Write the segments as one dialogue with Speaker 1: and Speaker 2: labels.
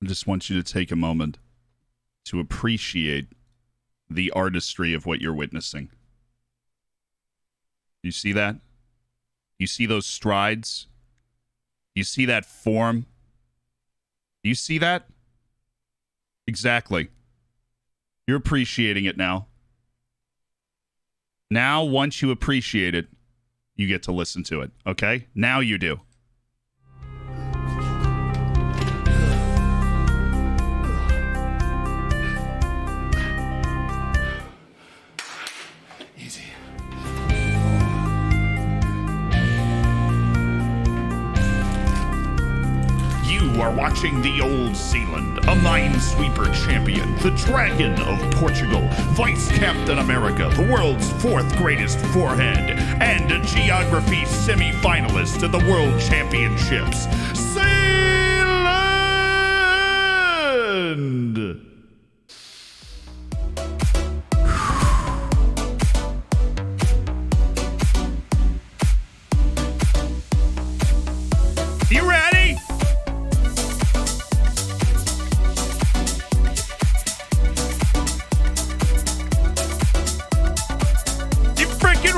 Speaker 1: I just want you to take a moment to appreciate the artistry of what you're witnessing. You see that? You see those strides? You see that form? Do you see that? Exactly. You're appreciating it now. Now, once you appreciate it, you get to listen to it, okay? Now you do. You are watching the Old Zealand, a minesweeper champion, the Dragon of Portugal, Vice Captain America, the world's fourth greatest forehead, and a geography semi-finalist at the World Championships, Zealand! You ready?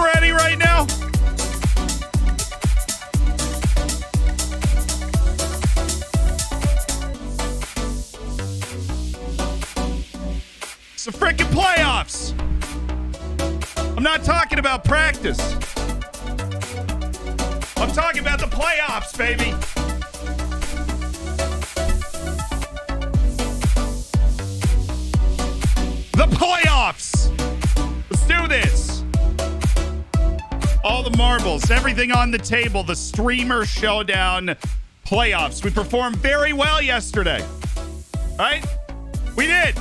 Speaker 1: Ready right now? It's the frickin' playoffs. I'm not talking about practice. I'm talking about the playoffs, baby. The playoffs. Let's do this. All the marbles, everything on the table, the Streamer Showdown playoffs. We performed very well yesterday, right? We did.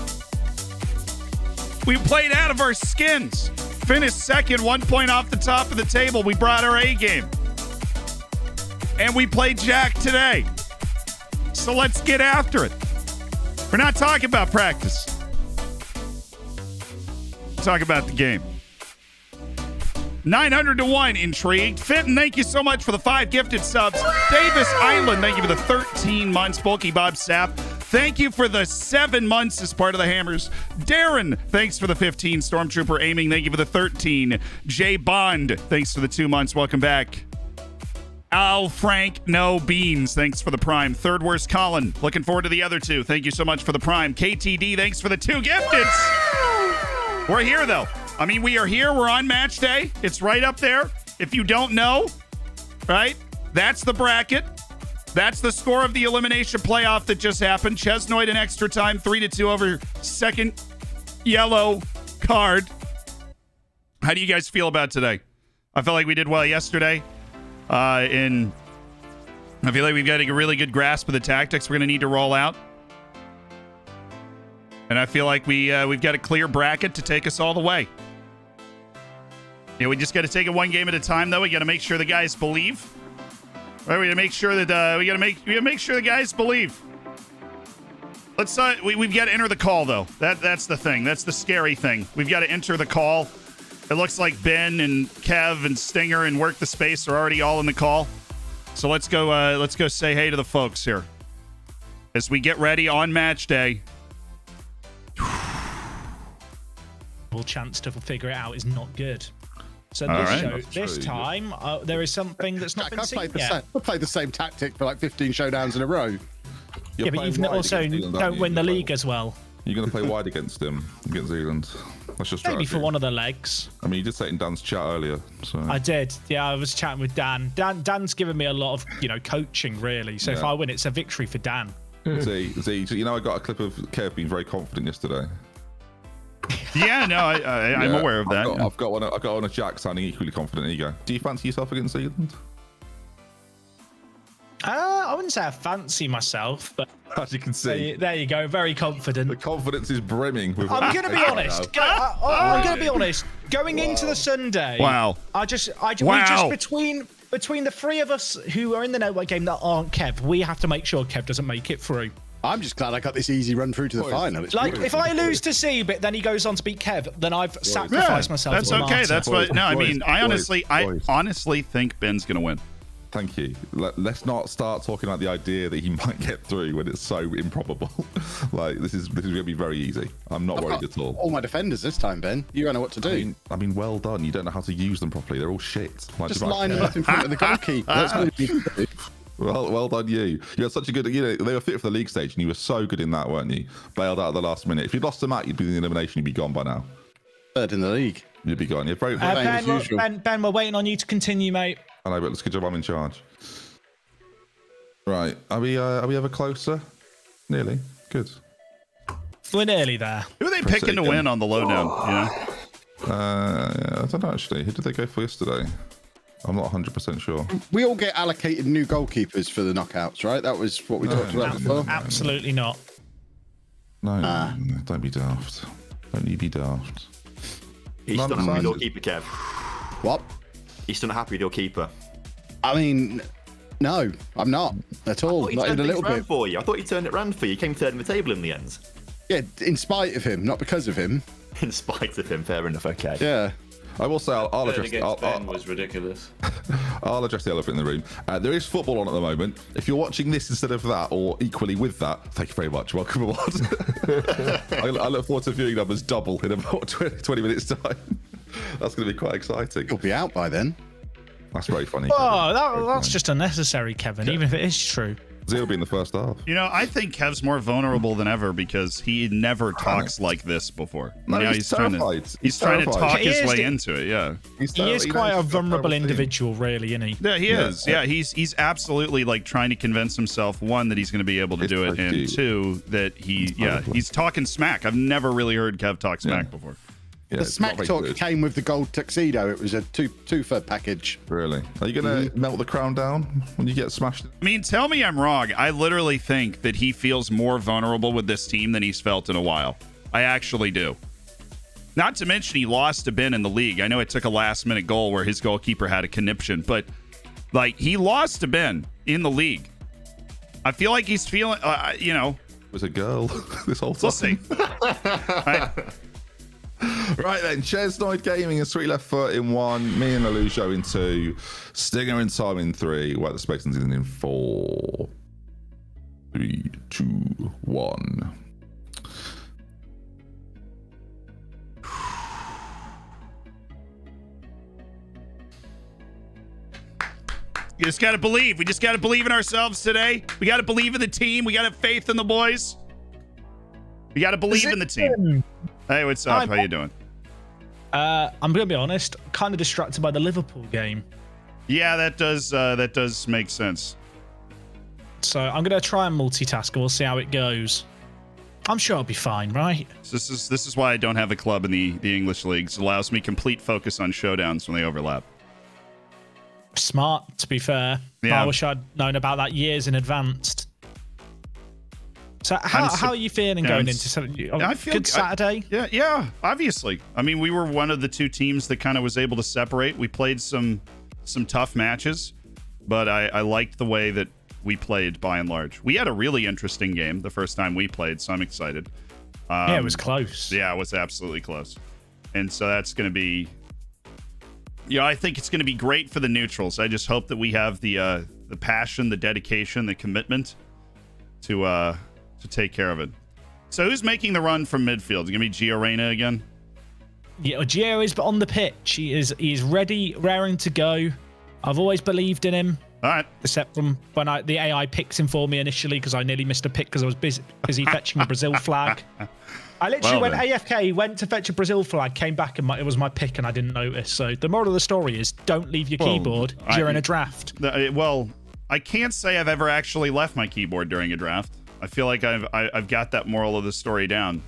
Speaker 1: We played out of our skins. Finished second, 1 point off the top of the table. We brought our A game. And we played Jack today. So let's get after it. We're not talking about practice. We're talking about the game. 900-1 intrigued. Fenton, thank you so much for the 5 gifted subs. Davis Island, thank you for the 13 months. Bulky Bob Sapp, thank you for the 7 months as part of the Hammers. Darren, thanks for the 15. Stormtrooper Aiming, thank you for the 13. Jay Bond, thanks for the 2 months. Welcome back. Al Frank No Beans, thanks for the Prime. Third Worst Colin, looking forward to the other 2. Thank you so much for the Prime. KTD, thanks for the 2 gifteds. We're here though. I mean, we are here. We're on match day. It's right up there. If you don't know, right? That's the bracket. That's the score of the elimination playoff that just happened. Chesnoid in extra time, 3-2 over second yellow card. How do you guys feel about today? I felt like we did well yesterday. And I feel like we've got a really good grasp of the tactics we're going to need to roll out. And I feel like we've got a clear bracket to take us all the way. Yeah, we just got to take it one game at a time, though. We got to make sure the guys believe. Right, we got to make sure that we got to make sure the guys believe. Let's we've got to enter the call, though. That's the thing. That's the scary thing. We've got to enter the call. It looks like Ben and Kev and Stinger and Work the Space are already all in the call. So let's go say hey to the folks here as we get ready on match day.
Speaker 2: Chance to figure it out is not good. So this time there is something that's not been seen yet.
Speaker 3: I've played the same tactic for like 15 showdowns in a row.
Speaker 2: Yeah, but you've also don't win the league as well.
Speaker 4: You're going to play wide against him, against Zealand. That's just
Speaker 2: maybe for one of the legs.
Speaker 4: I mean, you did say it in Dan's chat earlier. So
Speaker 2: I did. Yeah, I was chatting with Dan. Dan's given me a lot of coaching really. So if I win, it's a victory for Dan.
Speaker 4: See, I got a clip of Kev being very confident yesterday.
Speaker 1: Yeah, no, I'm aware of that.
Speaker 4: I've got one of Jack sounding equally confident. There you go. Do you fancy yourself against Zealand?
Speaker 2: I wouldn't say I fancy myself, but
Speaker 4: as you can see,
Speaker 2: there you go. Very confident.
Speaker 4: The confidence is brimming.
Speaker 2: I'm going to be honest. I'm going to be honest. Going into the Sunday, we just between the three of us who are in the network game that aren't Kev, we have to make sure Kev doesn't make it through.
Speaker 3: I'm just glad I got this easy run through to the final. It's
Speaker 2: like, if I lose to C-Bit, then he goes on to beat Kev, then I've sacrificed myself.
Speaker 1: That's okay. That's what. No, I mean, I honestly think Ben's gonna win.
Speaker 4: Thank you. Let's not start talking about the idea that he might get through when it's so improbable. Like this is going to be very easy. I'm not worried at all.
Speaker 3: All my defenders this time, Ben. You know what to do.
Speaker 4: I mean, well done. You don't know how to use them properly. They're all shit.
Speaker 3: Just line them up in front of the goalkeeper. That's what you do.
Speaker 4: Well done, you. You had such a good. They were fit for the league stage, and you were so good in that, weren't you? Bailed out at the last minute. If you'd lost the match, you'd be in the elimination. You'd be gone by now.
Speaker 3: Third in the league.
Speaker 4: You'd be gone. You're very.
Speaker 2: Ben, we're waiting on you to continue, mate.
Speaker 4: I know, but it's a good job I'm in charge. Right, are we ever closer? Nearly. Good.
Speaker 2: We're nearly there.
Speaker 1: Who are they picking to win on the lowdown?
Speaker 4: I don't know actually. Who did they go for yesterday? I'm not 100% sure.
Speaker 3: We all get allocated new goalkeepers for the knockouts, right? That was what we talked about before.
Speaker 2: Absolutely not.
Speaker 4: No, don't be daft. Don't you be daft.
Speaker 5: He's still happy with your keeper, Kev.
Speaker 3: What?
Speaker 5: He's still happy with your keeper.
Speaker 3: I mean, no, I'm not at all. Not even a little bit.
Speaker 5: For you. I thought he turned it round for you. He came third in the table in the end.
Speaker 3: Yeah, in spite of him, not because of him.
Speaker 5: In spite of him, fair enough. Okay.
Speaker 3: Yeah.
Speaker 4: I will say I'll address
Speaker 6: Ben was ridiculous.
Speaker 4: I'll address the elephant in the room. There is football on at the moment. If you're watching this instead of that, or equally with that, thank you very much. Welcome aboard. I look forward to viewing numbers double in about 20 minutes time. That's going to be quite exciting.
Speaker 3: You'll be out by then.
Speaker 4: That's very funny.
Speaker 2: Oh, that's just unnecessary, Kevin. Even if it is true.
Speaker 4: Zero be in the first half.
Speaker 1: I think Kev's more vulnerable than ever because he never talks like this before.
Speaker 4: No,
Speaker 1: now
Speaker 4: he's trying
Speaker 1: to talk his way into it. Yeah,
Speaker 2: he is quite a vulnerable individual, really, isn't he?
Speaker 1: Yeah, he is. Yeah, he's absolutely like trying to convince himself, one, that he's going to be able to do it, and two, that he's talking smack. I've never really heard Kev talk smack before.
Speaker 3: Yeah, the smack talk came with the gold tuxedo. It was a two-for package.
Speaker 4: Really? Are you going to melt the crown down when you get smashed?
Speaker 1: I mean, tell me I'm wrong. I literally think that he feels more vulnerable with this team than he's felt in a while. I actually do. Not to mention he lost to Ben in the league. I know it took a last-minute goal where his goalkeeper had a conniption, but like he lost to Ben in the league. I feel like he's feeling, It
Speaker 4: was a girl this whole time.
Speaker 1: We'll see.
Speaker 4: Right then, Chesnoid Gaming and Sweet Left Foot in 1, me and Alujo in 2, Stinger and Tom in 3, White the Space in 4. 3, 2, 1.
Speaker 1: You just got to believe. We just got to believe in ourselves today. We got to believe in the team. We got to have faith in the boys. We got to believe in the team. Hey, what's up? How you doing?
Speaker 2: I'm gonna be honest. Kind of distracted by the Liverpool game.
Speaker 1: Yeah, that does make sense.
Speaker 2: So I'm gonna try and multitask. We'll see how it goes. I'm sure I'll be fine, right?
Speaker 1: So this is why I don't have a club in the English leagues. It allows me complete focus on showdowns when they overlap.
Speaker 2: Smart, to be fair.
Speaker 1: Yeah.
Speaker 2: I wish I'd known about that years in advance. So how are you feeling going into Saturday? I feel good Saturday.
Speaker 1: Yeah. Obviously, I mean, we were one of the two teams that kind of was able to separate. We played some tough matches, but I liked the way that we played by and large. We had a really interesting game the first time we played, so I'm excited.
Speaker 2: Yeah, it was close.
Speaker 1: Yeah, it was absolutely close, and so that's going to be. Yeah, I think it's going to be great for the neutrals. I just hope that we have the passion, the dedication, the commitment to take care of it. So who's making the run from midfield? Is it going to be Gio Reyna again?
Speaker 2: Yeah, Gio is on the pitch. He is ready, raring to go. I've always believed in him.
Speaker 1: All right.
Speaker 2: Except from when the AI picked him for me initially because I nearly missed a pick because I was busy fetching a Brazil flag. I literally went AFK, went to fetch a Brazil flag, came back, and it was my pick, and I didn't notice. So the moral of the story is don't leave your keyboard during a draft.
Speaker 1: Well, I can't say I've ever actually left my keyboard during a draft. I feel like I've got that moral of the story down.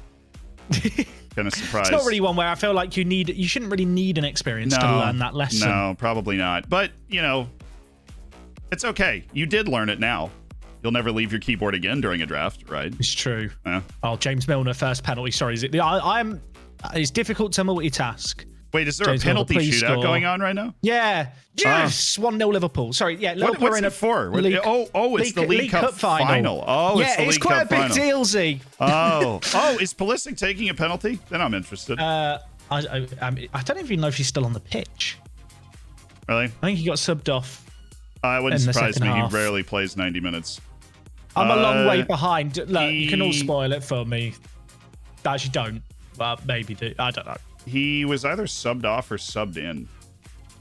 Speaker 1: Kind of surprised.
Speaker 2: It's not really one where I feel like you shouldn't really need an experience to learn that lesson.
Speaker 1: No, probably not. But, it's okay. You did learn it now. You'll never leave your keyboard again during a draft, right?
Speaker 2: It's true. Oh, James Milner, first penalty. Sorry. It's difficult to multitask.
Speaker 1: Wait, is there a penalty shootout going on right now?
Speaker 2: Yeah. Yes. 1-0 Liverpool. Sorry. Yeah. Liverpool
Speaker 1: what's it for? It's the League Cup final. Oh,
Speaker 2: yeah, it's quite a big deal, Z.
Speaker 1: Oh, is Pulisic taking a penalty? Then I'm interested.
Speaker 2: I don't even know if he's still on the pitch.
Speaker 1: Really?
Speaker 2: I think he got subbed off.
Speaker 1: It wouldn't surprise me. He rarely plays 90 minutes.
Speaker 2: I'm a long way behind. Look, you can all spoil it for me. Actually, don't. But maybe do. I don't know.
Speaker 1: He was either subbed off or subbed in.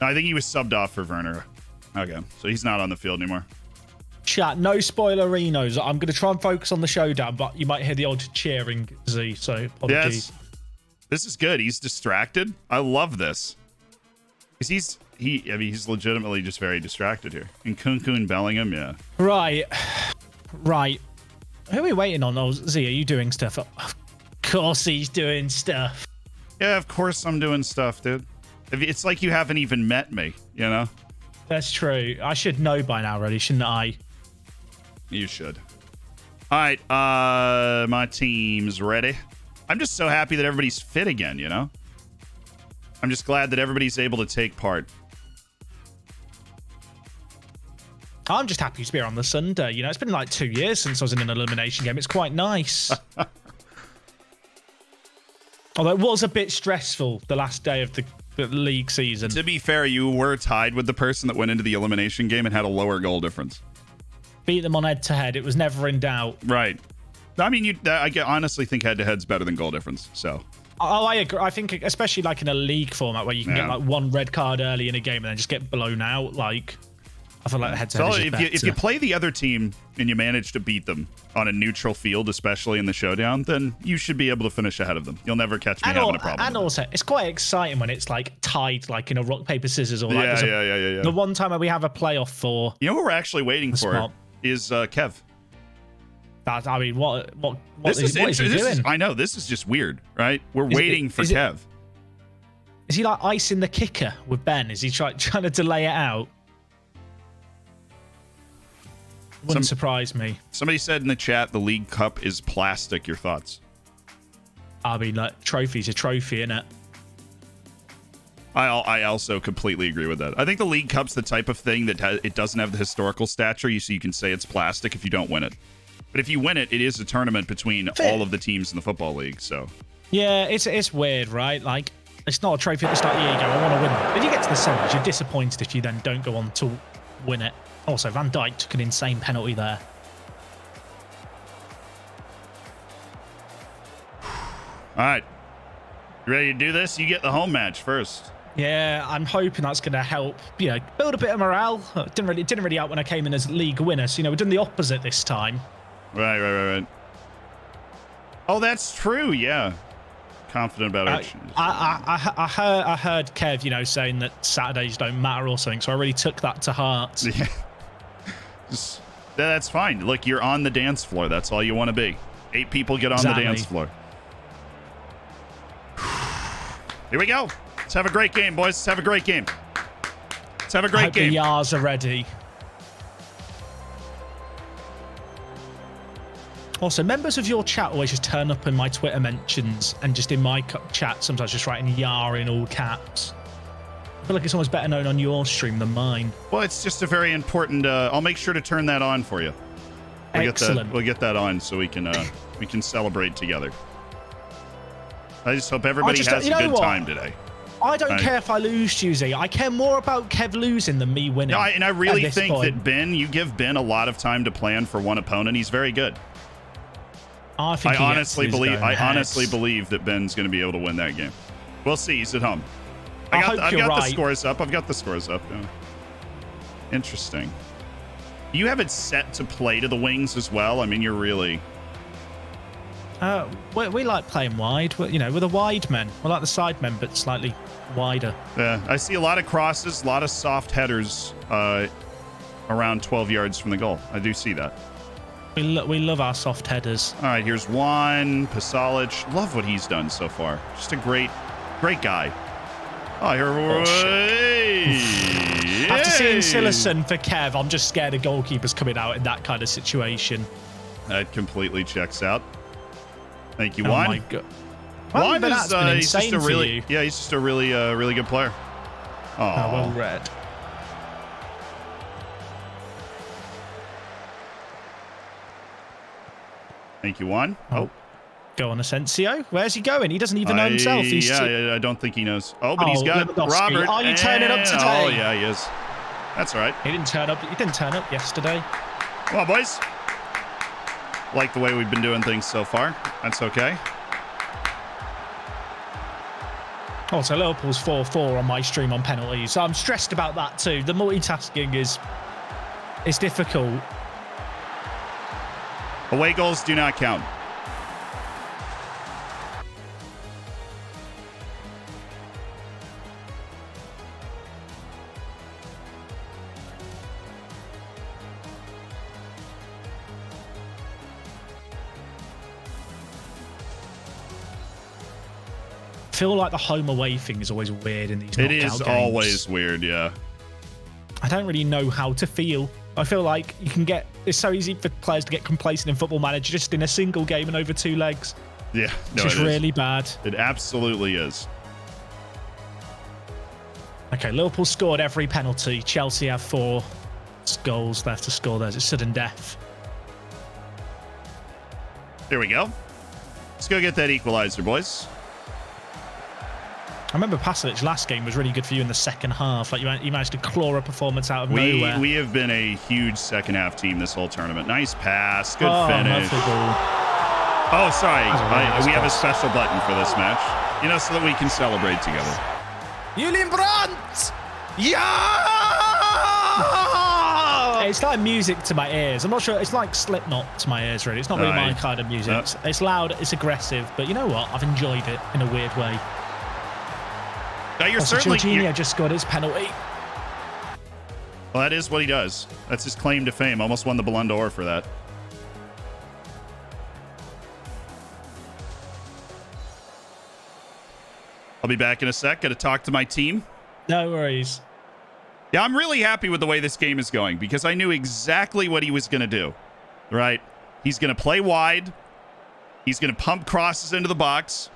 Speaker 1: No, I think he was subbed off for Werner. Okay, so he's not on the field anymore.
Speaker 2: Chat, no spoilerinos. I'm going to try and focus on the showdown, but you might hear the odd cheering, Z, so apologies.
Speaker 1: Yes. This is good. He's distracted. I love this. Because he's legitimately just very distracted here. And Kunku and Bellingham, yeah.
Speaker 2: Right. Who are we waiting on? Oh, Z, are you doing stuff? Of course he's doing stuff.
Speaker 1: Yeah, of course I'm doing stuff, dude. It's like you haven't even met me, you know?
Speaker 2: That's true. I should know by now, really, shouldn't I?
Speaker 1: You should. All right, my team's ready. I'm just so happy that everybody's fit again, you know? I'm just glad that everybody's able to take part.
Speaker 2: I'm just happy to be here on the Sunday. You know, it's been like 2 years since I was in an elimination game. It's quite nice. Although it was a bit stressful the last day of the league season.
Speaker 1: To be fair, you were tied with the person that went into the elimination game and had a lower goal difference.
Speaker 2: Beat them on head-to-head. It was never in doubt.
Speaker 1: Right. I mean, I honestly think head-to-head's better than goal difference, so...
Speaker 2: Oh, I agree. I think, especially like in a league format where you can get like one red card early in a game and then just get blown out, like... I feel like head-to-head is better.
Speaker 1: If you play the other team and you manage to beat them on a neutral field, especially in the showdown, then you should be able to finish ahead of them. You'll never catch me having a problem.
Speaker 2: And also, it's quite exciting when it's like tied, like in a rock, paper, scissors, or like
Speaker 1: yeah.
Speaker 2: The one time where we have a playoff for...
Speaker 1: You know what we're actually waiting for is Kev.
Speaker 2: I mean, what is he doing?
Speaker 1: I know, this is just weird, right? We're waiting for Kev.
Speaker 2: Is he like icing the kicker with Ben? Is he trying to delay it out? Wouldn't surprise me.
Speaker 1: Somebody said in the chat the League Cup is plastic. Your thoughts?
Speaker 2: I mean, like, trophy's a trophy, innit?
Speaker 1: I also completely agree with that. I think the League Cup's the type of thing that it doesn't have the historical stature, so you can say it's plastic if you don't win it. But if you win it, it is a tournament between all of the teams in the Football League, so... Yeah,
Speaker 2: it's weird, right? Like, it's not a trophy at the start of the year, you go, I want to win it. If you get to the semis, you're disappointed if you then don't go on to win it. Also, Van Dijk took an insane penalty there.
Speaker 1: All right. You ready to do this? You get the home match first.
Speaker 2: Yeah, I'm hoping that's going to help, build a bit of morale. It didn't really help when I came in as league winner. So, we're doing the opposite this time.
Speaker 1: Right. Oh, that's true. Yeah. Confident about it.
Speaker 2: I heard Kev, saying that Saturdays don't matter or something. So I really took that to heart.
Speaker 1: Yeah. That's fine. Look, you're on the dance floor. That's all you want to be. 8 people get on the dance floor. Here we go. Let's have a great game, boys. Let's have a great game. Let's have a great game.
Speaker 2: The Yars are ready. Also, members of your chat always just turn up in my Twitter mentions and just in my chat sometimes just writing "yar" in all caps. I feel like it's almost better known on your stream than mine.
Speaker 1: Well, it's just a very important. I'll make sure to turn that on for you.
Speaker 2: Excellent.
Speaker 1: We'll get that on so we can celebrate together. I just hope everybody has a good time today.
Speaker 2: I don't care if I lose, Tuesday. I care more about Kev losing than me winning.
Speaker 1: No, and I really think that Ben, you give Ben a lot of time to plan for one opponent. He's very good. I honestly believe that Ben's going to be able to win that game. We'll see. He's at home. I've got the scores up. Yeah. Interesting. You have it set to play to the wings as well. I mean, you're really.
Speaker 2: We like playing wide. We're the wide men. We're like the side men, but slightly wider.
Speaker 1: Yeah, I see a lot of crosses, a lot of soft headers around 12 yards from the goal. I do see that.
Speaker 2: We love our soft headers.
Speaker 1: All right, here's one. Pasalic. Love what he's done so far. Just a great guy. Oh,
Speaker 2: After seeing Sillison for Kev, I'm just scared of goalkeepers coming out in that kind of situation.
Speaker 1: That completely checks out. Thank you,
Speaker 2: Oh
Speaker 1: Juan.
Speaker 2: my God.
Speaker 1: Juan
Speaker 2: Well, that's been
Speaker 1: he's just
Speaker 2: insane
Speaker 1: a
Speaker 2: for you.
Speaker 1: he's just a really good player.
Speaker 2: Oh, well read.
Speaker 1: Thank you, Juan. Oh.
Speaker 2: Go on, Asensio. Where's he going? He doesn't even know himself.
Speaker 1: I don't think he knows. Oh, but he's got Robert.
Speaker 2: Are you turning up today?
Speaker 1: Oh, yeah, he is. That's all right.
Speaker 2: He didn't turn up yesterday.
Speaker 1: Come on, boys. Like the way we've been doing things so far. That's okay.
Speaker 2: Oh, so Liverpool's 4-4 on my stream on penalties. So I'm stressed about that too. The multitasking is difficult.
Speaker 1: Away goals do not count.
Speaker 2: I feel like the home away thing is always weird in these knockout games.
Speaker 1: It is always weird, yeah.
Speaker 2: I don't really know how to feel. I feel like it's so easy for players to get complacent in Football Manager just in a single game and over 2 legs.
Speaker 1: Yeah,
Speaker 2: no, it's just really bad.
Speaker 1: It absolutely is.
Speaker 2: Okay, Liverpool scored every penalty. Chelsea have 4 goals left to score. There's a sudden death.
Speaker 1: There we go. Let's go get that equalizer, boys.
Speaker 2: I remember Pasalic last game was really good for you in the second half. Like you managed to claw a performance out of nowhere.
Speaker 1: We have been a huge second half team this whole tournament. Nice pass, good finish. Oh, sorry. We have a special button for this match, so that we can celebrate together.
Speaker 2: Julian Brandt! Yeah! It's like music to my ears. I'm not sure. It's like Slipknot to my ears, really. It's not really my kind of music. It's loud, it's aggressive, but you know what? I've enjoyed it in a weird way.
Speaker 1: Now you're certainly.
Speaker 2: Jorginho just scored his penalty.
Speaker 1: Well, that is what he does. That's his claim to fame. Almost won the Ballon d'Or for that. I'll be back in a sec. Got to talk to my team.
Speaker 2: No worries.
Speaker 1: Yeah, I'm really happy with the way this game is going because I knew exactly what he was going to do. Right? He's going to play wide. He's going to pump crosses into the box.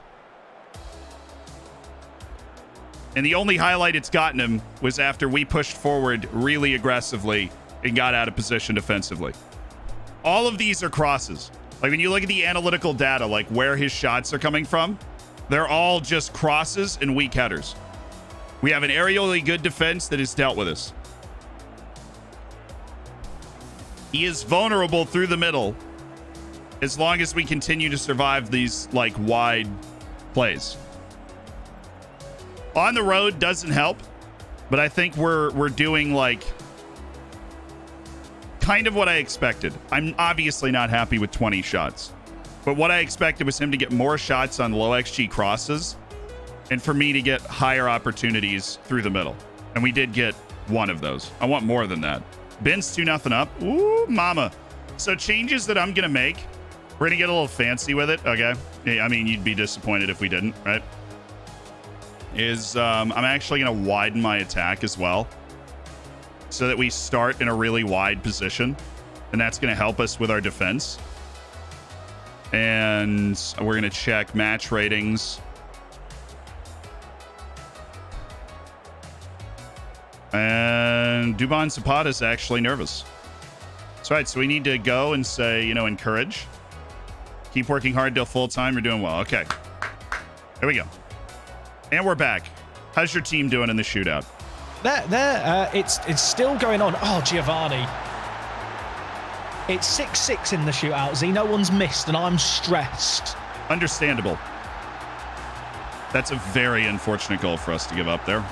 Speaker 1: And the only highlight it's gotten him was after we pushed forward really aggressively and got out of position defensively. All of these are crosses. Like when you look at the analytical data, like where his shots are coming from, they're all just crosses and weak headers. We have an aerially good defense that has dealt with us. He is vulnerable through the middle as long as we continue to survive these like wide plays. On the road doesn't help, but I think we're doing like kind of what I expected. I'm obviously not happy with 20 shots, but what I expected was him to get more shots on low XG crosses and for me to get higher opportunities through the middle. And we did get one of those. I want more than that. Ben's 2-0 up. Ooh, mama. So changes that I'm going to make. We're going to get a little fancy with it. Okay. I mean, you'd be disappointed if we didn't, right? I'm actually going to widen my attack as well so that we start in a really wide position, and that's going to help us with our defense. And we're going to check match ratings. And Dubon Zapata's actually nervous. That's right. So we need to go and say, encourage. Keep working hard till full time. You're doing well. Okay. Here we go. And we're back. How's your team doing in the shootout?
Speaker 2: It's still going on. Oh, Giovanni. It's 6-6 in the shootout. Z, no one's missed, and I'm stressed.
Speaker 1: Understandable. That's a very unfortunate goal for us to give up there.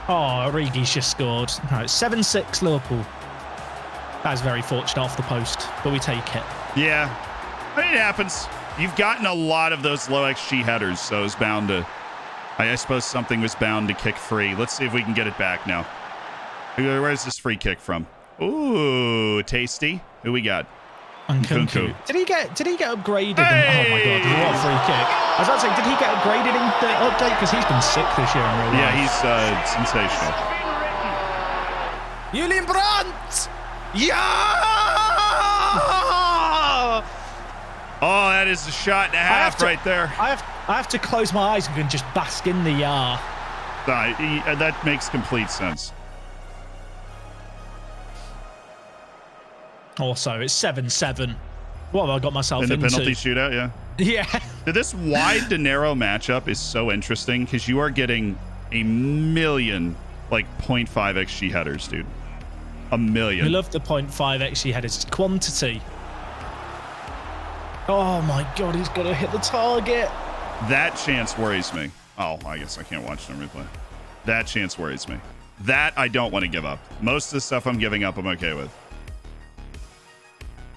Speaker 2: Oh, Origi's just scored. No, it's 7-6 Liverpool. That was very fortunate off the post, but we take it.
Speaker 1: Yeah. I mean, it happens. You've gotten a lot of those low XG headers, so it's bound to... I suppose something was bound to kick free. Let's see if we can get it back now. Where's this free kick from? Ooh, tasty. Who we got?
Speaker 2: Nkunku. Did he get upgraded? Hey! Oh my god, what a free kick. I was about to say, did he get upgraded in the update? Because he's been sick this year in real life.
Speaker 1: Yeah, he's sensational.
Speaker 2: Julian Brandt! Yeah!
Speaker 1: Oh, that is a shot and a half right there.
Speaker 2: I have to close my eyes and just bask in the
Speaker 1: that makes complete sense.
Speaker 2: Also, it's 7-7. What have I got myself into?
Speaker 1: In the penalty shootout, yeah.
Speaker 2: Yeah.
Speaker 1: This wide to narrow matchup is so interesting because you are getting a million, 0.5 XG headers, dude. A million.
Speaker 2: We love the 0.5 XG headers. It's quantity. Oh my god, he's got to hit the target.
Speaker 1: That chance worries me. Oh, I guess I can't watch them replay. That chance worries me. That I don't want to give up. Most of the stuff I'm giving up, I'm okay with.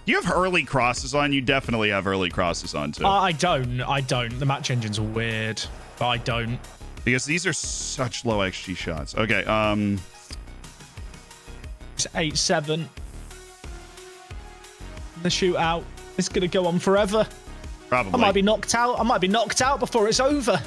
Speaker 1: You have early crosses on? You definitely have early crosses on, too.
Speaker 2: I don't. The match engine's weird, but I don't.
Speaker 1: Because these are such low XG shots. Okay,
Speaker 2: It's 8-7. The shootout is going to go on forever.
Speaker 1: Probably.
Speaker 2: I might be knocked out. I might be knocked out before it's over.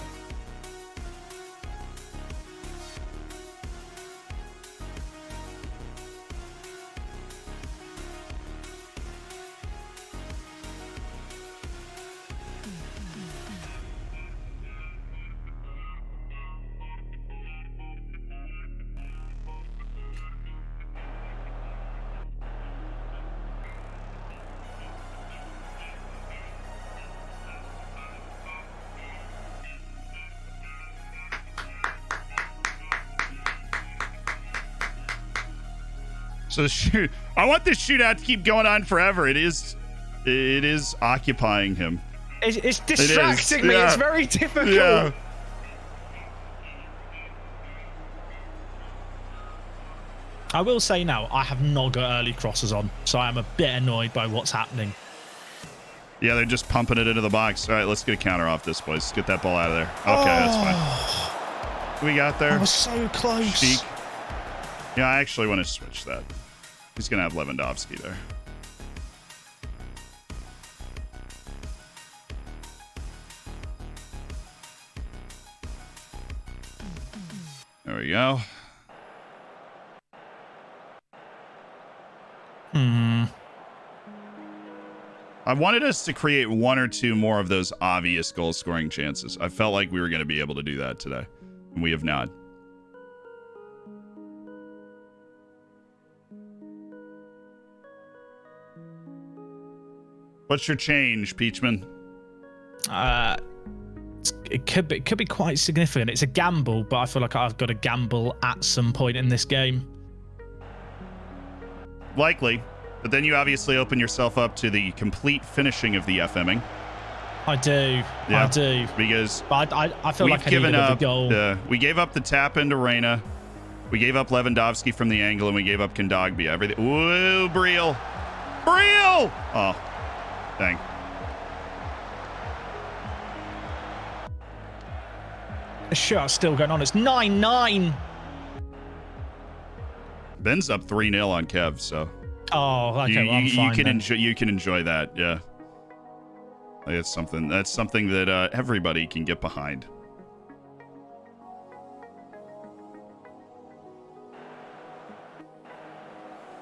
Speaker 1: So I want this shootout to keep going on forever. It is occupying him.
Speaker 2: It's distracting me.
Speaker 1: Yeah.
Speaker 2: It's very difficult.
Speaker 1: Yeah.
Speaker 2: I will say now, I have not got early crosses on, so I am a bit annoyed by what's happening.
Speaker 1: Yeah, they're just pumping it into the box. All right, let's get a counter off this, boys. Get that ball out of there. Okay, that's fine. Who we got there?
Speaker 2: I was so close.
Speaker 1: Sheik. Yeah, I actually want to switch that. He's going to have Lewandowski there. There we go. I wanted us to create one or two more of those obvious goal scoring chances. I felt like we were going to be able to do that today, and we have not. What's your change, Peachman?
Speaker 2: It could be quite significant. It's a gamble, but I feel like I've got to gamble at some point in this game.
Speaker 1: Likely, but then you obviously open yourself up to the complete finishing of the FMing.
Speaker 2: I do.
Speaker 1: Yeah,
Speaker 2: I do.
Speaker 1: Because
Speaker 2: I feel like I given up the goal.
Speaker 1: We gave up the tap into Reyna. We gave up Lewandowski from the angle, and we gave up Kondogbia. Everything. Ooh, Briel. Oh, dang.
Speaker 2: The shot's still going on. It's 9-9.
Speaker 1: Ben's up 3-0 on Kev, so.
Speaker 2: Oh, okay. I'm fine,
Speaker 1: you can enjoy that, yeah. That's something that everybody can get behind.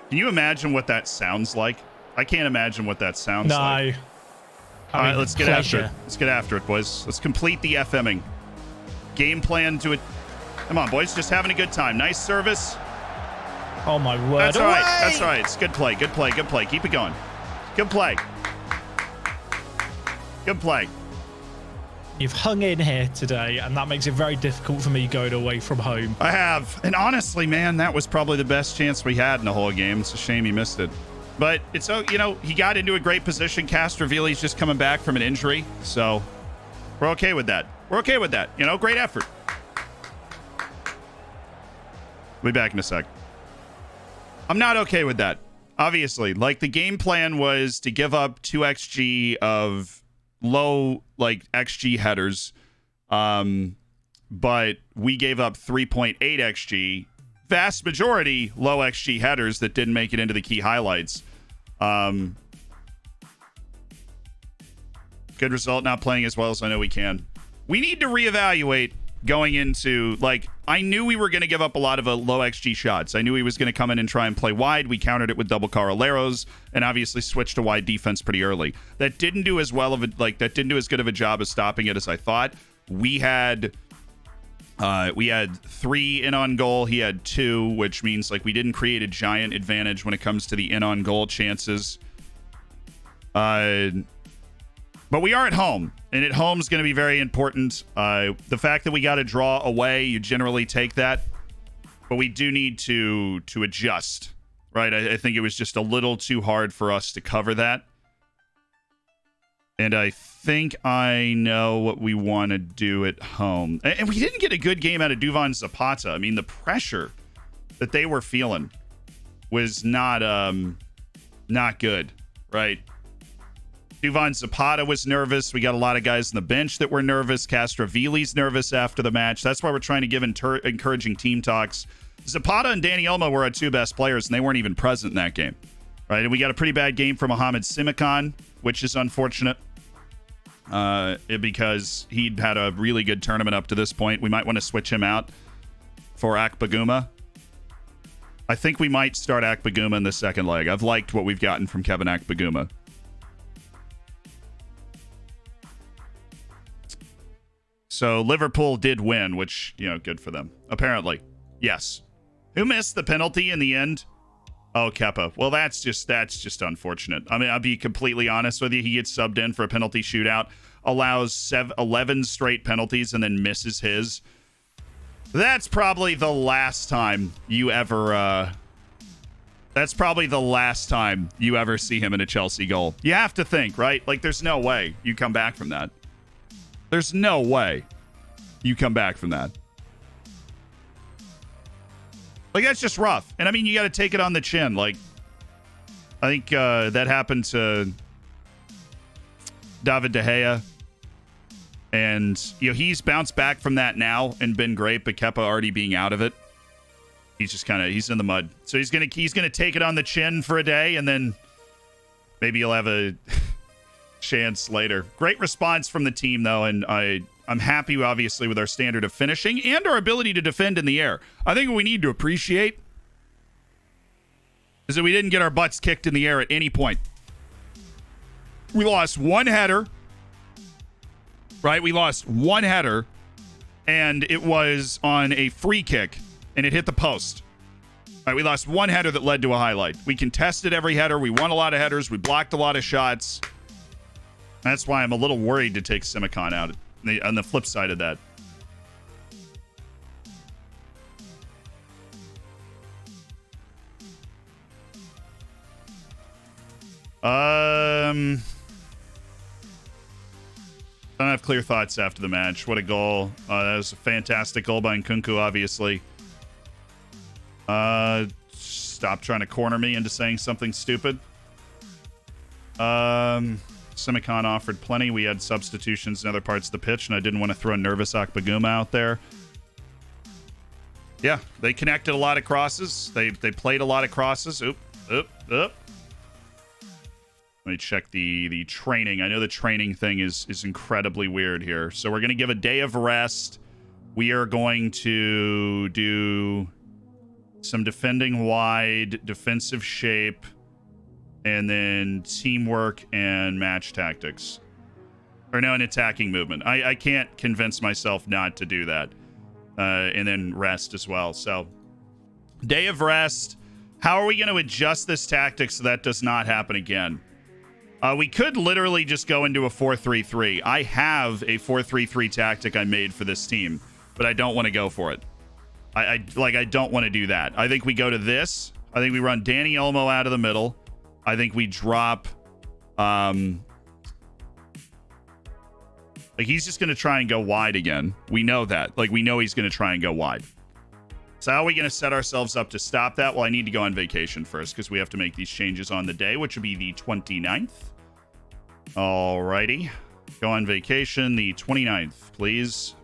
Speaker 1: Can you imagine what that sounds like? I can't imagine what that sounds like. All right, let's get after it. Let's get after it, boys. Let's complete the FMing. Game plan to it. Come on, boys. Just having a good time. Nice service.
Speaker 2: Oh, my word.
Speaker 1: That's all right. That's all right. It's good play. Good play. Good play. Keep it going. Good play. Good play.
Speaker 2: You've hung in here today, and that makes it very difficult for me going away from home.
Speaker 1: I have. And honestly, man, that was probably the best chance we had in the whole game. It's a shame he missed it. But it's, you know, he got into a great position. Castrovili's just coming back from an injury. So we're okay with that. We're okay with that. You know, great effort. We'll be back in a sec. I'm not okay with that. Obviously, like the game plan was to give up 2 XG of low, like XG headers. But we gave up 3.8 XG. Vast majority low XG headers that didn't make it into the key highlights. Good result, not playing as well as I know we can. We need to reevaluate going into, like, I knew we were going to give up a lot of low XG shots. I knew he was going to come in and try and play wide. We countered it with double Carraleros and obviously switched to wide defense pretty early. That didn't do as well of a, like, that didn't do as good of a job of stopping it as I thought. We had 3 in on goal. He had 2, which means like we didn't create a giant advantage when it comes to the in on goal chances. But we are at home, and at home is going to be very important. The fact that we got a draw away, you generally take that, but we do need to adjust, right? I think it was just a little too hard for us to cover that. And I think I know what we want to do at home. And we didn't get a good game out of Duvan Zapata. I mean, the pressure that they were feeling was not good, right? Duvan Zapata was nervous. We got a lot of guys on the bench that were nervous. Castrovili's nervous after the match. That's why we're trying to give encouraging team talks. Zapata and Danny Elmo were our 2 best players, and they weren't even present in that game, right? And we got a pretty bad game from Mohamed Semikan, which is unfortunate because he'd had a really good tournament up to this point. We might want to switch him out for Akpaguma. I think we might start Akpaguma in the second leg. I've liked what we've gotten from Kevin Akpaguma. So Liverpool did win, which, you know, good for them. Apparently. Yes. Who missed the penalty in the end? Oh, Kepa. Well, that's just unfortunate. I mean, I'll be completely honest with you. He gets subbed in for a penalty shootout, allows 11 straight penalties, and then misses his. That's probably the last time you ever see him in a Chelsea goal. You have to think, right? Like, there's no way you come back from that. There's no way you come back from that. Like, that's just rough. And I mean, you got to take it on the chin. Like, I think that happened to David De Gea. And, you know, he's bounced back from that now and been great, but Kepa already being out of it, he's just he's in the mud. So he's gonna take it on the chin for a day, and then maybe he'll have a chance later. Great response from the team, though, and I'm happy, obviously, with our standard of finishing and our ability to defend in the air. I think what we need to appreciate is that we didn't get our butts kicked in the air at any point. We lost 1 header, right? We lost 1 header, and it was on a free kick, and it hit the post. All right, we lost 1 header that led to a highlight. We contested every header. We won a lot of headers. We blocked a lot of shots. That's why I'm a little worried to take Semikan out on the flip side of that. Don't have clear thoughts after the match. What a goal. That was a fantastic goal by Nkunku, obviously. Stop trying to corner me into saying something stupid. Semikan offered plenty. We had substitutions in other parts of the pitch, and I didn't want to throw a nervous Akpaguma out there. Yeah, they connected a lot of crosses. They played a lot of crosses. Oop. Let me check the training. I know the training thing is incredibly weird here. So we're going to give a day of rest. We are going to do some defending wide, defensive shape, and then teamwork and match tactics. Or no, an attacking movement. I can't convince myself not to do that. And then rest as well. So, day of rest. How are we going to adjust this tactic so that does not happen again? We could literally just go into a 4-3-3. I have a 4-3-3 tactic I made for this team, but I don't want to go for it. I don't want to do that. I think we go to this. I think we run Danny Olmo out of the middle. I think we drop... he's just going to try and go wide again. We know that. We know he's going to try and go wide. So how are we going to set ourselves up to stop that? Well, I need to go on vacation first because we have to make these changes on the day, which would be the 29th. Alrighty. Go on vacation the 29th, please.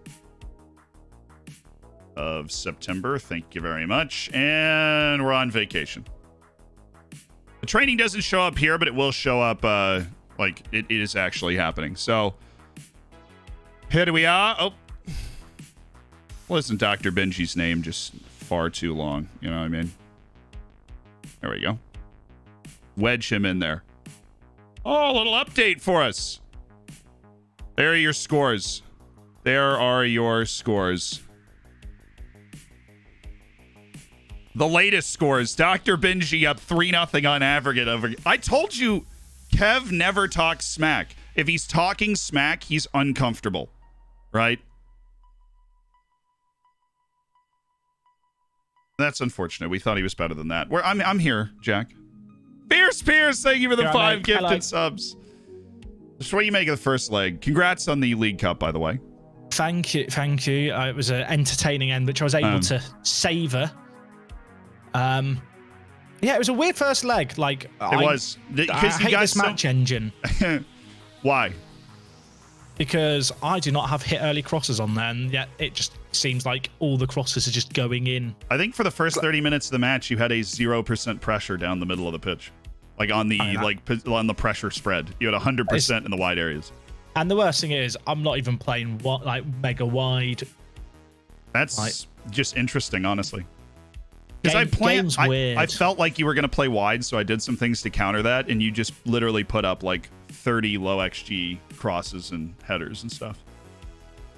Speaker 1: Of September. Thank you very much. And we're on vacation. The training doesn't show up here, but it will show up it is actually happening. So here we are. Oh. Listen, Dr. Benji's name just far too long. You know what I mean? There we go. Wedge him in there. Oh, a little update for us. There are your scores. There are your scores. The latest scores. Dr. Benji up 3-0 on aggregate. I told you, Kev never talks smack. If he's talking smack, he's uncomfortable. Right? That's unfortunate. We thought he was better than that. I'm here, Jack. Fierce Pierce, thank you for the 5 gifted subs. Just what do you make of the first leg? Congrats on the League Cup, by the way.
Speaker 2: Thank you. It was an entertaining end, which I was able to savor. Yeah, it was a weird first leg. I hate this match engine.
Speaker 1: Why?
Speaker 2: Because I do not have hit early crosses on there, and yet it just seems like all the crosses are just going in.
Speaker 1: I think for the first 30 minutes of the match, you had a 0% pressure down the middle of the pitch. On the pressure spread. You had 100% in the wide areas.
Speaker 2: And the worst thing is, I'm not even playing mega wide.
Speaker 1: That's just interesting, honestly. Because I felt like you were going to play wide, so I did some things to counter that, and you just literally put up 30 low XG crosses and headers and stuff.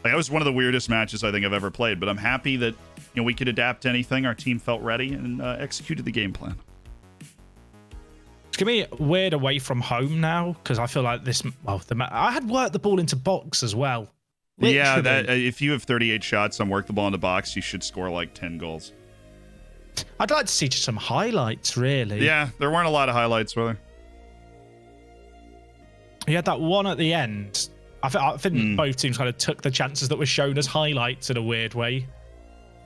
Speaker 1: That was one of the weirdest matches I think I've ever played, but I'm happy that we could adapt to anything. Our team felt ready and executed the game plan.
Speaker 2: It's going to be weird away from home now, because I feel like this... I had worked the ball into box as well. Literally.
Speaker 1: Yeah, if you have 38 shots on work the ball into box, you should score 10 goals.
Speaker 2: I'd like to see just some highlights, really.
Speaker 1: Yeah, there weren't a lot of highlights, were there?
Speaker 2: You had that one at the end. I think both teams kind of took the chances that were shown as highlights in a weird way.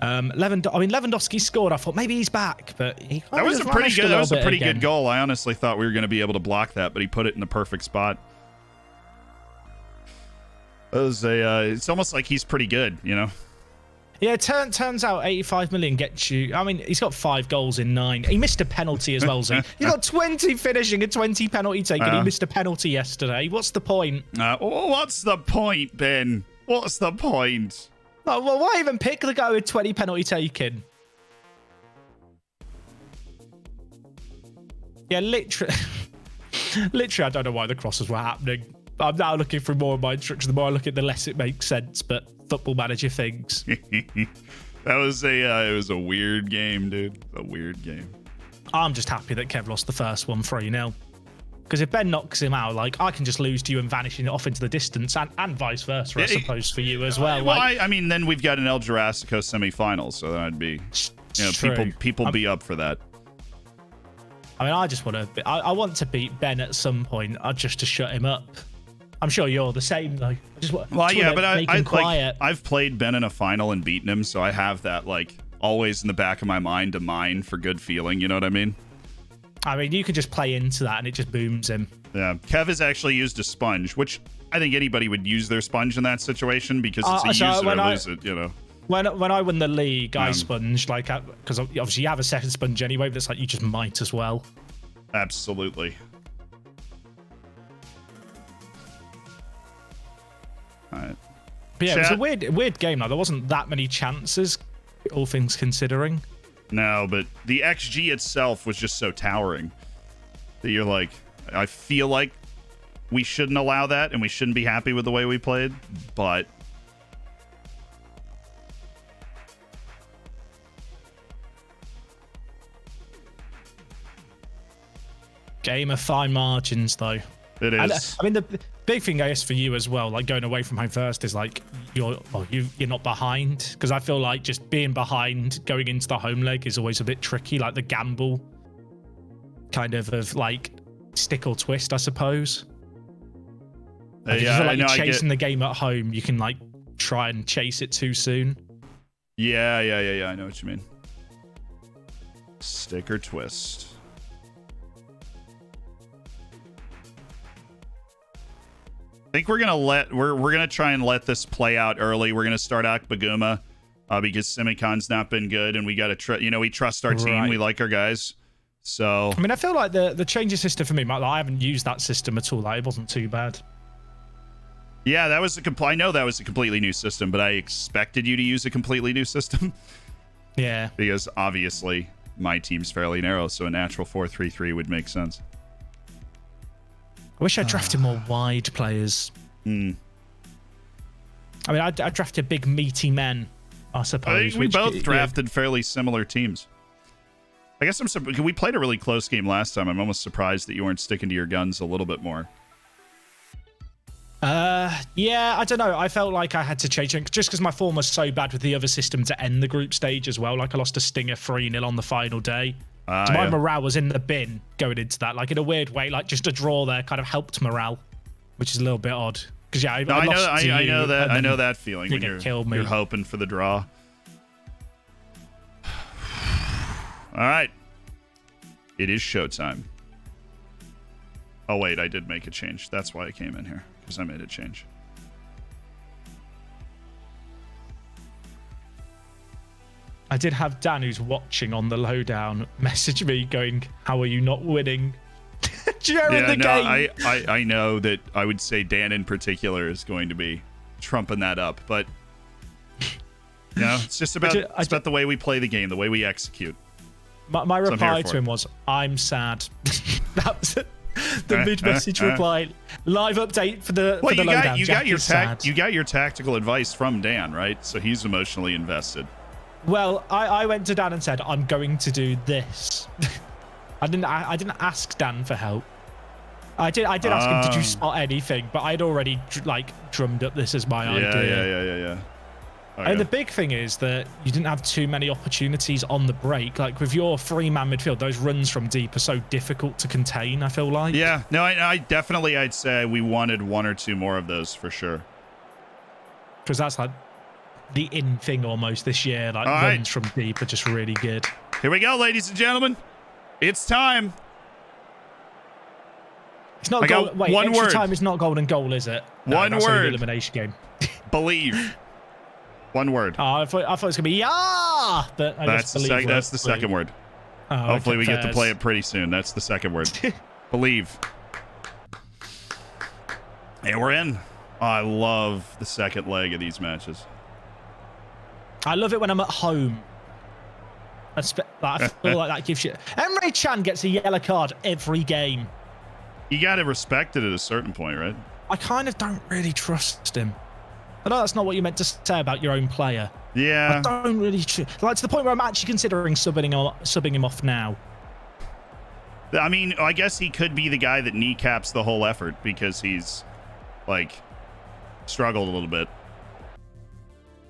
Speaker 2: Lewandowski scored. I thought maybe he's back, but
Speaker 1: that was a pretty good goal. I honestly thought we were going to be able to block that, but he put it in the perfect spot. It's almost like he's pretty good,
Speaker 2: Yeah, turns out 85 million gets you... he's got 5 goals in 9. He missed a penalty as well, so he got 20 finishing and 20 penalty taken. He missed a penalty yesterday. What's the point?
Speaker 1: What's the point, Ben? What's the point?
Speaker 2: Well, why even pick the guy with 20 penalty taken? Yeah, literally, I don't know why the crosses were happening. I'm now looking through more of my instructions. The more I look at it, the less it makes sense. But Football Manager thinks.
Speaker 1: It was a weird game, dude. A weird game.
Speaker 2: I'm just happy that Kev lost the first one 3-0. Because if Ben knocks him out, I can just lose to you and vanish off into the distance, and vice versa, I suppose, for you as well.
Speaker 1: Then we've got an El Jurassico semifinal, so that'd be, people be up for that.
Speaker 2: I just want to. I want to beat Ben at some point, just to shut him up. I'm sure you're the same, though.
Speaker 1: I've played Ben in a final and beaten him, so I have that always in the back of my mind to mine for good feeling. You know what I mean?
Speaker 2: You could just play into that and it just booms him.
Speaker 1: Yeah. Kev has actually used a sponge, which I think anybody would use their sponge in that situation because it's a use it or lose it,
Speaker 2: When I won the league, I sponged, because obviously you have a second sponge anyway, but it's you just might as well.
Speaker 1: Absolutely. All right.
Speaker 2: But yeah, it was a weird game. There wasn't that many chances, all things considering.
Speaker 1: No, but the XG itself was just so towering that you're I feel like we shouldn't allow that, and we shouldn't be happy with the way we played, but
Speaker 2: game of fine margins, though.
Speaker 1: It is.
Speaker 2: And, I mean, the big thing, I guess, for you as well, like going away from home first, is like you're not behind, because I feel like just being behind going into the home leg is always a bit tricky. Like the gamble, kind of like stick or twist, I suppose. Like, if you feel like you're chasing the game at home, you can like try and chase it too soon.
Speaker 1: Yeah. I know what you mean. Stick or twist. I think we're gonna try and let this play out early. We're gonna start Akbaguma because Semicon's not been good, and we gotta we trust our team. Right. We like our guys. So
Speaker 2: I mean, I feel like the changes system for me, like, I haven't used that system at all. Like, it wasn't too bad.
Speaker 1: Yeah, that was I know that was a completely new system, but I expected you to use a completely new system.
Speaker 2: Yeah.
Speaker 1: Because obviously my team's fairly narrow, so a natural 4-3-3 would make sense.
Speaker 2: I wish I drafted more wide players. I mean, I drafted big, meaty men, I suppose.
Speaker 1: I think we both drafted fairly similar teams. I guess we played a really close game last time. I'm almost surprised that you weren't sticking to your guns a little bit more.
Speaker 2: Yeah, I don't know. I felt like I had to change it just because my form was so bad with the other system to end the group stage as well. Like, I lost to Stinger 3-0 on the final day. So my morale was in the bin going into that. Like, in a weird way, like just a draw there kind of helped morale, which is a little bit odd. Because I know that feeling when you're hoping for the draw. All right, it is showtime. Oh wait, I did make a change. That's why I came in here, because I made a change. I did have Dan, who's watching on the lowdown, message me going, "How are you not winning?" during the game. I know that I would say Dan in particular is going to be trumping that up, but it's just about about the way we play the game, the way we execute. My reply to him was, "I'm sad." That was the mid-message reply. Live update for the lowdown.
Speaker 1: You got your tactical advice from Dan, right? So he's emotionally invested.
Speaker 2: Well, I went to Dan and said, "I'm going to do this." I didn't ask Dan for help. I did ask him, "Did you spot anything?" But I'd already drummed up this as my idea.
Speaker 1: Yeah.
Speaker 2: And the big thing is that you didn't have too many opportunities on the break. Like, with your 3-man midfield, those runs from deep are so difficult to contain, I feel like.
Speaker 1: Yeah, no, I'd say we wanted 1 or 2 more of those for sure.
Speaker 2: Because that's like the in thing almost this year. Like, runs from deep are just really good.
Speaker 1: Here we go, ladies and gentlemen. It's time.
Speaker 2: It's not goal. Wait,
Speaker 1: one
Speaker 2: extra
Speaker 1: word.
Speaker 2: Time is not golden goal, is it? No,
Speaker 1: one
Speaker 2: that's
Speaker 1: word.
Speaker 2: An elimination game.
Speaker 1: Believe. One word.
Speaker 2: Oh, I thought it was gonna be yeah, but
Speaker 1: that's the second word.
Speaker 2: Oh,
Speaker 1: hopefully we get to play it pretty soon. That's the second word. Believe. And we're in. Oh, I love the second leg of these matches.
Speaker 2: I love it when I'm at home. I feel like that gives you. Emre Can gets a yellow card every game.
Speaker 1: You got to respect it at a certain point, right?
Speaker 2: I kind of don't really trust him. I know that's not what you meant to say about your own player.
Speaker 1: Yeah.
Speaker 2: I don't really like, to the point where I'm actually considering subbing him off now.
Speaker 1: I mean, I guess he could be the guy that kneecaps the whole effort because he's struggled a little bit.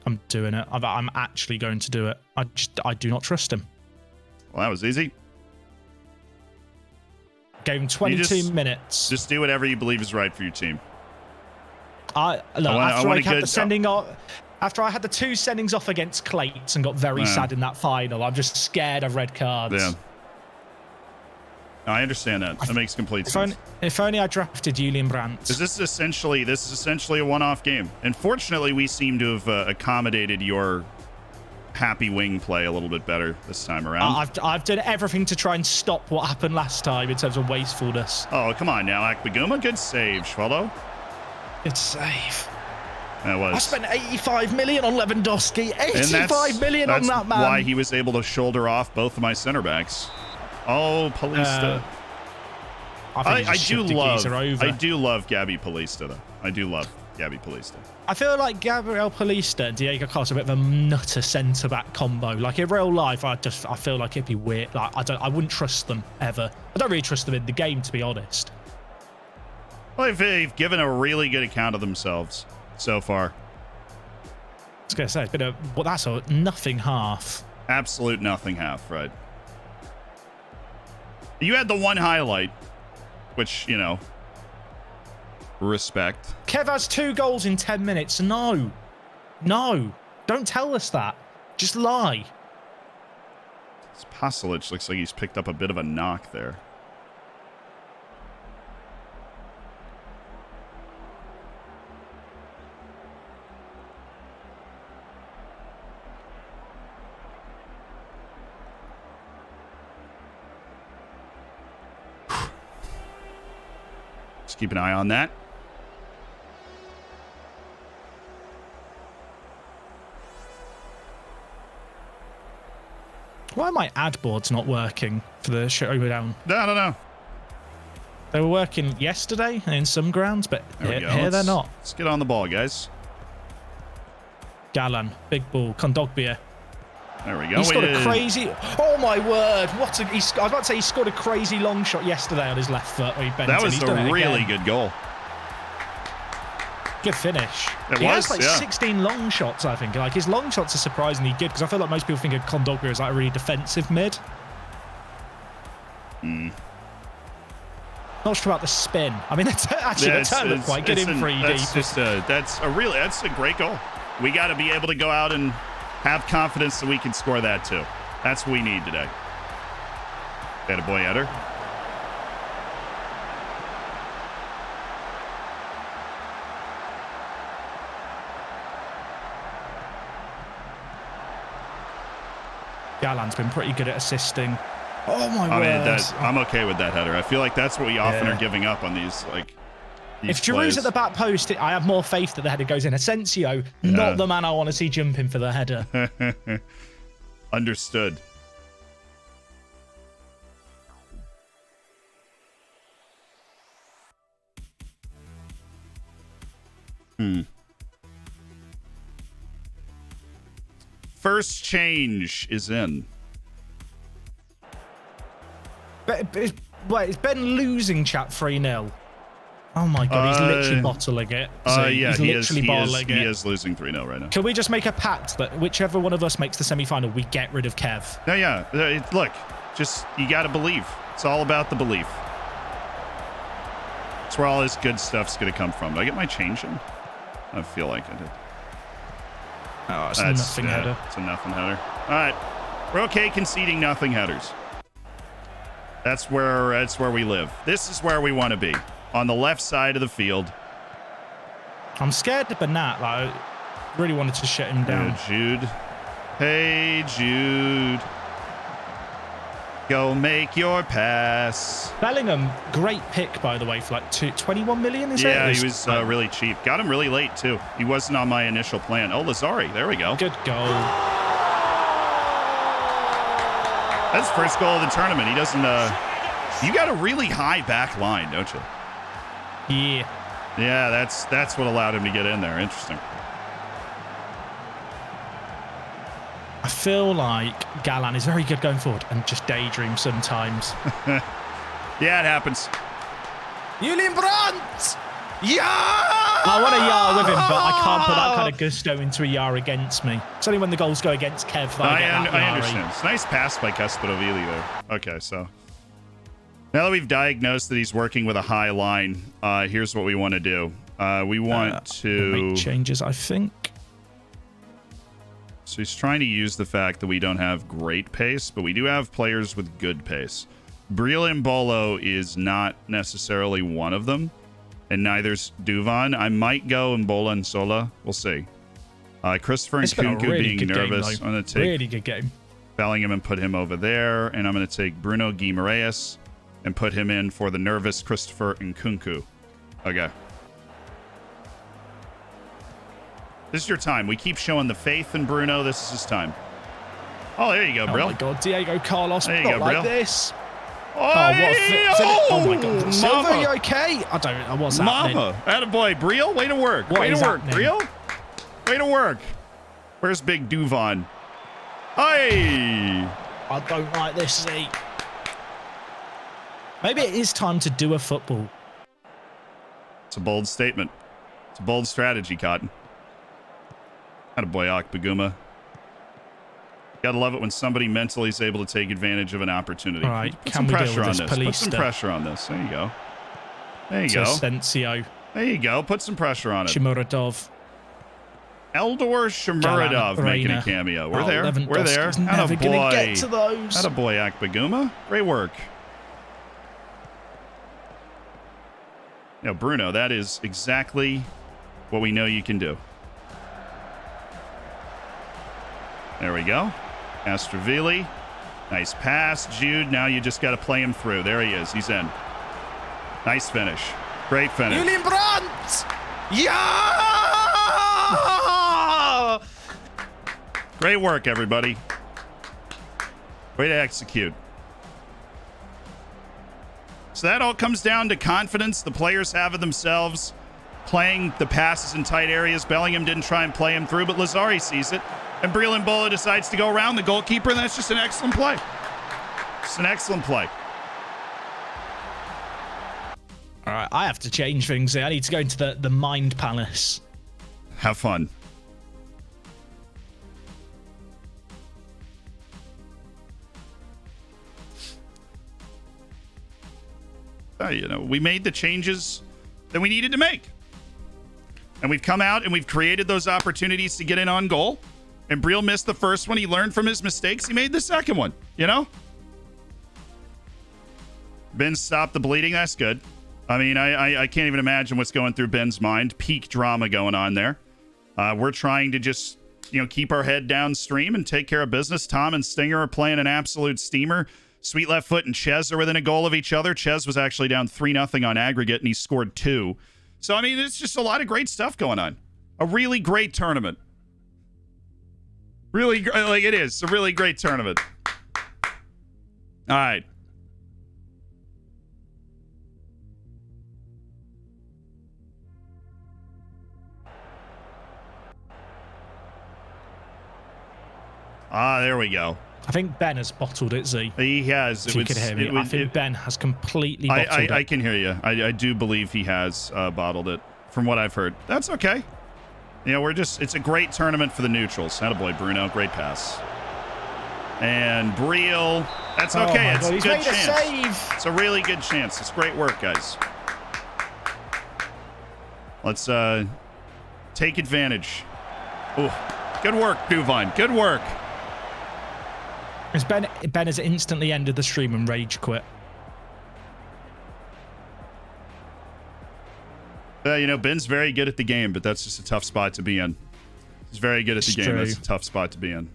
Speaker 2: I'm doing it. I'm actually going to do it. I do not trust him.
Speaker 1: Well, that was easy.
Speaker 2: Gave him 22 minutes.
Speaker 1: Just do whatever you believe is right for your team.
Speaker 2: After I had the 2 sendings off against Clates and got very sad in that final, I'm just scared of red cards.
Speaker 1: Yeah. No, I understand that. That makes complete sense.
Speaker 2: If only I drafted Julian Brandt.
Speaker 1: This is essentially a one-off game. And fortunately, we seem to have accommodated your happy wing play a little bit better this time around.
Speaker 2: I've done everything to try and stop what happened last time in terms of wastefulness.
Speaker 1: Oh, come on now, Akbaguma. Good save, Schwallow.
Speaker 2: Good save.
Speaker 1: That was.
Speaker 2: I spent 85 million on Lewandowski. 85 million on that man.
Speaker 1: That's why he was able to shoulder off both of my center backs. Oh, Paulista.
Speaker 2: I
Speaker 1: do love Gabby Paulista, though. I do love Gabby Paulista.
Speaker 2: I feel like Gabriel Paulista and Diego Costa are a bit of a nutter centre-back combo. Like in real life, I feel like it'd be weird. Like I wouldn't trust them ever. I don't really trust them in the game, to be honest.
Speaker 1: Well, they've given a really good account of themselves so far.
Speaker 2: I was gonna say it's been that's a nothing half.
Speaker 1: Absolute nothing half, right? You had the one highlight, which, you know, respect.
Speaker 2: Kev has 2 goals in 10 minutes. No. Don't tell us that. Just lie.
Speaker 1: This Pasalic looks like he's picked up a bit of a knock there. Just keep an eye on that.
Speaker 2: Why are my ad boards not working for the showdown?
Speaker 1: I don't know.
Speaker 2: They were working yesterday in some grounds, but here they're not.
Speaker 1: Let's get on the ball, guys.
Speaker 2: Galan, big ball, Kondogbia.
Speaker 1: There we go.
Speaker 2: He scored a crazy... Oh, my word. I was about to say he scored a crazy long shot yesterday on his left foot. Where he bent
Speaker 1: that was a really good goal.
Speaker 2: Good finish.
Speaker 1: He
Speaker 2: has like 16 long shots, I think. Like his long shots are surprisingly good because I feel like most people think of Kondogbia as like a really defensive mid. Not sure about the spin. I mean, the turn looked quite good in 3D.
Speaker 1: That's a great goal. We got to be able to go out and have confidence that we can score that too. That's what we need today. Atta boy, Eder.
Speaker 2: Galan's been pretty good at assisting. Oh my word!
Speaker 1: I'm okay with that header. I feel like that's what we often are giving up on these
Speaker 2: if Giroud's at the back post, I have more faith that the header goes in. Asensio, not the man I want to see jumping for the header.
Speaker 1: Understood. First change is in.
Speaker 2: Wait, is Ben losing chat 3-0? Oh my god, he's literally bottling it.
Speaker 1: He is losing 3-0 right now.
Speaker 2: Can we just make a pact that whichever one of us makes the semi-final, we get rid of Kev?
Speaker 1: Look, just you got to believe. It's all about the belief. That's where all this good stuff's going to come from. Did I get my change in? I feel like I did.
Speaker 2: Oh, it's a nothing header.
Speaker 1: It's a nothing header. All right, we're okay conceding nothing headers. That's where we live. This is where we want to be. On the left side of the field.
Speaker 2: I'm scared of Bernat. Like, I really wanted to shut him down.
Speaker 1: Jude. Hey, Jude. Go make your pass.
Speaker 2: Bellingham, great pick, by the way, for like 21 million, is it?
Speaker 1: Yeah, he was really cheap. Got him really late, too. He wasn't on my initial plan. Oh, Lazari. There we go.
Speaker 2: Good goal.
Speaker 1: That's the first goal of the tournament. He doesn't... You got a really high back line, don't you?
Speaker 2: Yeah.
Speaker 1: Yeah, that's what allowed him to get in there. Interesting.
Speaker 2: I feel like Galan is very good going forward and just daydreams sometimes.
Speaker 1: Yeah, it happens.
Speaker 2: Julian Brandt! Yeah! I want a yar with him, but I can't put that kind of gusto into a yar against me. It's only when the goals go against Kev that I get that
Speaker 1: I understand. It's a nice pass by Casperovili there. Okay, so now that we've diagnosed that he's working with a high line, here's what we want to do. We want to
Speaker 2: make changes, I think.
Speaker 1: So he's trying to use the fact that we don't have great pace, but we do have players with good pace. Briel Mbolo is not necessarily one of them, and neither's Duvan. I might go Mbola and Sola. We'll see. Christopher and Kunku really being nervous. I'm going to take
Speaker 2: really good game.
Speaker 1: Bellingham and put him over there, and I'm going to take Bruno Guimaraes and put him in for the nervous Christopher and Kunku. Okay. This is your time. We keep showing the faith in Bruno. This is his time. Oh, there you go, Brill.
Speaker 2: Oh my God, Diego Carlos.
Speaker 1: There you go,
Speaker 2: like
Speaker 1: Brill.
Speaker 2: this. Oh my God. Silver, you okay? I don't know what's happening.
Speaker 1: Mama. Attaboy. Briel, way to work. Way to work, Briel. Way to work. Where's Big Duvon? Hey.
Speaker 2: I don't like this, see. Maybe it is time to do a football.
Speaker 1: It's a bold statement. It's a bold strategy, Cotton. Attaboy, Akbaguma. Gotta love it when somebody mentally is able to take advantage of an opportunity.
Speaker 2: All right,
Speaker 1: put some pressure on this. Put some pressure on this. There you go. There you go.
Speaker 2: Sensio.
Speaker 1: There you go. Put some pressure on it.
Speaker 2: Shimuradov.
Speaker 1: Eldor Shimuradov making a cameo. We're there. We're there.
Speaker 2: Never gonna get to those.
Speaker 1: Attaboy, Akbaguma. Great work. Bruno, that is exactly what we know you can do. There we go. Astravili. Nice pass. Jude, now you just got to play him through. There he is. He's in. Nice finish. Great finish.
Speaker 2: Julian Brandt! Yeah!
Speaker 1: Great work, everybody. Way to execute. So that all comes down to confidence the players have of themselves, playing the passes in tight areas. Bellingham didn't try and play him through, but Lazari sees it. And Brielenbola decides to go around the goalkeeper, and that's just an excellent play. Just an excellent play.
Speaker 2: All right, I have to change things here. I need to go into the Mind Palace.
Speaker 1: Have fun. We made the changes that we needed to make. And we've come out and we've created those opportunities to get in on goal. And Briel missed the first one. He learned from his mistakes. He made the second one, Ben stopped the bleeding. That's good. I mean, I can't even imagine what's going through Ben's mind. Peak drama going on there. We're trying to just, keep our head downstream and take care of business. Tom and Stinger are playing an absolute steamer. Sweet Left Foot and Ches are within a goal of each other. Ches was actually down 3-0 on aggregate, and he scored 2. So, I mean, it's just a lot of great stuff going on. A really great tournament. Really, it is. It's a really great tournament. All right. There we go.
Speaker 2: I think Ben has bottled it, Z.
Speaker 1: He has.
Speaker 2: If you can hear me. I think Ben has completely bottled it.
Speaker 1: I can hear you. I do believe he has bottled it, from what I've heard. That's okay. It's a great tournament for the neutrals. Attaboy, Bruno. Great pass. And Briel. That's okay. It's a good chance. It's a really good chance. It's great work, guys. Let's take advantage. Oh, good work, Duvon. Good work.
Speaker 2: Ben has instantly ended the stream and rage quit.
Speaker 1: Ben's very good at the game, but that's just a tough spot to be in. He's very good at the game. That's a tough spot to be in.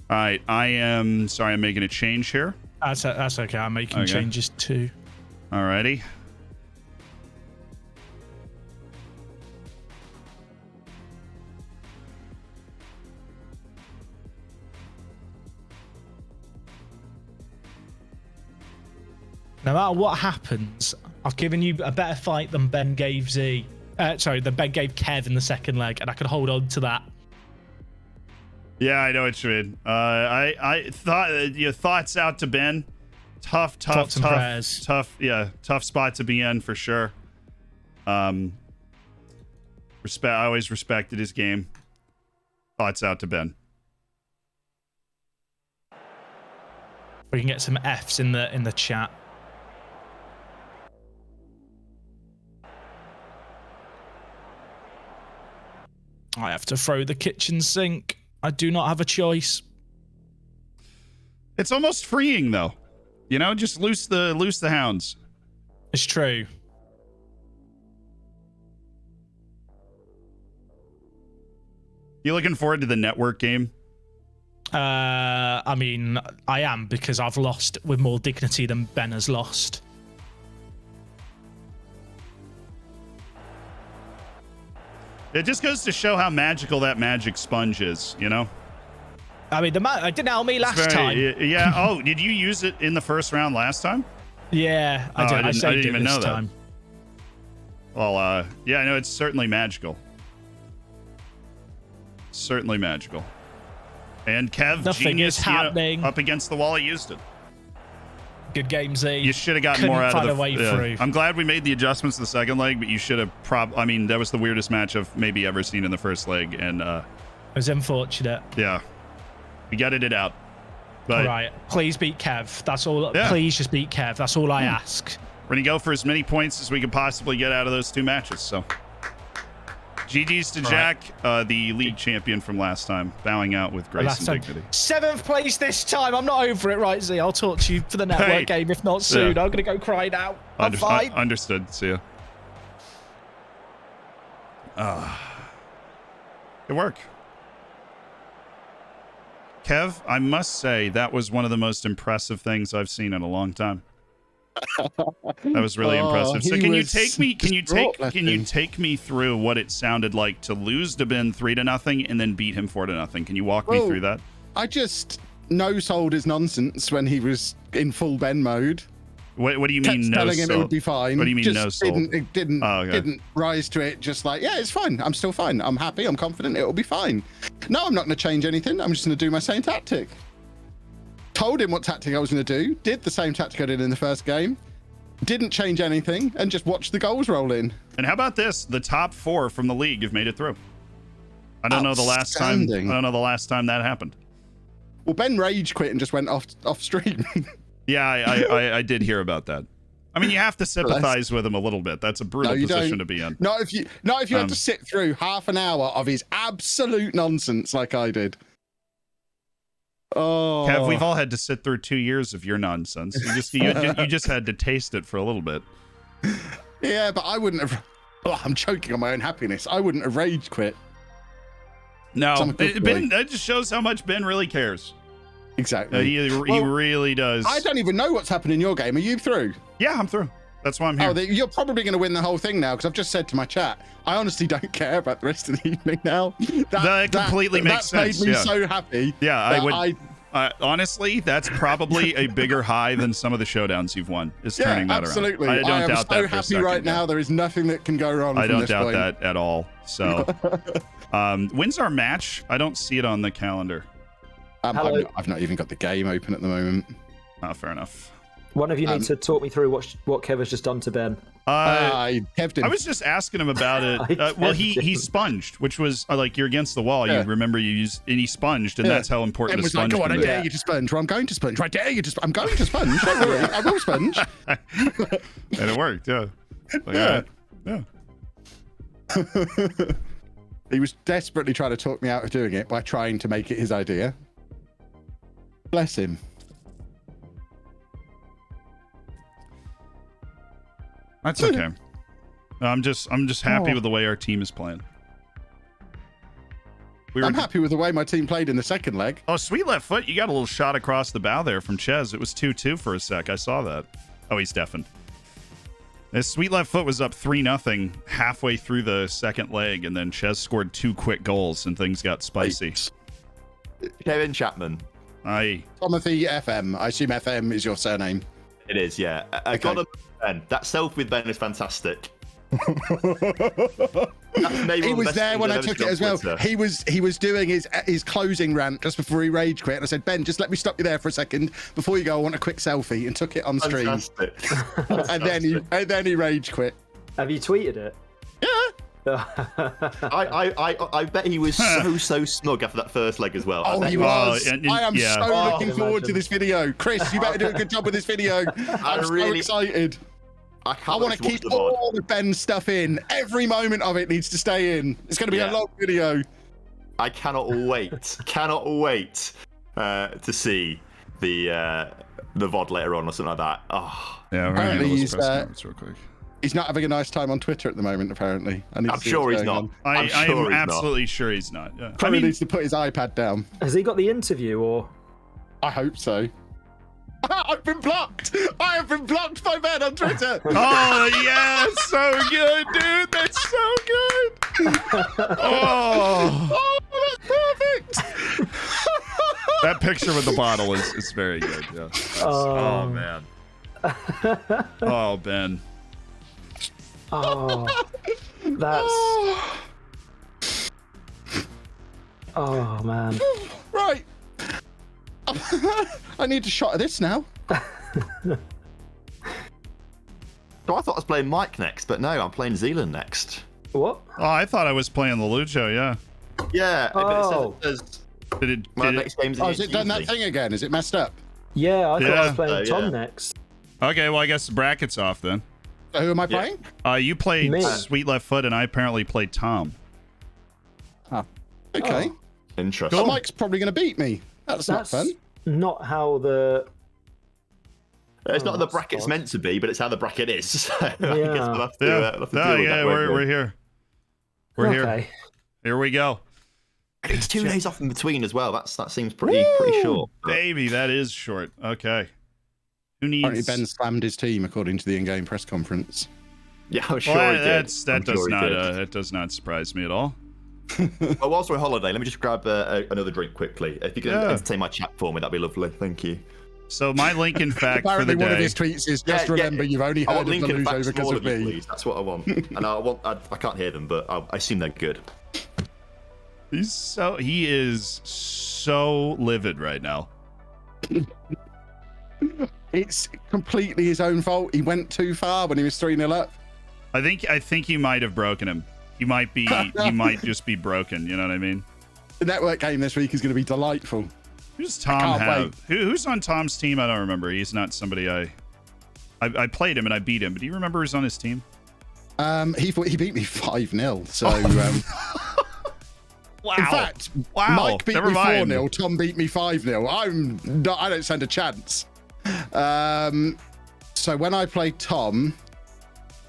Speaker 1: All right, I'm making a change here.
Speaker 2: That's okay. I'm making changes too.
Speaker 1: All righty.
Speaker 2: No matter what happens, I've given you a better fight than Ben gave Z. Than Ben gave Kev in the second leg, and I could hold on to that.
Speaker 1: Yeah, I know what you mean. I thought your thoughts out to Ben. Tough spot to be in for sure. I always respected his game. Thoughts out to Ben.
Speaker 2: We can get some Fs in the chat. I have to throw the kitchen sink. I do not have a choice.
Speaker 1: It's almost freeing though. Just loose the hounds.
Speaker 2: It's true.
Speaker 1: You looking forward to the network game?
Speaker 2: I mean, I am, because I've lost with more dignity than Ben has lost.
Speaker 1: It just goes to show how magical that magic sponge is,
Speaker 2: I mean, it didn't help me last time.
Speaker 1: Yeah. Oh, did you use it in the first round last time?
Speaker 2: Yeah, I did.
Speaker 1: I didn't even know
Speaker 2: that.
Speaker 1: Well, yeah, no, it's certainly magical. Certainly magical. And Kev,
Speaker 2: Nothing
Speaker 1: genius,
Speaker 2: is happening.
Speaker 1: Up against the wall, he used it.
Speaker 2: Good game, Z.
Speaker 1: You should have gotten more out of the
Speaker 2: way through.
Speaker 1: I'm glad we made the adjustments to the second leg, but you should have I mean, that was the weirdest match I've maybe ever seen in the first leg, and
Speaker 2: it was unfortunate.
Speaker 1: Yeah, we gutted it out. But
Speaker 2: right, please beat Kev. That's all.
Speaker 1: Yeah.
Speaker 2: Please just beat Kev. That's all I ask.
Speaker 1: We're gonna go for as many points as we can possibly get out of those 2 matches. So, GG's to Jack, the league champion from last time, bowing out with grace and dignity.
Speaker 2: 7th place this time. I'm not over it, right, Z? I'll talk to you for the network game, if not soon. I'm gonna go cry now. I'm fine.
Speaker 1: Understood. See ya. Good work. Kev, I must say that was one of the most impressive things I've seen in a long time. That was really impressive. So can you take me through what it sounded like to lose to Ben 3-0 and then beat him 4-0? Can you walk me through that?
Speaker 3: I just no-sold his nonsense when he was in full Ben mode.
Speaker 1: What do you mean no-sold?
Speaker 3: Telling him it would be fine.
Speaker 1: What do you mean no-sold?
Speaker 3: Didn't rise to it. Just like, yeah, it's fine. I'm still fine. I'm happy. I'm confident. It will be fine. No, I'm not going to change anything. I'm just going to do my same tactic. Told him what tactic I was going to do. Did the same tactic I did in the first game. Didn't change anything and just watched the goals roll in.
Speaker 1: And how about this? The top 4 from the league have made it through. I don't know the last time. I don't know the last time that happened.
Speaker 3: Well, Ben rage quit and just went off stream.
Speaker 1: Yeah, I did hear about that. I mean, you have to sympathize with him a little bit. That's a brutal position to be in.
Speaker 3: Not if you had to sit through half an hour of his absolute nonsense like I did. Oh,
Speaker 1: Kev, we've all had to sit through 2 years of your nonsense. You just had to taste it for a little bit.
Speaker 3: Yeah, but I wouldn't have. Oh, I'm choking on my own happiness. I wouldn't have rage quit.
Speaker 1: No, Ben. That just shows how much Ben really cares.
Speaker 3: Exactly.
Speaker 1: He really does.
Speaker 3: I don't even know what's happened in your game. Are you through?
Speaker 1: Yeah, I'm through. That's why I'm here.
Speaker 3: Oh, you're probably going to win the whole thing now because I've just said to my chat, I honestly don't care about the rest of the evening now.
Speaker 1: That completely makes sense.
Speaker 3: That made me so happy.
Speaker 1: Yeah, I would. Honestly, that's probably a bigger high than some of the showdowns you've won. Is turning that
Speaker 3: absolutely.
Speaker 1: around. I don't doubt that.
Speaker 3: I'm so happy right now. There is nothing that can go wrong.
Speaker 1: I don't doubt that at all. So, when's our match? I don't see it on the calendar.
Speaker 3: I've not even got the game open at the moment.
Speaker 1: Oh, fair enough.
Speaker 6: One of you need to talk me through what Kev has just done to Ben.
Speaker 1: I was just asking him about it. Well, he sponged, which was like you're against the wall. You remember you used, and he sponged, and that's how important the sponge.
Speaker 3: Like, go on, I dare you to sponge. Well, I'm going to sponge. I dare you to. I'm going to sponge. Don't worry, I will sponge.
Speaker 1: And it worked. Yeah. Like, yeah.
Speaker 3: He was desperately trying to talk me out of doing it by trying to make it his idea. Bless him.
Speaker 1: That's okay. I'm just happy with the way our team is playing.
Speaker 3: I'm happy with the way my team played in the second leg.
Speaker 1: Oh, sweet left foot. You got a little shot across the bow there from Ches. It was 2-2 for a sec. I saw that. Oh, he's deafened. His sweet left foot was up 3-0 halfway through the second leg, and then Ches scored 2 quick goals, and things got spicy.
Speaker 5: Kevin Chapman.
Speaker 1: Aye.
Speaker 3: Timothy FM. I assume FM is your surname.
Speaker 5: It is, yeah. I got a Ben. That selfie with Ben is fantastic.
Speaker 3: He was there when I took it as well. He was doing his closing rant just before he rage quit, and I said, Ben, just let me stop you there for a second before you go. I want a quick selfie, and took it on stream. and then he rage quit.
Speaker 6: Have you tweeted it?
Speaker 3: Yeah.
Speaker 5: I bet he was so smug after that first leg as well.
Speaker 3: Oh, he was. I am so looking forward to this video. Chris, you better do a good job with this video. I'm so excited. I want to keep all the Ben stuff in. Every moment of it needs to stay in. It's going to be a long video.
Speaker 5: I cannot wait. To see the VOD later on or something like that. Oh,
Speaker 1: yeah.
Speaker 3: Apparently
Speaker 1: he's real quick.
Speaker 3: He's not having a nice time on Twitter at the moment, apparently.
Speaker 5: I'm sure he's not.
Speaker 1: I'm absolutely sure he's not. Yeah.
Speaker 3: Probably needs to put his iPad down.
Speaker 6: Has he got the interview, or?
Speaker 3: I hope so. I've been blocked! I have been blocked by Ben on Twitter!
Speaker 1: Oh, yeah! So good, dude! That's so good! Oh,
Speaker 3: that's perfect!
Speaker 1: that picture with the bottle is very good. Yeah. Oh man. Oh Ben.
Speaker 6: Oh, that's. Oh man.
Speaker 3: Right. I need a shot of this now.
Speaker 5: So I thought I was playing Mike next, but no, I'm playing Zealand next.
Speaker 6: What?
Speaker 1: Oh, I thought I was playing the Lucho. Yeah.
Speaker 5: Yeah.
Speaker 6: Oh.
Speaker 5: But it says
Speaker 1: Did
Speaker 5: my
Speaker 1: it?
Speaker 5: next game's
Speaker 3: Oh, has it done that
Speaker 5: Tuesday.
Speaker 3: thing again? Is it messed up?
Speaker 6: Yeah, I thought I was
Speaker 1: Yeah.
Speaker 6: playing Tom
Speaker 5: yeah.
Speaker 6: next.
Speaker 1: Okay, well I guess the bracket's off then.
Speaker 3: So who am I playing?
Speaker 1: You played
Speaker 6: Me.
Speaker 1: Sweet Left Foot, and I apparently played Tom.
Speaker 3: Oh. Okay.
Speaker 5: Interesting.
Speaker 3: So Mike's probably going to beat me. That's not fun.
Speaker 6: Not how the.
Speaker 5: It's not how the
Speaker 6: that's
Speaker 5: bracket's
Speaker 6: odd.
Speaker 5: meant to be, but it's how the bracket is. So I guess we'll have to,
Speaker 1: Yeah,
Speaker 5: we'll have to deal with that, won't we?
Speaker 1: we're here. We're here.
Speaker 6: Okay.
Speaker 1: Here we go.
Speaker 5: It's 2 days off in between as well. That seems pretty short. But
Speaker 1: Baby, that is short. Okay. Who
Speaker 3: Apparently
Speaker 1: needs?
Speaker 3: Ben slammed his team according to the in-game press conference.
Speaker 5: yeah, I'm sure
Speaker 1: Well,
Speaker 5: he did.
Speaker 1: that
Speaker 5: I'm
Speaker 1: does
Speaker 5: sure he
Speaker 1: not
Speaker 5: did.
Speaker 1: that does not surprise me at all.
Speaker 5: Well, whilst we're on holiday, let me just grab another drink quickly. If you can
Speaker 1: Yeah.
Speaker 5: entertain my chat for me, that'd be lovely. Thank you.
Speaker 1: So my Lincoln fact for
Speaker 3: Apparently
Speaker 1: the
Speaker 3: one of
Speaker 1: day.
Speaker 3: his tweets is, just
Speaker 5: Yeah,
Speaker 3: remember you've only
Speaker 5: I
Speaker 3: heard
Speaker 5: want
Speaker 3: of the
Speaker 5: Lincoln facts
Speaker 3: loser
Speaker 5: from
Speaker 3: because
Speaker 5: all
Speaker 3: of
Speaker 5: of you,
Speaker 3: me.
Speaker 5: please. That's what I want. And I can't hear them, but I assume they're good.
Speaker 1: He is so livid right now.
Speaker 3: It's completely his own fault. He went too far when he was 3-0 up.
Speaker 1: I think you might have broken him. He might just be broken. You know what I mean?
Speaker 3: The network game this week is going to be delightful.
Speaker 1: Who's Tom
Speaker 3: can't
Speaker 1: have? Who's on Tom's team? I don't remember. He's not somebody I played him and I beat him. But do you remember who's on his team?
Speaker 3: He beat me 5-0. So
Speaker 1: Wow.
Speaker 3: in fact,
Speaker 1: wow.
Speaker 3: Mike beat
Speaker 1: Never
Speaker 3: me
Speaker 1: mind.
Speaker 3: 4-0. Tom beat me 5-0. I don't stand a chance. So when I played Tom,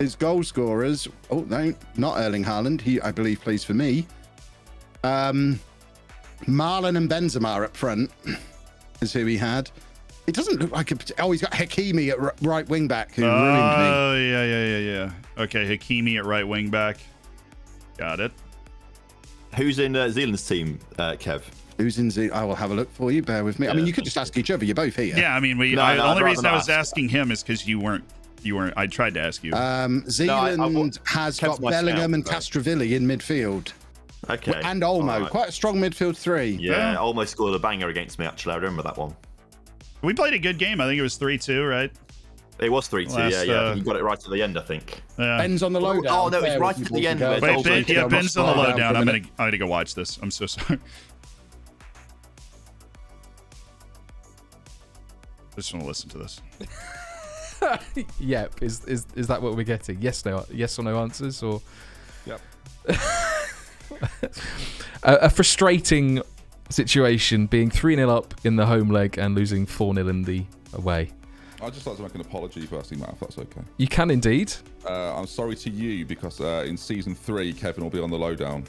Speaker 3: his goal scorers. Oh no, not Erling Haaland. I believe plays for me. Marlon and Benzema up front is who he had. It doesn't look like he's got Hakimi at right wing back who ruined me.
Speaker 1: Oh yeah. Okay, Hakimi at right wing back. Got it.
Speaker 5: Who's in Zealand's team, Kev?
Speaker 3: Who's in Z? I will have a look for you. Bear with me. I mean, you could just ask each other. You're both here.
Speaker 1: Yeah, I mean, the
Speaker 5: I'd
Speaker 1: only
Speaker 5: rather
Speaker 1: reason I
Speaker 5: not
Speaker 1: was
Speaker 5: ask.
Speaker 1: asking him is because you weren't. I tried to ask you.
Speaker 3: Zealand has
Speaker 5: Kev's
Speaker 3: got
Speaker 5: my
Speaker 3: Bellingham
Speaker 5: scout,
Speaker 3: and
Speaker 5: so.
Speaker 3: Castrovilli in midfield.
Speaker 5: Okay.
Speaker 3: And Olmo.
Speaker 5: All right.
Speaker 3: Quite a strong midfield three.
Speaker 5: Yeah, almost scored a banger against me, actually. I remember that one.
Speaker 1: We played a good game. I think it was 3-2, right?
Speaker 5: It was 3-2,
Speaker 1: Last,
Speaker 5: yeah. I think you got it right at the end, I think.
Speaker 1: Yeah.
Speaker 3: Ben's on the lowdown.
Speaker 5: Oh, no, it's
Speaker 3: Bear
Speaker 5: right
Speaker 3: with
Speaker 5: at
Speaker 3: me,
Speaker 5: the end
Speaker 3: boys and
Speaker 5: where
Speaker 3: girls.
Speaker 5: it's
Speaker 1: Wait,
Speaker 5: also-
Speaker 1: Ben, yeah,
Speaker 3: I'll
Speaker 1: Ben's on the
Speaker 3: slow down
Speaker 1: lowdown.
Speaker 3: for a minute.
Speaker 1: I gotta go watch this. I'm so sorry. I just want to listen to this.
Speaker 7: Yep. Is that what we're getting? Yes or no answers, or
Speaker 4: Yep.
Speaker 7: a frustrating situation being 3-0 up in the home leg and losing 4-0 in the away.
Speaker 4: I'd just like to make an apology firstly, Matt, if that's okay.
Speaker 7: You can indeed.
Speaker 4: I'm sorry to you because in season 3, Kevin will be on the lowdown.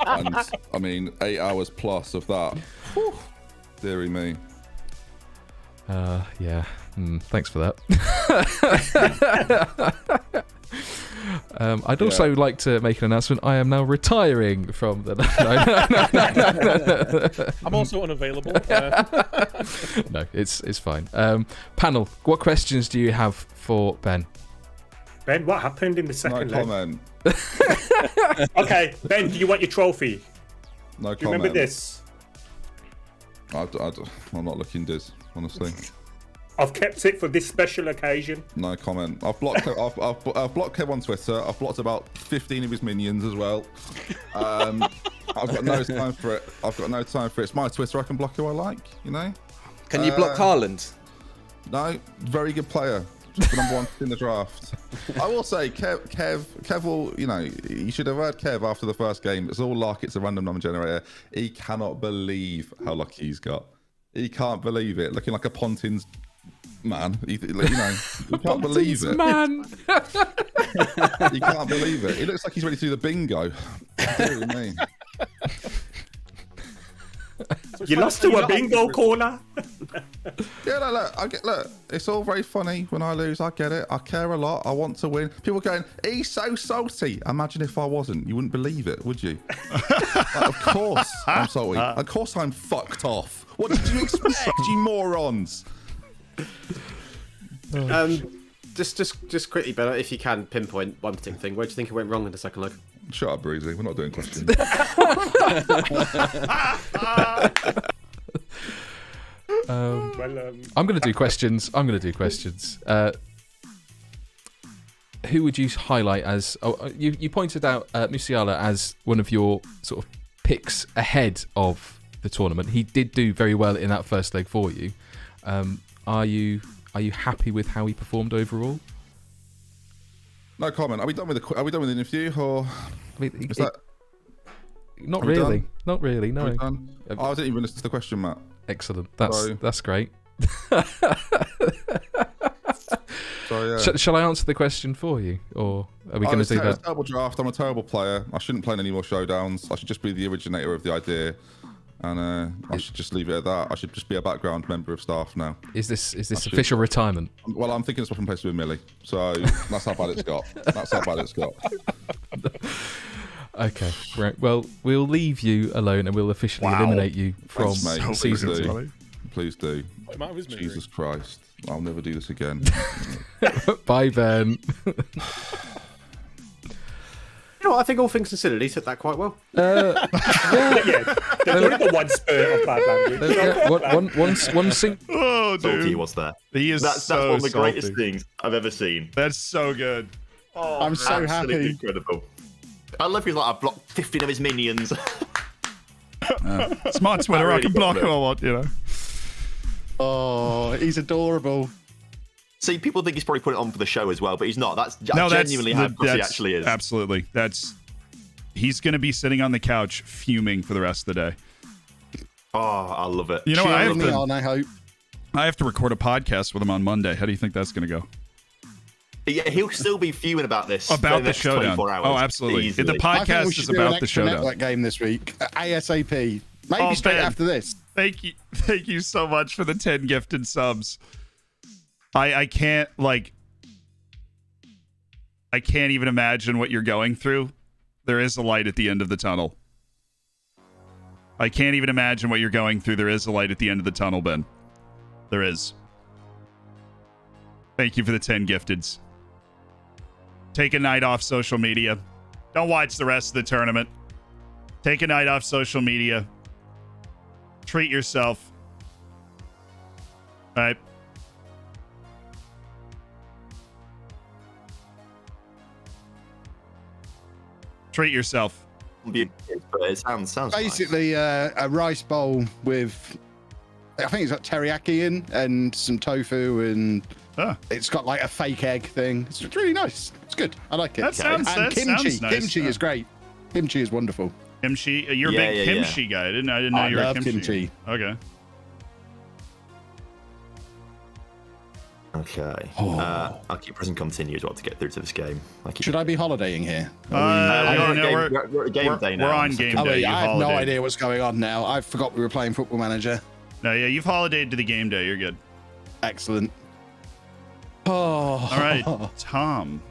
Speaker 4: And I mean, 8 hours plus of that. Whew, dearie me.
Speaker 7: Yeah. Thanks for that. I'd also like to make an announcement. I am now retiring from the. No.
Speaker 8: I'm also unavailable.
Speaker 7: No, it's fine. Panel, what questions do you have for Ben?
Speaker 8: Ben, what happened in the
Speaker 4: No
Speaker 8: second leg?
Speaker 4: comment.
Speaker 8: Okay, Ben, do you want your trophy?
Speaker 4: No
Speaker 8: Do you
Speaker 4: comment.
Speaker 8: remember this?
Speaker 4: I'm not looking, Diz, honestly.
Speaker 8: I've kept it for this special occasion.
Speaker 4: No comment. I've blocked. I've blocked Kev on Twitter. I've blocked about 15 of his minions as well. I've got no time for it. It's my Twitter. I can block who I like. You know.
Speaker 9: Can you block Haaland?
Speaker 4: No, very good player. Just the number 1 in the draft. I will say, Kev will. You know, you should have heard Kev after the first game. It's all luck. It's a random number generator. He cannot believe how lucky he's got. He can't believe it. Looking like a Pontins man. You know, you can't believe it.
Speaker 7: Man.
Speaker 4: You can't believe it. He looks like he's ready to do the bingo. Dear me.
Speaker 8: You lost to a bingo corner.
Speaker 4: Yeah, look, it's all very funny when I lose. I get it. I care a lot. I want to win. People going, he's so salty. Imagine if I wasn't. You wouldn't believe it, would you? Of course I'm salty. Of course I'm fucked off. What did you expect, you morons?
Speaker 10: Just quickly, Ben, if you can pinpoint one particular thing, where do you think it went wrong in the second leg?
Speaker 4: Shut up, Breezy. We're not doing questions.
Speaker 7: I'm going to do questions. Who would you highlight as... you pointed out Musiala as one of your sort of picks ahead of the tournament. He did do very well in that first leg for you. Are you happy with how he performed overall?
Speaker 4: No comment. Are we done with the interview, or is that?
Speaker 7: Not really. Not really. No.
Speaker 4: I didn't even listen to the question, Matt.
Speaker 7: Excellent. That's great.
Speaker 4: So, yeah.
Speaker 7: Shall I answer the question for you, or are we going to do that?
Speaker 4: It's a terrible draft. I'm a terrible player. I shouldn't play in any more showdowns. I should just be the originator of the idea, and I should just leave it at that. I should just be a background member of staff now.
Speaker 7: Is this official retirement?
Speaker 4: Well, I'm thinking of swapping places with Millie, so that's how bad it's got.
Speaker 7: Okay, right. Well, we'll leave you alone, and we'll officially eliminate you from season 2.
Speaker 4: Please do. Jesus Christ. I'll never do this again.
Speaker 7: Bye, Ben.
Speaker 10: You know what? I think all things considered, he said that quite well.
Speaker 8: There's only the one spurt of bad language.
Speaker 7: One sing.
Speaker 1: Oh, dude.
Speaker 5: Salty he was there.
Speaker 1: That's
Speaker 5: one of the
Speaker 1: salty.
Speaker 5: greatest things I've ever seen.
Speaker 1: That's so good.
Speaker 5: Oh,
Speaker 3: I'm so
Speaker 5: absolutely
Speaker 3: happy.
Speaker 5: Incredible. I love he's like, I've blocked 15 of his minions.
Speaker 1: Smart Twitter, I can block who I want,
Speaker 3: Oh, he's adorable.
Speaker 5: See, people think he's probably put it on for the show as well, but he's not. That's genuinely how good he actually is.
Speaker 1: Absolutely. He's going to be sitting on the couch fuming for the rest of the day.
Speaker 5: Oh, I love it.
Speaker 1: You know,
Speaker 3: I hope.
Speaker 1: I have to record a podcast with him on Monday. How do you think that's going to go?
Speaker 5: Yeah, he'll still be fuming about this.
Speaker 1: About
Speaker 5: for the
Speaker 1: the showdown.
Speaker 5: 24 hours,
Speaker 1: Oh, absolutely.
Speaker 5: easily.
Speaker 1: The podcast is about the showdown.
Speaker 3: Network game this week. ASAP. Maybe straight
Speaker 1: Ben,
Speaker 3: after this.
Speaker 1: Thank you so much for the 10 gifted subs. I can't even imagine what you're going through. There is a light at the end of the tunnel. I can't even imagine what you're going through. There is a light at the end of the tunnel, Ben. There is. Thank you for the 10 gifteds. Take a night off social media. Don't watch the rest of the tournament. Take a night off social media. Treat yourself. All right. Treat yourself.
Speaker 5: It sounds
Speaker 3: basically
Speaker 5: nice.
Speaker 3: A rice bowl with, I think it's got teriyaki in and some tofu, and it's got like a fake egg thing. It's really nice. It's good. I like it.
Speaker 1: That sounds
Speaker 3: kimchi.
Speaker 1: nice.
Speaker 3: Kimchi is great. Kimchi is wonderful.
Speaker 1: You're a big kimchi guy. I didn't know you were a kimchi. Okay.
Speaker 5: Okay. I'll keep pressing continue as well to get through to this game.
Speaker 3: Should I be holidaying here?
Speaker 5: We're at game day now.
Speaker 1: We're on game day.
Speaker 3: I have no idea what's going on now. I forgot we were playing Football Manager.
Speaker 1: No, yeah, you've holidayed to the game day. You're good.
Speaker 3: Excellent.
Speaker 1: All right, Tom.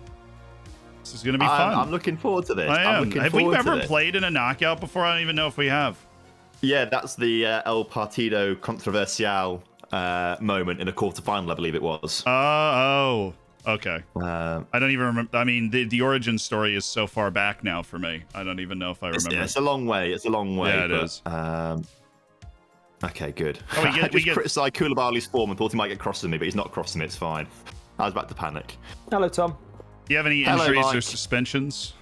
Speaker 1: This is going to be fun.
Speaker 5: I'm looking forward to this.
Speaker 1: I am. Have we ever played in a knockout before? I don't even know if we have.
Speaker 5: Yeah, that's the El Partido Controversial moment in a quarterfinal, I believe it was.
Speaker 1: Okay. I don't even remember. I mean, the origin story is so far back now for me. I don't even know if I remember.
Speaker 5: It's a long way.
Speaker 1: Yeah, it is.
Speaker 5: Okay, good.
Speaker 1: I
Speaker 5: just criticised Koulibaly's form and thought he might get crossing me, but he's not crossing me. It's fine. I was about to panic.
Speaker 6: Hello, Tom.
Speaker 1: Do you have any injuries or suspensions?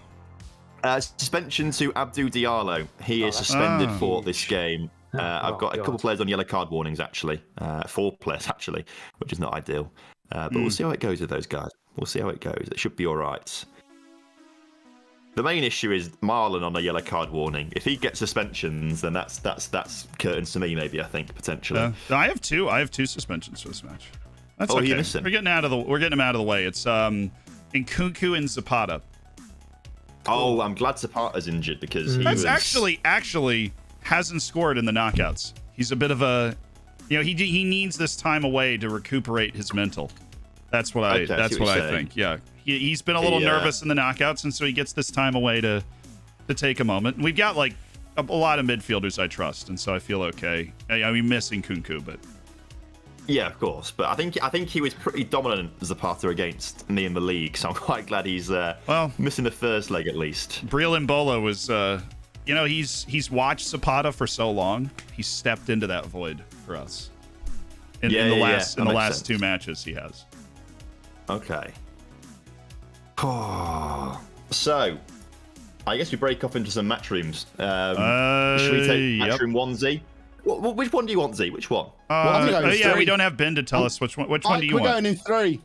Speaker 5: Suspension to Abdou Diallo. He is suspended for this game. I've got a couple players on yellow card warnings, actually. 4 players, actually, which is not ideal. But we'll see how it goes with those guys. We'll see how it goes. It should be all right. The main issue is Marlon on a yellow card warning. If he gets suspensions, then that's curtains to me, maybe, I think, potentially.
Speaker 1: I have 2. I have 2 suspensions for this match. That's okay.
Speaker 5: You're missing.
Speaker 1: We're getting them out of the way. It's Nkunku and Zapata.
Speaker 5: Oh, I'm glad Zapata's injured because he
Speaker 1: That's
Speaker 5: was...
Speaker 1: actually hasn't scored in the knockouts. He's a bit of a he needs this time away to recuperate his mental. That's what I think. Yeah, he's been a little nervous in the knockouts, and so he gets this time away to take a moment. And we've got like a lot of midfielders I trust, and so I feel okay. I mean, missing Kunku, but
Speaker 5: yeah, of course. But I think he was pretty dominant as a partner against me in the league, so I'm quite glad he's missing the first leg at least.
Speaker 1: Briel Mbola was, he's watched Zapata for so long, he stepped into that void for us in the last 2 matches he has.
Speaker 5: Okay. So, I guess we break off into some match rooms. Should we take match room 1Z? Which one do you want, Z? Which one?
Speaker 1: We don't have Ben to tell us which one do you want?
Speaker 3: We're going in 3.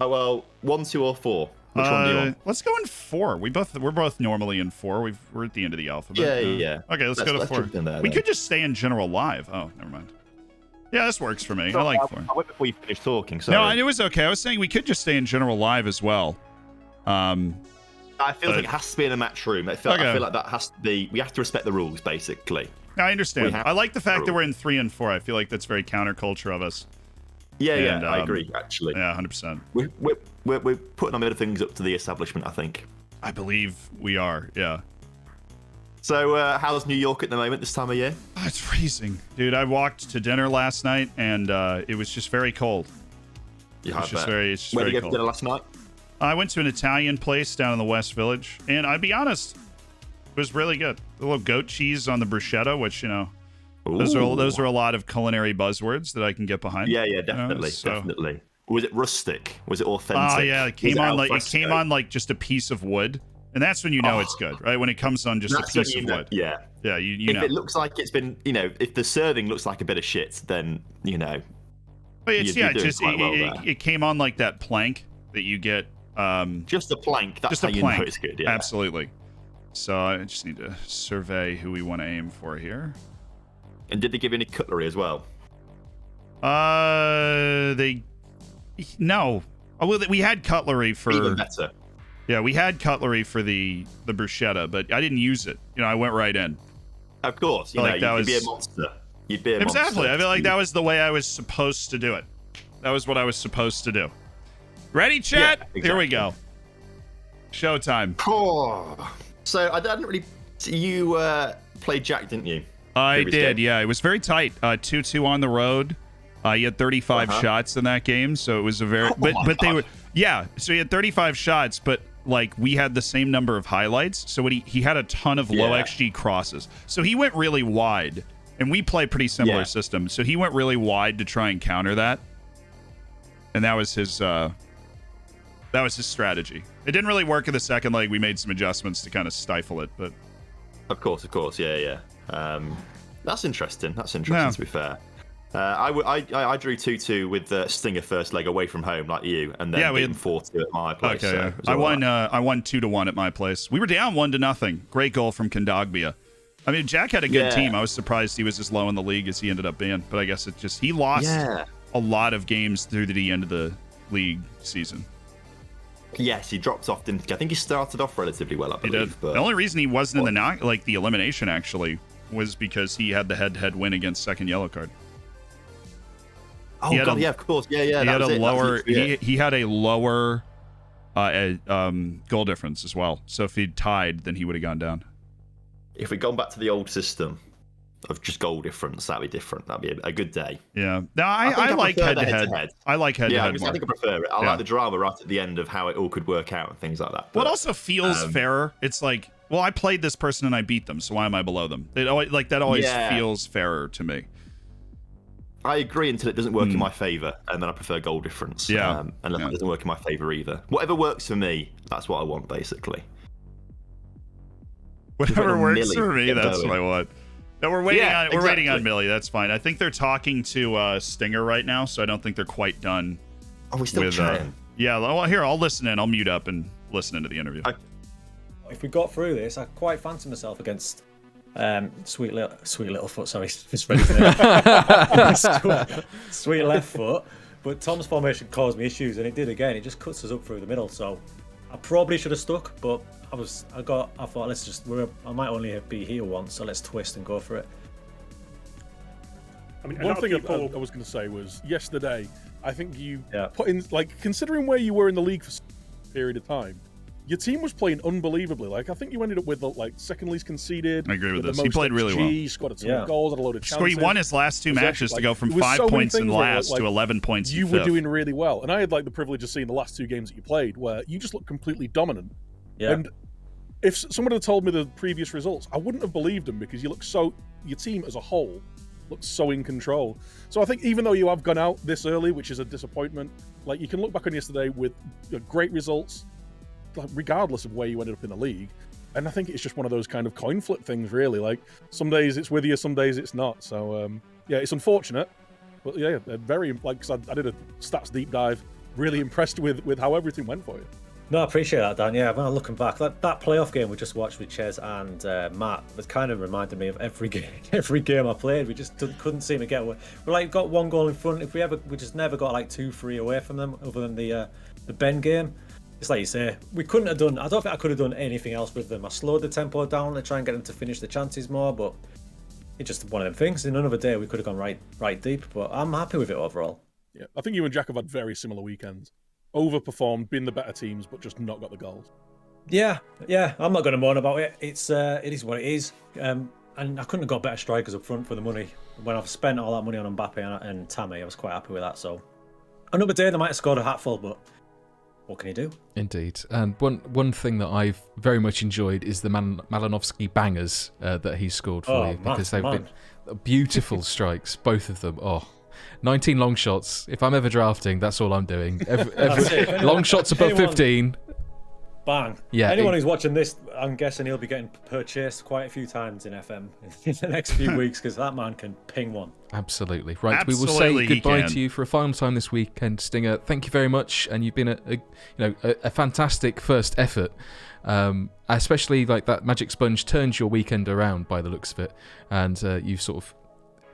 Speaker 5: Oh, well, 1, 2, or 4? Which one do you want?
Speaker 1: Let's go in 4. We're both normally in 4. We're at the end of the alphabet.
Speaker 5: Yeah.
Speaker 1: Okay, let's go to 4. We could just stay in general live. Oh, never mind. Yeah, this works for me. I like 4.
Speaker 5: I went before you finished talking. Sorry.
Speaker 1: No, it was okay. I was saying we could just stay in general live as well.
Speaker 5: I feel like it has to be in a match room. I feel like that has to be. We have to respect the rules, basically.
Speaker 1: I understand. I like the fact that we're in 3 and 4. I feel like that's very counterculture of us.
Speaker 5: Yeah, I agree. Actually,
Speaker 1: yeah, 100%.
Speaker 5: We're putting our things up to the establishment. I think.
Speaker 1: I believe we are. Yeah.
Speaker 5: So, how's New York at the moment this time of year?
Speaker 1: Oh, it's freezing, dude. I walked to dinner last night, and it was just very cold.
Speaker 5: Yeah,
Speaker 1: it's just very cold.
Speaker 5: Where did you go for dinner last night?
Speaker 1: I went to an Italian place down in the West Village, and I'd be honest, it was really good. A little goat cheese on the bruschetta, which those are a lot of culinary buzzwords that I can get behind.
Speaker 5: Yeah, definitely, definitely. Was it rustic? Was it authentic?
Speaker 1: Oh yeah, it came on like just a piece of wood. And that's when you know it's good, right? When it comes on just a piece of wood.
Speaker 5: Yeah.
Speaker 1: Yeah, you know.
Speaker 5: If it looks like it's been, if the serving looks like a bit of shit, then,
Speaker 1: But it came on like that plank that you get.
Speaker 5: Just a plank. That's how you know it's good. Yeah.
Speaker 1: Absolutely. So I just need to survey who we want to aim for here.
Speaker 5: And did they give you any cutlery as well?
Speaker 1: No. Oh, well, we had cutlery for.
Speaker 5: Even better.
Speaker 1: Yeah, we had cutlery for the bruschetta, but I didn't use it. I went right in.
Speaker 5: Of course, you'd be a monster. You'd be a monster.
Speaker 1: Exactly. I feel like that was the way I was supposed to do it. That was what I was supposed to do. Ready, chat? Yeah, exactly. Here we go. Showtime.
Speaker 5: So I didn't really. You played Jack, didn't you?
Speaker 1: I did. Yeah, it was very tight. 2-2 on the road. He had 35 shots in that game, so it was a very. But they were. Yeah, so he had 35 shots, but like we had the same number of highlights. So he had a ton of low XG crosses. So he went really wide, and we play pretty similar systems. So he went really wide to try and counter that, and that was his strategy. It didn't really work in the second leg. We made some adjustments to kind of stifle it, but
Speaker 5: of course, yeah. That's interesting. To be fair. I drew 2-2 with Stinger first leg away from home, like you, and then we had 4-2 at my place.
Speaker 1: Okay, so I won 2-1 at my place. We were down 1-0. Great goal from Kondogbia. I mean, Jack had a good team. I was surprised he was as low in the league as he ended up being, but I guess he lost a lot of games through the end of the league season.
Speaker 5: Yes, he dropped off. Didn't he? I think he started off relatively well. I believe.
Speaker 1: He did. But the only reason he wasn't in the elimination actually was because he had the head-to-head win against second yellow card.
Speaker 5: Oh God, of course, yeah.
Speaker 1: He had a lower. He had a lower goal difference as well. So if he'd tied, then he would have gone down.
Speaker 5: If we'd gone back to the old system of just goal difference, that'd be different. That'd be a good day.
Speaker 1: Yeah. No, I like head-to-head. I like head-to-head more.
Speaker 5: I think I prefer it. I like the drama right at the end of how it all could work out and things like that.
Speaker 1: What also feels fairer? It's like, well, I played this person and I beat them, so why am I below them? That always feels fairer to me.
Speaker 5: I agree until it doesn't work in my favour, and then I prefer goal difference.
Speaker 1: Yeah.
Speaker 5: Unless it doesn't work in my favour either. Whatever works for me, that's what I want, basically.
Speaker 1: Whatever works for me, that's what I want. No, we're waiting on Millie. That's fine. I think they're talking to Stinger right now, so I don't think they're quite done.
Speaker 5: Are we still chatting?
Speaker 1: Yeah. Well, here, I'll listen in. I'll mute up and listen into the interview.
Speaker 11: If we got through this, I quite fancy myself against sweet little foot. Sorry, it's ready for sweet left foot. But Tom's formation caused me issues, and it did again. It just cuts us up through the middle. So I probably should have stuck, but I thought I might only be here once, so let's twist and go for it.
Speaker 12: I mean, one thing I was going to say was yesterday, I think you put in, like, considering where you were in the league for a period of time, your team was playing unbelievably. Like, I think you ended up with, like, second least conceded.
Speaker 1: I agree with this. He played really well.
Speaker 12: He scored a ton of goals, had a load of chances.
Speaker 1: He won his last two matches to go from 5 points in last to 11 points in
Speaker 12: fifth.
Speaker 1: You
Speaker 12: were doing really well. And I had, like, the privilege of seeing the last two games that you played where you just looked completely dominant. Yeah. And if someone had told me the previous results, I wouldn't have believed them because you look so, your team as a whole looks so in control. So I think even though you have gone out this early, which is a disappointment, like you can look back on yesterday with great results, like, regardless of where you ended up in the league. And I think it's just one of those kind of coin flip things, really. Like some days it's with you, some days it's not. So yeah, it's unfortunate, but yeah, very like, 'cause I did a stats deep dive, really impressed with how everything went for you.
Speaker 11: No, I appreciate that, Dan. Yeah, when I'm looking back, that playoff game we just watched with Ches and Matt was kind of reminded me of every game I played. We just couldn't seem to get away. We like got one goal in front. We just never got like 2-3 away from them, other than the Ben game. It's like you say, we couldn't have done. I don't think I could have done anything else with them. I slowed the tempo down to try and get them to finish the chances more, but it's just one of them things. In another day, we could have gone right deep, but I'm happy with it overall.
Speaker 12: Yeah, I think you and Jack have had very similar weekends. Overperformed, been the better teams, but just not got the goals.
Speaker 11: Yeah, I'm not going to moan about it. It is what it is. And I couldn't have got better strikers up front for the money. When I've spent all that money on Mbappe and Tammy, I was quite happy with that. So another day they might have scored a hatful, but what can you do?
Speaker 7: Indeed. And one thing that I've very much enjoyed is the Malinovsky bangers that he scored for you, because they've been beautiful strikes, both of them. 19 long shots. If I'm ever drafting, that's all I'm doing. Every long shots above 15.
Speaker 11: Bang.
Speaker 7: Yeah.
Speaker 11: Anyone who's watching this, I'm guessing he'll be getting purchased quite a few times in FM in the next few weeks, because that man can ping one.
Speaker 7: Absolutely. Right. We will say goodbye to you for a final time this weekend, Stinger. Thank you very much, and you've been a fantastic first effort. Especially like that magic sponge turned your weekend around by the looks of it, and you've sort of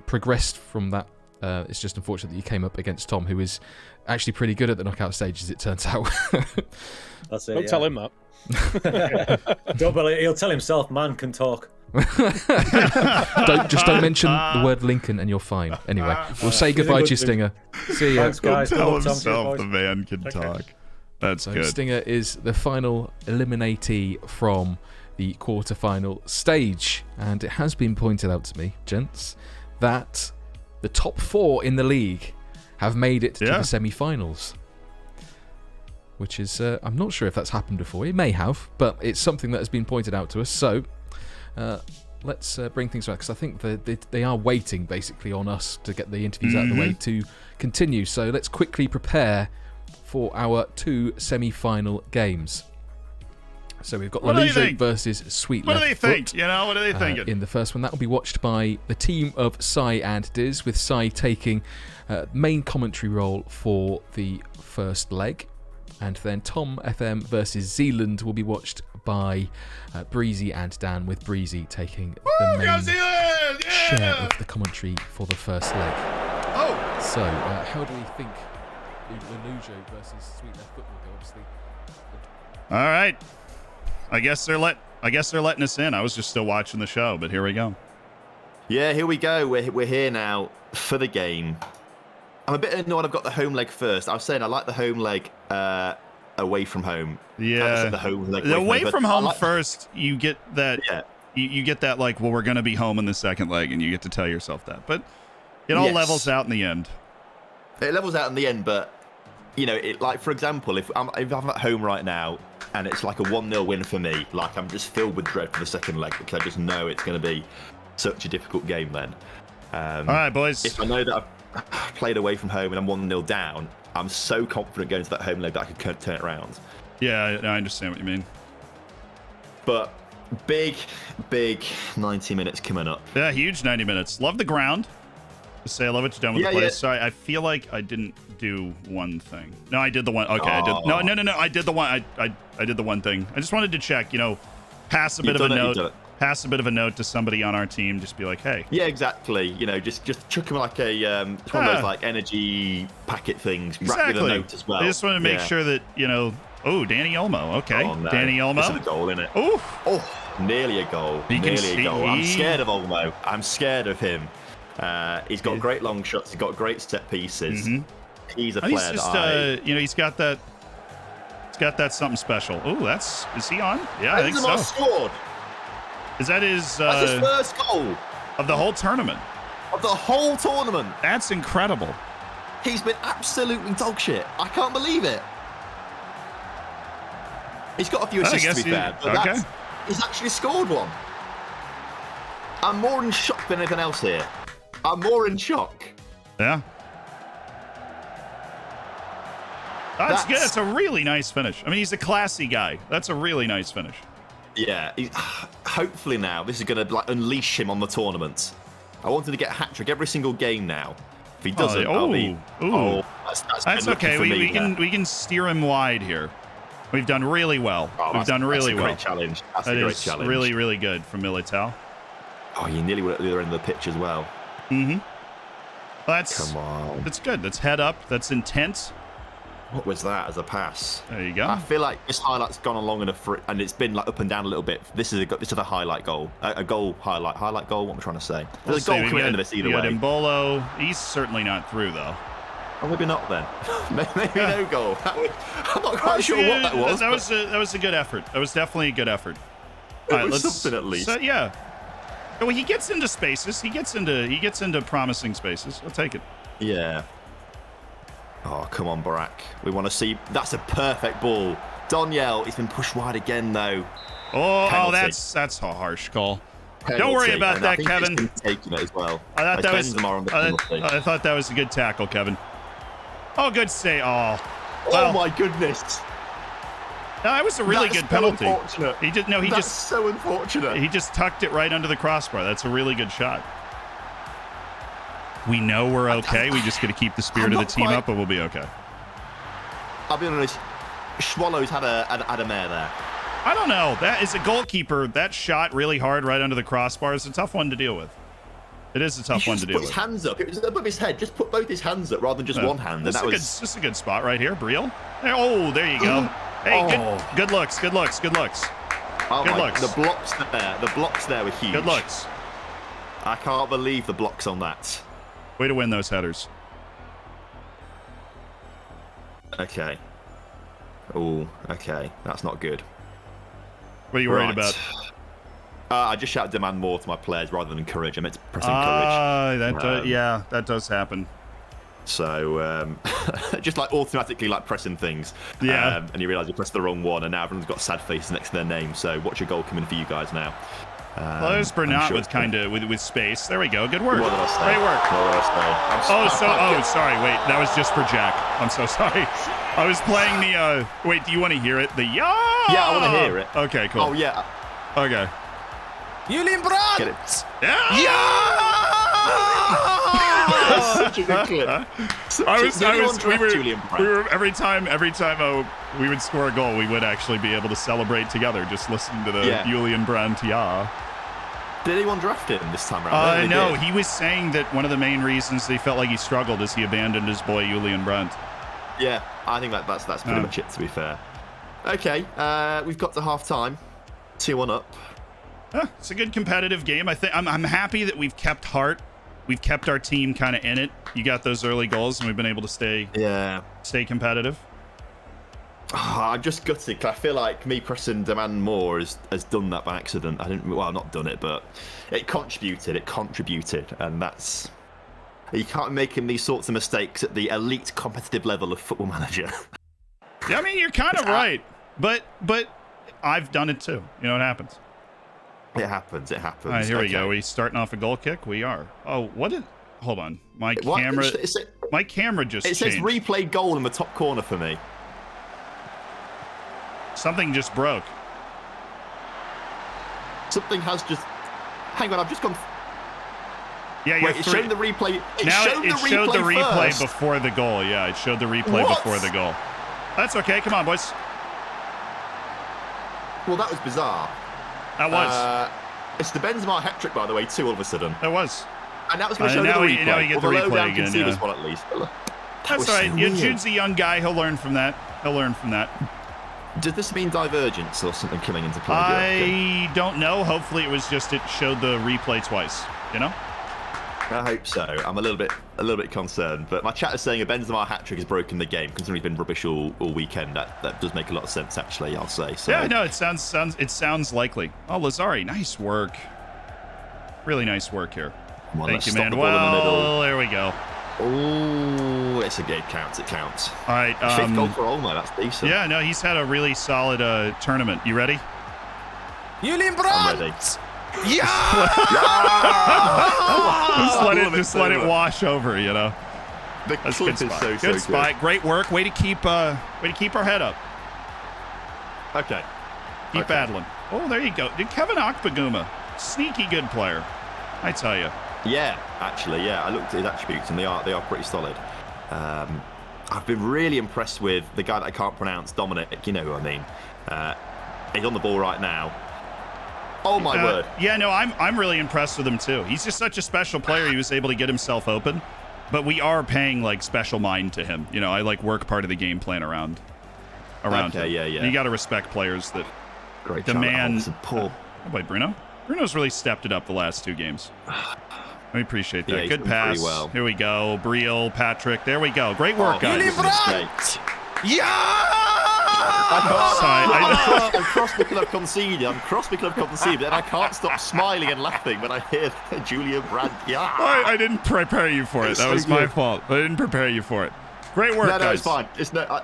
Speaker 7: progressed from that. It's just unfortunate that you came up against Tom, who is actually pretty good at the knockout stages, it turns out.
Speaker 11: That's it.
Speaker 12: Don't tell him that.
Speaker 11: Don't believe, he'll tell himself, man can talk.
Speaker 7: Don't mention the word Lincoln and you're fine. Anyway, we'll say goodbye to you, Stinger. See ya.
Speaker 11: Thanks, guys.
Speaker 1: Tell himself the man can talk. That's good.
Speaker 7: Stinger is the final eliminatee from the quarterfinal stage. And it has been pointed out to me, gents, that the top 4 in the league have made it to the semi-finals, which is, I'm not sure if that's happened before. It may have, but it's something that has been pointed out to us. So let's bring things back, because I think they are waiting basically on us to get the interviews out of the way to continue. So let's quickly prepare for our 2 semi-final games. So we've got Lelujo versus Sweet Left Foot.
Speaker 1: What do they think? What are they thinking?
Speaker 7: In the first one, that will be watched by the team of Sai and Diz, with Sai taking main commentary role for the first leg. And then Tom FM versus Zealand will be watched by Breezy and Dan, with Breezy taking the main share of the commentary for the first leg. So, how do we think Lelujo versus Sweet Left Foot will go? Obviously.
Speaker 1: All right. I guess they're letting us in. I was just still watching the show, but here we go.
Speaker 5: Yeah, here we go. We're here now for the game. I'm a bit annoyed I've got the home leg first. I was saying I like the home leg away from home.
Speaker 1: Yeah.
Speaker 5: The home leg
Speaker 1: away from home first, you get that. Yeah. You get that, like, well, we're going to be home in the second leg, and you get to tell yourself that. But it all levels out in the end.
Speaker 5: It levels out in the end, but like, for example, if I'm at home right now, and it's like a 1-0 win for me, like, I'm just filled with dread for the second leg, because I just know it's going to be such a difficult game then.
Speaker 1: All right, boys.
Speaker 5: If I know that I've played away from home and I'm 1-0 down, I'm so confident going to that home leg that I could turn it around.
Speaker 1: Yeah, I understand what you mean.
Speaker 5: But big 90 minutes coming up.
Speaker 1: Yeah, huge 90 minutes. Love the ground. Just say I love what you've done with the place. Sorry, I feel like I didn't do one thing. No, I did the one. Okay, I did. No. I did the one. I did the one thing. I just wanted to check. Pass a bit of a note. Pass a bit of a note to somebody on our team. Just be like, hey.
Speaker 5: Yeah, exactly. Just chuck them like a one of those like energy packet things.
Speaker 1: Exactly.
Speaker 5: With a note as well.
Speaker 1: I just want to make sure that Oh, Danny Olmo. Okay, no. Danny Olmo.
Speaker 5: This is a goal, isn't it?
Speaker 1: Oh,
Speaker 5: nearly a goal. Nearly a goal. I'm scared of Olmo. I'm scared of him. He's got great long shots. He's got great set pieces. He's a player
Speaker 1: he's just, he's got that. He's got that something special. Oh, is he on? Yeah, I think so.
Speaker 5: Scored.
Speaker 1: Is that his?
Speaker 5: That's his first goal
Speaker 1: of the whole tournament.
Speaker 5: Of the whole tournament.
Speaker 1: That's incredible.
Speaker 5: He's been absolutely dog shit. I can't believe it. He's got a few assists to be fair, but he's actually scored one. I'm more in shock than anything else here. I'm more in shock.
Speaker 1: Yeah. That's good. That's a really nice finish. I mean, he's a classy guy. That's a really nice finish.
Speaker 5: Yeah. Hopefully now, this is going to unleash him on the tournament. I want him to get a hat-trick every single game now. If he doesn't, that's
Speaker 1: okay. We can steer him wide here. We've done really well. We've done really well.
Speaker 5: Great challenge. That's a great challenge.
Speaker 1: Really, really good from Militao.
Speaker 5: Oh, you nearly were at the other end of the pitch as well.
Speaker 1: Well,
Speaker 5: come on.
Speaker 1: That's good. That's head up. That's intent.
Speaker 5: What was that as a pass?
Speaker 1: There you go.
Speaker 5: I feel like this highlight's gone along and it's been like up and down a little bit. This is a highlight goal. A goal highlight goal. What am I trying to say? There's a goal coming into this either way.
Speaker 1: We got Mbolo. He's certainly not through though.
Speaker 5: Oh, maybe not then. Maybe no goal. I'm not quite sure what that was.
Speaker 1: That was a good effort. That was definitely a good effort.
Speaker 5: It was something at least.
Speaker 1: Yeah. Well, he gets into spaces. He gets into promising spaces. I'll take it.
Speaker 5: Yeah. Oh, come on, Barak. We want to see. That's a perfect ball. Doniel, he's been pushed wide again, though.
Speaker 1: Oh, that's a harsh call. Penalty. Don't worry about that, Kevin.
Speaker 5: He's been taking it as well.
Speaker 1: I thought that was a good tackle, Kevin. Oh, good save. Oh,
Speaker 5: well, my goodness.
Speaker 1: No, that was a really good penalty.
Speaker 5: Unfortunate.
Speaker 1: That's
Speaker 5: so unfortunate.
Speaker 1: He just tucked it right under the crossbar. That's a really good shot. We know we're okay. We just got to keep the spirit of the team up, but we'll be okay.
Speaker 5: I'll be honest. Swallows had a mare there.
Speaker 1: I don't know. That is a goalkeeper. That shot really hard right under the crossbar is a tough one to deal with. It is a tough one to deal with.
Speaker 5: Put his hands up. It was above his head. Just put both his hands up rather than just one hand. And
Speaker 1: just a good spot right here. Briel. Oh, there you go. Hey, good looks. Good looks. Good looks. Good looks.
Speaker 5: The blocks there. The blocks there were huge.
Speaker 1: Good looks.
Speaker 5: I can't believe the blocks on that.
Speaker 1: Way to win those headers.
Speaker 5: Okay. Oh, okay. That's not good.
Speaker 1: What are you worried about?
Speaker 5: I just shout demand more to my players rather than encourage. I meant to press encourage.
Speaker 1: Yeah, that does happen.
Speaker 5: So just like automatically like pressing things.
Speaker 1: Yeah.
Speaker 5: And you realise you pressed the wrong one, and now everyone's got sad faces next to their name. So watch your goal coming for you guys now.
Speaker 1: Well, there's Bernat with space. There we go. Good work.
Speaker 5: What did I say?
Speaker 1: Great work.
Speaker 5: What did I say?
Speaker 1: Sorry. Wait, that was just for Jack. I'm so sorry. I was playing the. Wait, do you want to hear it? The
Speaker 5: Yeah, I want to hear it.
Speaker 1: Okay, cool.
Speaker 5: Oh yeah.
Speaker 1: Okay.
Speaker 9: Julian Brandt.
Speaker 5: Get it.
Speaker 1: Yeah.
Speaker 5: Such a good clip.
Speaker 1: We were every time we would score a goal, we would actually be able to celebrate together, just listening to the Julian Brandt. Yeah.
Speaker 5: Did anyone draft him this time around?
Speaker 1: No, he was saying that one of the main reasons they felt like he struggled is he abandoned his boy Julian Brandt.
Speaker 5: Yeah, I think that's pretty much it, to be fair. Okay, we've got to half time. 2-1 up.
Speaker 1: It's a good competitive game. I'm happy that we've kept heart. We've kept our team kind of in it. You got those early goals, and we've been able to stay competitive.
Speaker 5: I'm just gutted. I feel like me pressing demand more has done that by accident. Not done it, but it contributed. And that's... You can't make these sorts of mistakes at the elite competitive level of Football Manager.
Speaker 1: Yeah, I mean, you're kind of right. But I've done it too. You know what happens?
Speaker 5: It happens. All
Speaker 1: right, here we go. We starting off a goal kick? We are. Oh, what did... Hold on. My camera just changed.
Speaker 5: It says replay goal in the top corner for me.
Speaker 1: Something just broke.
Speaker 5: Something has just... Hang on, I've just gone...
Speaker 1: Yeah,
Speaker 5: wait, it's showing the replay.
Speaker 1: It showed the replay before the goal. Yeah, it showed the replay before the goal. That's okay. Come on, boys.
Speaker 5: Well, that was bizarre.
Speaker 1: That was.
Speaker 5: It's the Benzema hat-trick, by the way, too, all of a sudden.
Speaker 1: It was.
Speaker 5: And that was going to show the replay.
Speaker 1: Now you get the replay again,
Speaker 5: see this one at least.
Speaker 1: That's all right. Jude's a young guy. He'll learn from that.
Speaker 5: Does this mean divergence or something coming into play?
Speaker 1: I don't know. Hopefully it was just it showed the replay twice, you know?
Speaker 5: I hope so. I'm a little bit concerned, but my chat is saying a Benzema hat-trick has broken the game, considering he's been rubbish all weekend. That does make a lot of sense, actually. I'll say. So.
Speaker 1: Yeah, no, it sounds likely. Oh, Lazari, nice work. Really nice work here.
Speaker 5: On,
Speaker 1: thank you, man. Well, there we go.
Speaker 5: Oh, it's a good count. It counts.
Speaker 1: All right.
Speaker 5: 5th goal for Olmo. That's decent.
Speaker 1: Yeah, no, he's had a really solid tournament. You ready?
Speaker 9: Julian Brandt!
Speaker 1: Yeah! just let it wash over, you know.
Speaker 5: That's good spot.
Speaker 1: Good spot. Great work. Way to keep our head up.
Speaker 5: Okay.
Speaker 1: Keep battling. Oh, there you go. Dude, Kevin Akpaguma, sneaky good player, I tell you.
Speaker 5: Yeah, actually, yeah. I looked at his attributes, and they are pretty solid. I've been really impressed with the guy that I can't pronounce, Dominic. You know who I mean. He's on the ball right now. Oh my word!
Speaker 1: Yeah, no, I'm really impressed with him too. He's just such a special player. He was able to get himself open, but we are paying like special mind to him. You know, I like work part of the game plan around
Speaker 5: okay,
Speaker 1: him.
Speaker 5: Yeah.
Speaker 1: You got to respect players that
Speaker 5: Great
Speaker 1: demand.
Speaker 5: Paul.
Speaker 1: Oh, wait, Bruno. Bruno's really stepped it up the last 2 games. We appreciate that.
Speaker 5: Yeah,
Speaker 1: good pass.
Speaker 5: Well.
Speaker 1: Here we go. Briel, Patrick. There we go. Great work, guys.
Speaker 9: Yeah!
Speaker 5: I'm cross because I've conceded. And I can't stop smiling and laughing when I hear Julian Brandt. Yeah.
Speaker 1: I didn't prepare you for it. That was my fault. I didn't prepare you for it. Great work, guys.
Speaker 5: No, it's fine.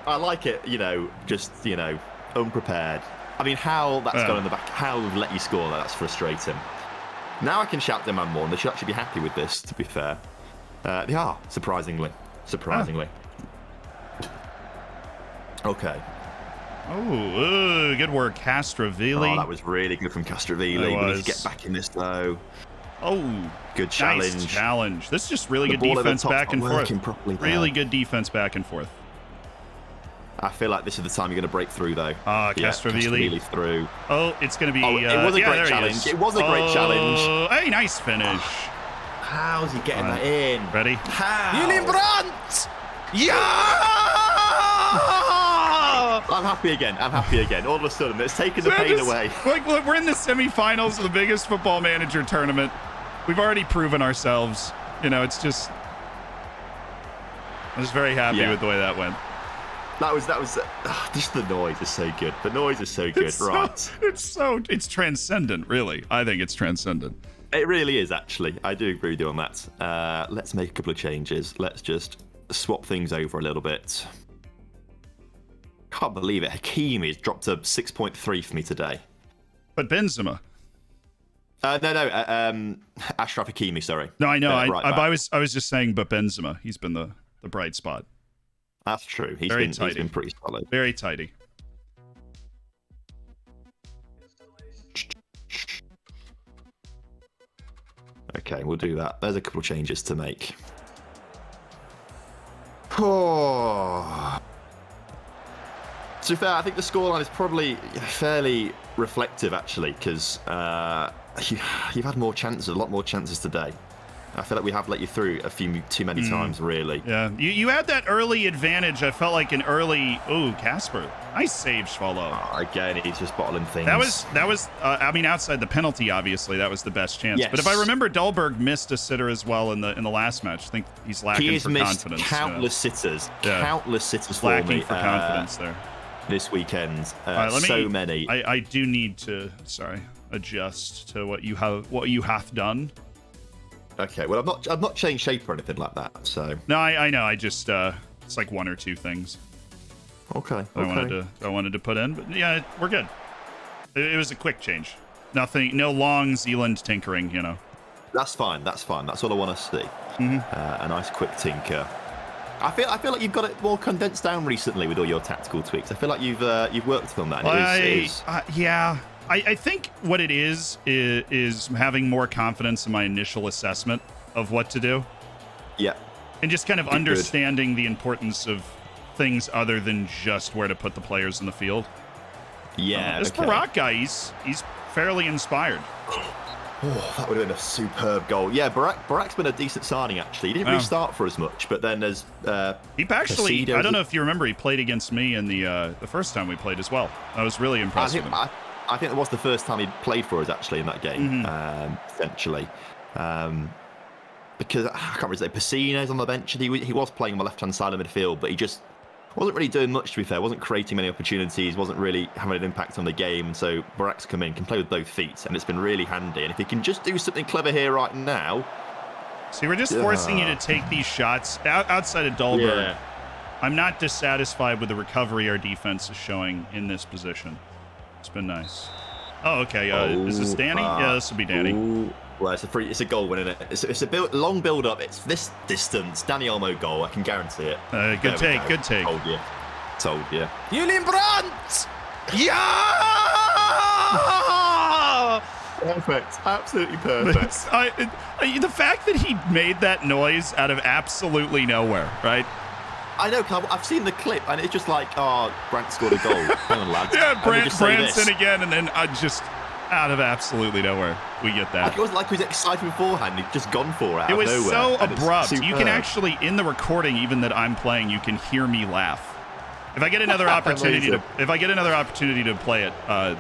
Speaker 5: I like it. You know, just unprepared. I mean, how that's gone in the back. How we've let you score that. That's frustrating. Now I can shout them more, and they should actually be happy with this. To be fair, they are surprisingly. Okay.
Speaker 1: Oh, good work, Castrovilli.
Speaker 5: Oh, that was really good from Castrovilli. We need to get back in this, though.
Speaker 1: Oh,
Speaker 5: good challenge.
Speaker 1: Nice challenge. This is just really good defense back and forth. Really good defense back and forth.
Speaker 5: I feel like this is the time you're going to break through, though.
Speaker 1: Castrovilli
Speaker 5: through.
Speaker 1: Oh, it's going to be...
Speaker 5: it was a great challenge. It was a great challenge.
Speaker 1: Hey, nice finish.
Speaker 5: How's he getting that in?
Speaker 1: Ready?
Speaker 5: How?
Speaker 9: Julian Brandt! Yeah!
Speaker 5: I'm happy again. All of a sudden, it's taken the pain away.
Speaker 1: Look, we're in the semifinals of the biggest football manager tournament. We've already proven ourselves. You know, it's just... I was very happy with the way that went.
Speaker 5: That was just the noise is so good. The noise is so good, right?
Speaker 1: It's transcendent, really. I think it's transcendent.
Speaker 5: It really is, actually. I do agree with you on that. Let's make a couple of changes. Let's just swap things over a little bit. Can't believe it. Hakimi's dropped to 6.3 for me today.
Speaker 1: But Benzema.
Speaker 5: No. Ashraf Hakimi, sorry.
Speaker 1: No, I know. I was just saying, but Benzema. He's been the bright spot.
Speaker 5: That's true. He's been pretty solid.
Speaker 1: Very tidy.
Speaker 5: Okay, we'll do that. There's a couple of changes to make. Oh. To be fair, I think the scoreline is probably fairly reflective, actually, because you've had more chances, a lot more chances today. I feel like we have let you through a few too many times, really.
Speaker 1: Yeah, you had that early advantage. I felt like an early... Oh, Casper. Nice save, Schwallow.
Speaker 5: Again, he's just bottling things.
Speaker 1: That was. I mean, outside the penalty, obviously, that was the best chance.
Speaker 5: Yes.
Speaker 1: But if I remember, Dahlberg missed a sitter as well in the last match. I think he's lacking for confidence.
Speaker 5: Countless sitters. Yeah. Countless sitters for
Speaker 1: lacking
Speaker 5: me.
Speaker 1: For confidence there.
Speaker 5: This weekend,
Speaker 1: so
Speaker 5: many.
Speaker 1: I do need to adjust to what you have done.
Speaker 5: Okay, well, I've not changed shape or anything like that. So
Speaker 1: no, I know. I just it's like 1 or 2 things.
Speaker 5: Okay.
Speaker 1: I wanted to put in, but yeah, we're good. It was a quick change. Nothing, no long Zealand tinkering. You know.
Speaker 5: That's fine. That's all I want to see. A nice quick tinker. I feel like you've got it more condensed down recently with all your tactical tweaks. I feel like you've worked on that.
Speaker 1: Yeah. I think what it is having more confidence in my initial assessment of what to do.
Speaker 5: Yeah.
Speaker 1: And just kind of understanding the importance of things other than just where to put the players in the field.
Speaker 5: Yeah.
Speaker 1: This Barak guy, he's fairly inspired.
Speaker 5: Oh, that would have been a superb goal. Yeah, Barak's been a decent signing, actually. He didn't really start for as much, but then there's...
Speaker 1: he actually, I don't know if you remember, he played against me in the first time we played as well. I was really impressed with him.
Speaker 5: I think it was the first time he played for us, actually, in that game, essentially. because I can't remember his name, Pacino's on the bench, and he was playing on the left-hand side of midfield, but he just wasn't really doing much, to be fair. Wasn't creating many opportunities, wasn't really having an impact on the game. So Barak's come in, can play with both feet, and it's been really handy. And if he can just do something clever here right now...
Speaker 1: See, we're just forcing you to take these shots outside of Dahlberg. Yeah. I'm not dissatisfied with the recovery our defense is showing in this position. It's been nice. Oh, okay. Is this Danny? Yeah, this will be Danny.
Speaker 5: Ooh. Well, it's a goal win, isn't it? It's a long build-up. It's this distance. Danny Olmo goal. I can guarantee it.
Speaker 1: Good take. Good take.
Speaker 5: Told you.
Speaker 9: Julian Brandt! Yeah!
Speaker 5: Perfect. Absolutely perfect.
Speaker 1: The fact that he made that noise out of absolutely nowhere, right?
Speaker 5: I know, I've seen the clip, and it's just like, Brandt scored a goal. Hang on, lads.
Speaker 1: Yeah, Brandt's in again, and then just out of absolutely nowhere, we get that.
Speaker 5: It was like he was excited beforehand. He'd just gone for it.
Speaker 1: It was so abrupt. You can actually, in the recording, even that I'm playing, you can hear me laugh. If I get another opportunity to play it,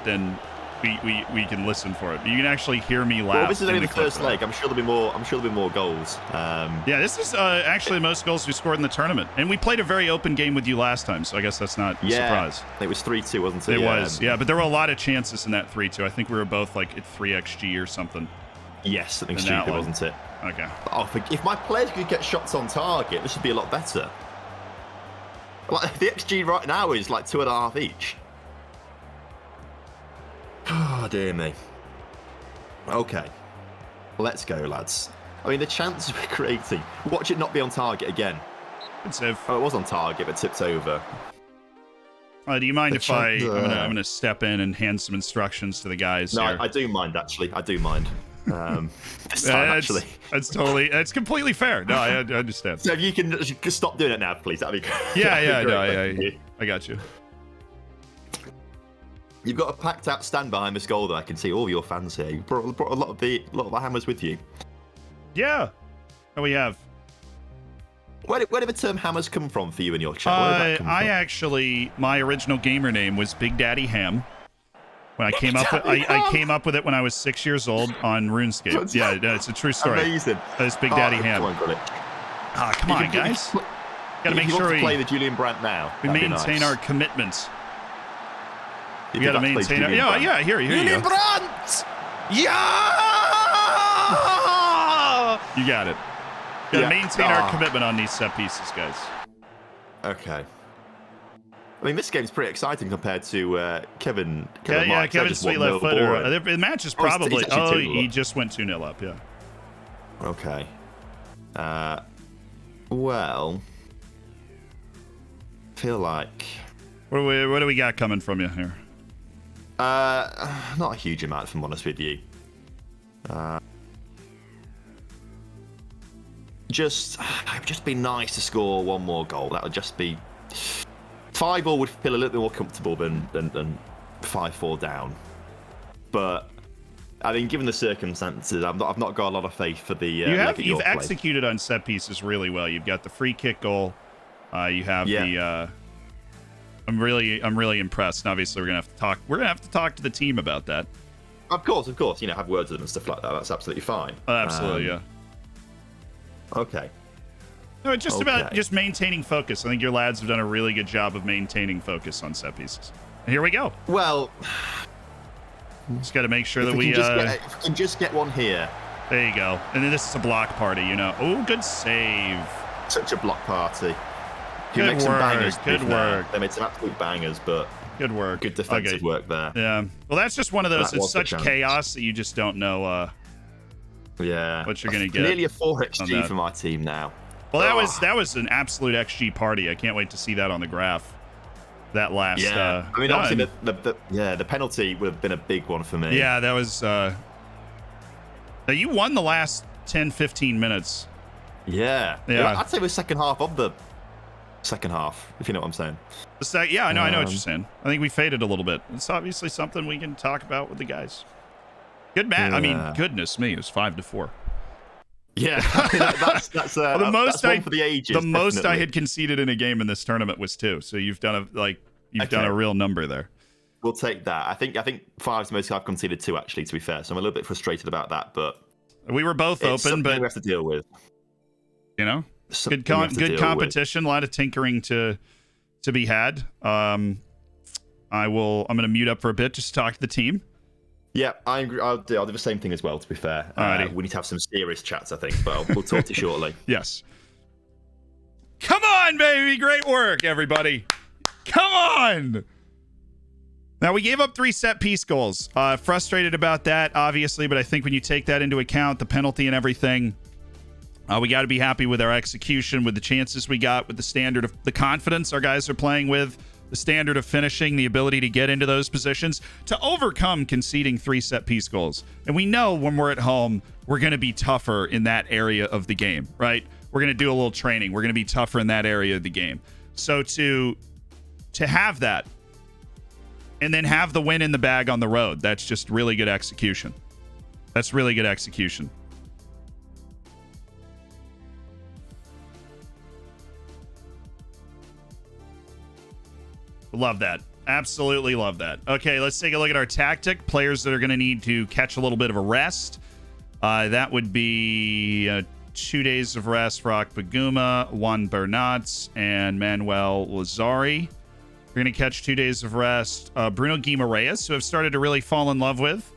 Speaker 1: then we can listen for it. You can actually hear me laugh.
Speaker 5: Well, this is only the first leg. I'm sure there'll be more goals.
Speaker 1: Yeah, this is actually the most goals we scored in the tournament, and we played a very open game with you last time, so I guess that's not a surprise.
Speaker 5: It was 3-2, wasn't it?
Speaker 1: It was, yeah, but there were a lot of chances in that 3-2. I think we were both like at 3xG or something.
Speaker 5: Yes, something stupid, wasn't it?
Speaker 1: Okay.
Speaker 5: If my players could get shots on target, this would be a lot better. Like the XG right now is like 2.5 each. Oh, dear me. Okay. Let's go, lads. I mean, the chances we're creating. Watch it not be on target again.
Speaker 1: Good save.
Speaker 5: Oh, it was on target, but tipped over.
Speaker 1: Do you mind if I'm gonna step in and hand some instructions to the guys?
Speaker 5: No,
Speaker 1: here?
Speaker 5: I do mind, actually. I do mind. This time, actually.
Speaker 1: It's completely fair. No, I understand.
Speaker 5: So if you can just stop doing it now, please. That'd be great.
Speaker 1: Yeah, I got you.
Speaker 5: You've got a packed out stand behind this goal that I can see all your fans here. You brought a lot of the hammers with you.
Speaker 1: Yeah. Oh, we have.
Speaker 5: Where did the term hammers come from for you in your chat?
Speaker 1: My original gamer name was Big Daddy Ham. When I came up with it when I was 6 years old on RuneScape. Yeah, it's a true story.
Speaker 5: Amazing.
Speaker 1: It's Big Daddy Ham. Come on, guys. Got to make sure we
Speaker 5: play the Julian Brandt now.
Speaker 1: We maintain our commitments. We got to maintain our... Yeah, here you
Speaker 9: Julian
Speaker 1: go.
Speaker 9: Brandt! Yeah!
Speaker 1: You got it. Got to maintain our commitment on these set pieces, guys.
Speaker 5: Okay. I mean, this game's pretty exciting compared to Kevin.
Speaker 1: Kevin's sweet left footer. The match is probably... he just went 2-0 up, yeah.
Speaker 5: Okay. Well... feel like...
Speaker 1: What do we got coming from you here?
Speaker 5: Not a huge amount, if I'm honest with you. It would just be nice to score one more goal. That would just be 5-5 would feel a little bit more comfortable than 5-4 down. But I mean, given the circumstances, I've not got a lot of faith for the.
Speaker 1: You've executed on set pieces really well. You've got the free kick goal. You have the. I'm really impressed. And obviously, we're gonna have to talk to the team about that.
Speaker 5: Of course. You know, have words with them and stuff like that. That's absolutely fine.
Speaker 1: Absolutely, yeah.
Speaker 5: Okay.
Speaker 1: No, it's just about just maintaining focus. I think your lads have done a really good job of maintaining focus on set pieces. And here we go.
Speaker 5: Well,
Speaker 1: just got to make sure that we
Speaker 5: can just get one here.
Speaker 1: There you go. And then this is a block party, you know. Oh, good save.
Speaker 5: Such a block party.
Speaker 1: Good work. Good work.
Speaker 5: They made some absolute bangers, but
Speaker 1: good work.
Speaker 5: Good defensive work there.
Speaker 1: Yeah. Well, that's just one of those. It's such chaos that you just don't know. What you're gonna get.
Speaker 5: Nearly a 4xG for my team now.
Speaker 1: Well, that was an absolute XG party. I can't wait to see that on the graph. That last.
Speaker 5: Yeah. I mean, obviously the penalty would have been a big one for me.
Speaker 1: Yeah, that was. Now you won the last 10-15 minutes.
Speaker 5: Yeah. I'd say the second half of the second half, if you know what I'm saying.
Speaker 1: I know what you're saying. I think we faded a little bit. It's obviously something we can talk about with the guys. Good match. Yeah. I mean, goodness me, it was 5-4.
Speaker 5: Yeah, that's
Speaker 1: the most
Speaker 5: for the ages.
Speaker 1: The most I had conceded in a game in this tournament was 2. So you've done done a real number there.
Speaker 5: We'll take that. I think 5's the most I've conceded 2, actually, to be fair. So I'm a little bit frustrated about that, but
Speaker 1: We were both
Speaker 5: It's
Speaker 1: open, but
Speaker 5: we have to deal with.
Speaker 1: You know,
Speaker 5: Something
Speaker 1: good competition, a lot of tinkering to be had. I'm going to mute up for a bit just to talk to the team.
Speaker 5: Yeah, I'll do the same thing as well, to be fair. We need to have some serious chats, I think, but we'll talk to you shortly.
Speaker 1: Yes. Come on, baby. Great work, everybody. Come on. Now, we gave up 3 set-piece goals. Frustrated about that, obviously, but I think when you take that into account, the penalty and everything, we got to be happy with our execution, with the chances we got, with the standard of the confidence our guys are playing with, the standard of finishing, the ability to get into those positions, to overcome conceding 3 set-piece goals. And we know when we're at home, we're going to be tougher in that area of the game, right? We're going to do a little training. We're going to be tougher in that area of the game. So to have that, and then have the win in the bag on the road, that's just really good execution. That's really good execution. Love that. Absolutely love that. Okay, let's take a look at our tactic. Players that are going to need to catch a little bit of a rest. That would be 2 days of rest for Akpaguma, Juan Bernats, and Manuel Lazari. We're going to catch 2 days of rest. Bruno Guimaraes, who I've started to really fall in love with.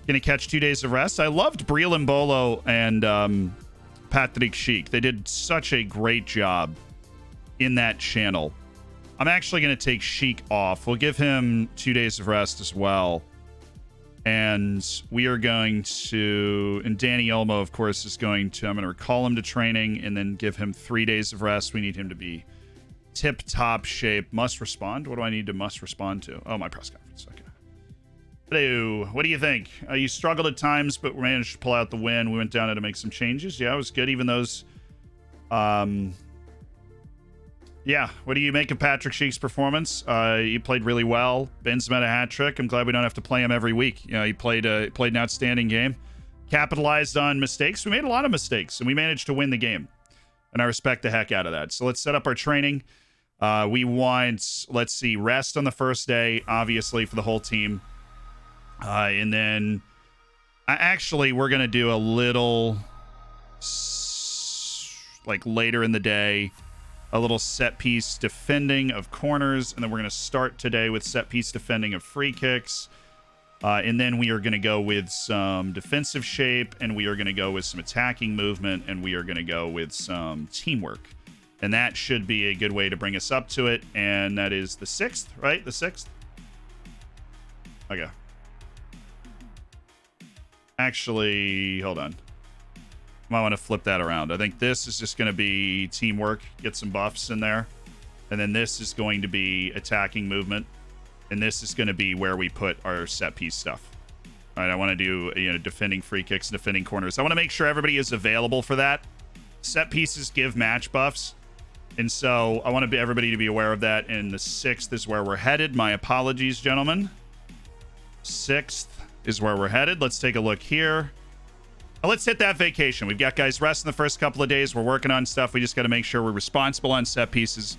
Speaker 1: Going to catch 2 days of rest. I loved Briel Mbolo and Patrick Schick. They did such a great job in that channel. I'm actually going to take Schick off. We'll give him 2 days of rest as well. And we are going to... And Danny Olmo, of course, is going to... I'm going to recall him to training and then give him 3 days of rest. We need him to be tip-top shape. Must respond? What do I need to must respond to? Oh, my press conference. Okay. Hello. What do you think? You struggled at times, but we managed to pull out the win. We went down to make some changes. Yeah, it was good. Even those... Yeah, what do you make of Patrick Schick's performance? He played really well. Benzema had a hat trick. I'm glad we don't have to play him every week. You know, he played an outstanding game. Capitalized on mistakes. We made a lot of mistakes, and we managed to win the game. And I respect the heck out of that. So let's set up our training. We want, let's see, rest on the first day, obviously, for the whole team. And then, actually, we're going to do a little, like, later in the day, a little set-piece defending of corners, and then we're going to start today with set-piece defending of free kicks. And then we are going to go with some defensive shape, and we are going to go with some attacking movement, and we are going to go with some teamwork. And that should be a good way to bring us up to it. And that is the 6th, right? The 6th? Okay. Actually, hold on. I want to flip that around. I think this is just going to be teamwork, get some buffs in there. And then this is going to be attacking movement. And this is going to be where we put our set piece stuff. All right, I want to do, defending free kicks, defending corners. I want to make sure everybody is available for that. Set pieces give match buffs. And so I want everybody to be aware of that. And the 6th is where we're headed. My apologies, gentlemen. 6th is where we're headed. Let's take a look here. Let's hit that vacation. We've got guys resting the first couple of days. We're working on stuff. We just got to make sure we're responsible on set pieces.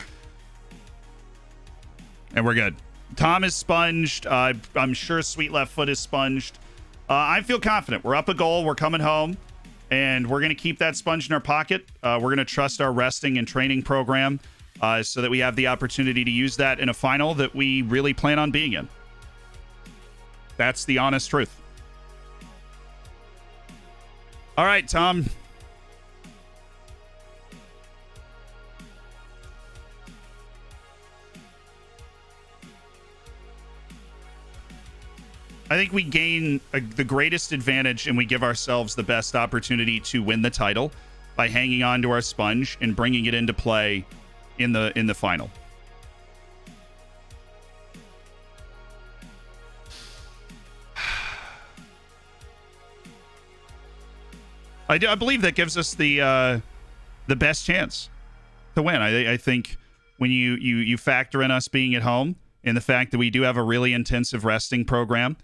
Speaker 1: And we're good. Tom is sponged. I'm sure Sweet Left Foot is sponged. I feel confident. We're up a goal. We're coming home. And we're going to keep that sponge in our pocket. We're going to trust our resting and training program so that we have the opportunity to use that in a final that we really plan on being in. That's the honest truth. All right, Tom. I think we gain the greatest advantage and we give ourselves the best opportunity to win the title by hanging on to our sponge and bringing it into play in the final. I believe that gives us the best chance to win. I think when you factor in us being at home and the fact that we do have a really intensive resting program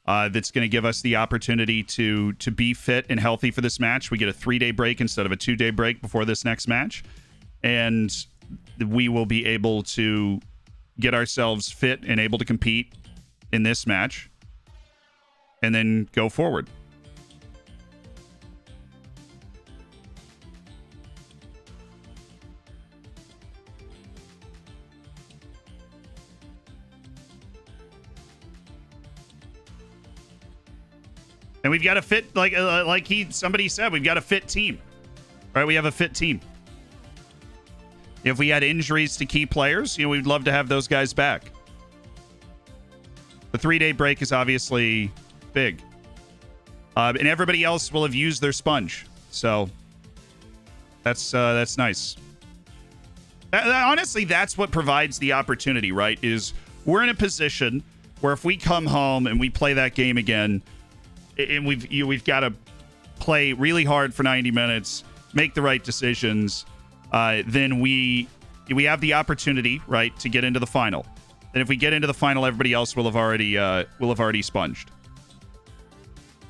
Speaker 1: that's going to give us the opportunity to be fit and healthy for this match. We get a 3-day break instead of a 2-day break before this next match. And we will be able to get ourselves fit and able to compete in this match and then go forward. we've got a fit somebody said, we've got a fit team. Right? We have a fit team. If we had injuries to key players, we'd love to have those guys back. The 3-day break is obviously big. And everybody else will have used their sponge. So that's nice. Honestly, that's what provides the opportunity, right? Is we're in a position where if we come home and we play that game again, and we've got to play really hard for 90 minutes, make the right decisions, then we have the opportunity, right, to get into the final. And if we get into the final, everybody else will have already sponged.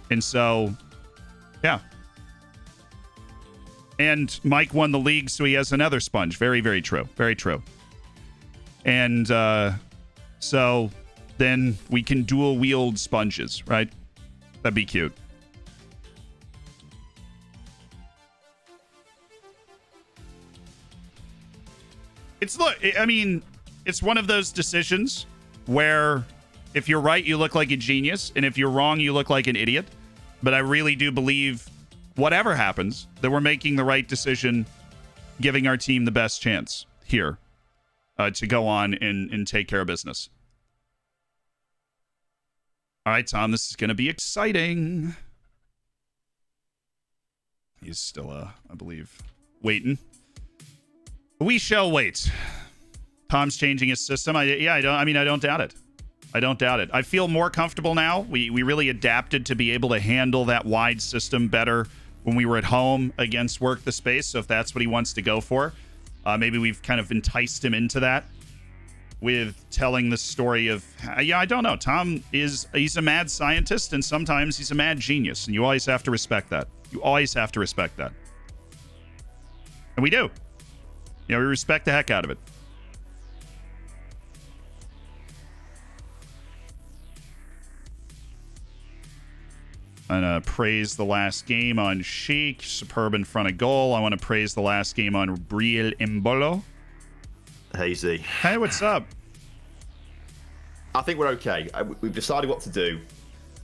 Speaker 1: And so, yeah. And Mike won the league, so he has another sponge. Very, very true. Very true. And so then we can dual wield sponges, right? That'd be cute. It's one of those decisions where if you're right, you look like a genius, and if you're wrong, you look like an idiot. But I really do believe, whatever happens, that we're making the right decision, giving our team the best chance here to go on and take care of business. All right, Tom, this is going to be exciting. He's still, I believe, waiting. We shall wait. Tom's changing his system. I don't doubt it. I don't doubt it. I feel more comfortable now. We really adapted to be able to handle that wide system better when we were at home against Work the Space. So if that's what he wants to go for, maybe we've kind of enticed him into that with telling the story of, I don't know. Tom he's a mad scientist, and sometimes he's a mad genius, and you always have to respect that. You always have to respect that. And we do. We respect the heck out of it. I'm going to praise the last game on Sheik, superb in front of goal. I want to praise the last game on Briel Imbolo.
Speaker 5: Hey, Z.
Speaker 1: Hey, what's up?
Speaker 5: I think we're okay. We've decided what to do.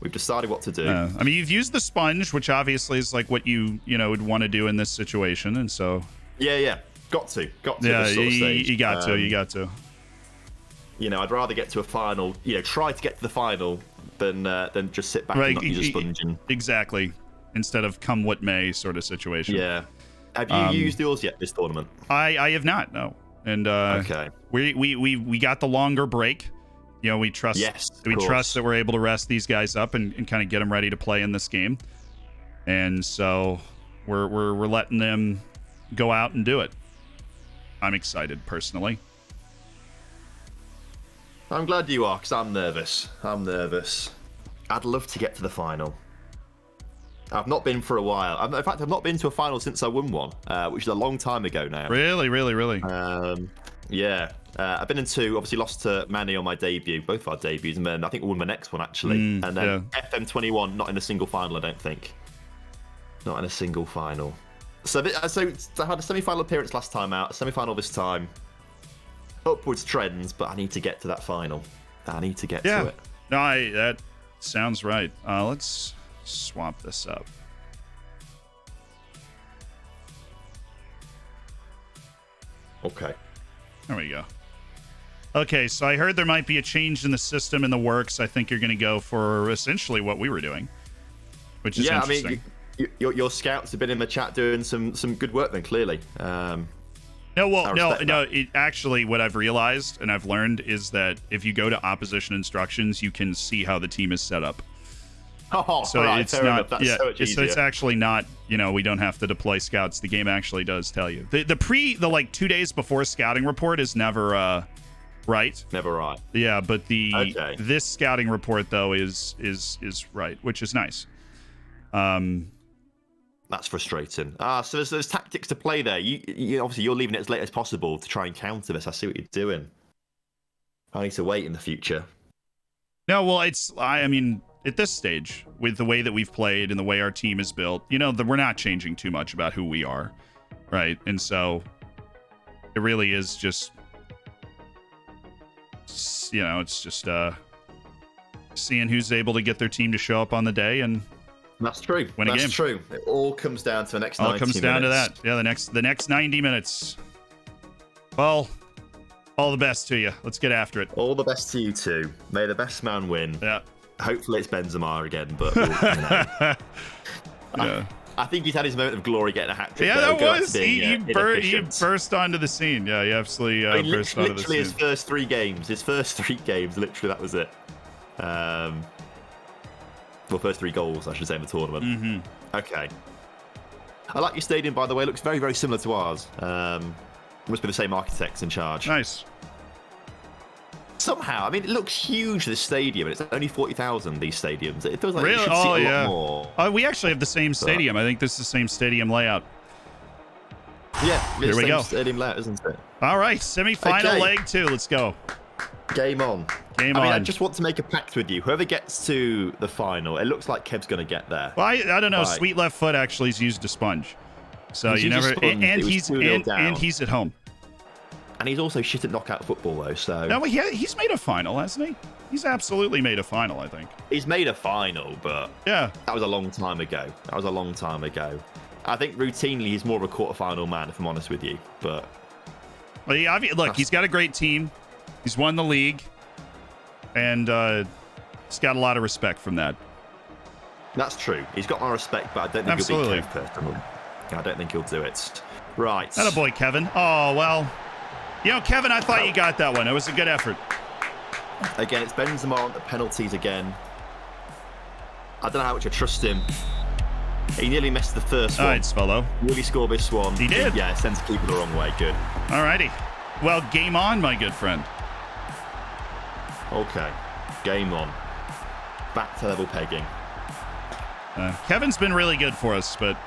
Speaker 1: You've used the sponge, which obviously is like what you would want to do in this situation, and so...
Speaker 5: Yeah. Got to.
Speaker 1: Yeah, you got to.
Speaker 5: I'd rather get to a final, try to get to the final than just sit back and not use a sponge.
Speaker 1: Exactly. Instead of come what may sort of situation.
Speaker 5: Yeah. Have you used yours yet this tournament?
Speaker 1: I have not, no. And
Speaker 5: okay.
Speaker 1: We got the longer break. We trust trust that we're able to rest these guys up and kind of get them ready to play in this game. And so we're letting them go out and do it. I'm excited personally.
Speaker 5: I'm glad you are, because I'm nervous. I'd love to get to the final. I've not been for a while. In fact, I've not been to a final since I won one, which is a long time ago now.
Speaker 1: Really?
Speaker 5: Yeah. I've been in two. Obviously, lost to Manny on my debut, both of our debuts, and then I think I won my next one actually. And then FM21, not in a single final, I don't think. Not in a single final. So I had a semi-final appearance last time out, a semi-final this time. Upwards trends, but I need to get to that final. I need to get to it.
Speaker 1: No, that sounds right. Let's swap this up.
Speaker 5: Okay.
Speaker 1: There we go. Okay, so I heard there might be a change in the system in the works. I think you're going to go for essentially what we were doing, which is interesting.
Speaker 5: Your scouts have been in the chat doing some good work then, clearly.
Speaker 1: Actually, what I've realized and I've learned is that if you go to opposition instructions, you can see how the team is set up.
Speaker 5: Oh, so right, it's not.
Speaker 1: So it's actually not. We don't have to deploy scouts. The game actually does tell you. The 2 days before scouting report is never right.
Speaker 5: Never right.
Speaker 1: Yeah, but this scouting report though is right, which is nice.
Speaker 5: That's frustrating. So there's tactics to play there. You obviously you're leaving it as late as possible to try and counter this. I see what you're doing. I need to wait in the future.
Speaker 1: No, well, at this stage, with the way that we've played and the way our team is built, we're not changing too much about who we are, right? And so it really is just, it's just seeing who's able to get their team to show up on the day and
Speaker 5: That's true.
Speaker 1: Win a game.
Speaker 5: That's true. It all comes down to the next 90 minutes.
Speaker 1: All comes down to that. Yeah, the next 90 minutes. Well, all the best to you. Let's get after it.
Speaker 5: All the best to you too. May the best man win.
Speaker 1: Yeah.
Speaker 5: Hopefully it's Benzema again, but
Speaker 1: yeah.
Speaker 5: I think he's had his moment of glory getting a hat trick.
Speaker 1: Yeah, that was. He burst onto the scene. Yeah, he absolutely burst onto the scene.
Speaker 5: Literally his first three games, literally that was it. Well, first 3 goals, I should say, in the tournament.
Speaker 1: Mm-hmm.
Speaker 5: Okay. I like your stadium, by the way. It looks very, very similar to ours. Must be the same architects in charge.
Speaker 1: Nice.
Speaker 5: Somehow, I mean, it looks huge, this stadium. It's only 40,000, these stadiums. It feels like
Speaker 1: really?
Speaker 5: You should see a lot more.
Speaker 1: We actually have the same stadium. I think this is the same stadium layout.
Speaker 5: Yeah,
Speaker 1: here we go.
Speaker 5: Stadium layout, isn't it?
Speaker 1: All right, semi-final leg 2. Let's go.
Speaker 5: Game on.
Speaker 1: Game on.
Speaker 5: I mean, I just want to make a pact with you. Whoever gets to the final, it looks like Kev's going to get there.
Speaker 1: Well, I don't know.
Speaker 5: Right.
Speaker 1: Sweet left foot actually has used a sponge, so
Speaker 5: He's
Speaker 1: you never. And
Speaker 5: he's
Speaker 1: at home.
Speaker 5: And he's also shit at knockout football, though. So
Speaker 1: no, he's made a final, hasn't he? He's absolutely made a final, I think.
Speaker 5: He's made a final, but
Speaker 1: yeah,
Speaker 5: that was a long time ago. I think routinely he's more of a quarterfinal man, if I'm honest with you. But
Speaker 1: well, yeah, look, he's got a great team. He's won the league, and he's got a lot of respect from that.
Speaker 5: That's true. He's got my respect, but I don't think he'll beat Kev personally. I don't think he'll do it. Right.
Speaker 1: Attaboy, Kevin. Oh, well. You know, Kevin, I thought you got that one. It was a good effort.
Speaker 5: Again, it's Benzema on the penalties again. I don't know how much I trust him. He nearly missed the first one.
Speaker 1: All right, Svelo.
Speaker 5: Will he score this one?
Speaker 1: He did.
Speaker 5: Yeah, sends the keeper the wrong way. Good.
Speaker 1: All righty. Well, game on, my good friend.
Speaker 5: Okay. Game on. Back to level pegging.
Speaker 1: Kevin's been really good for us, but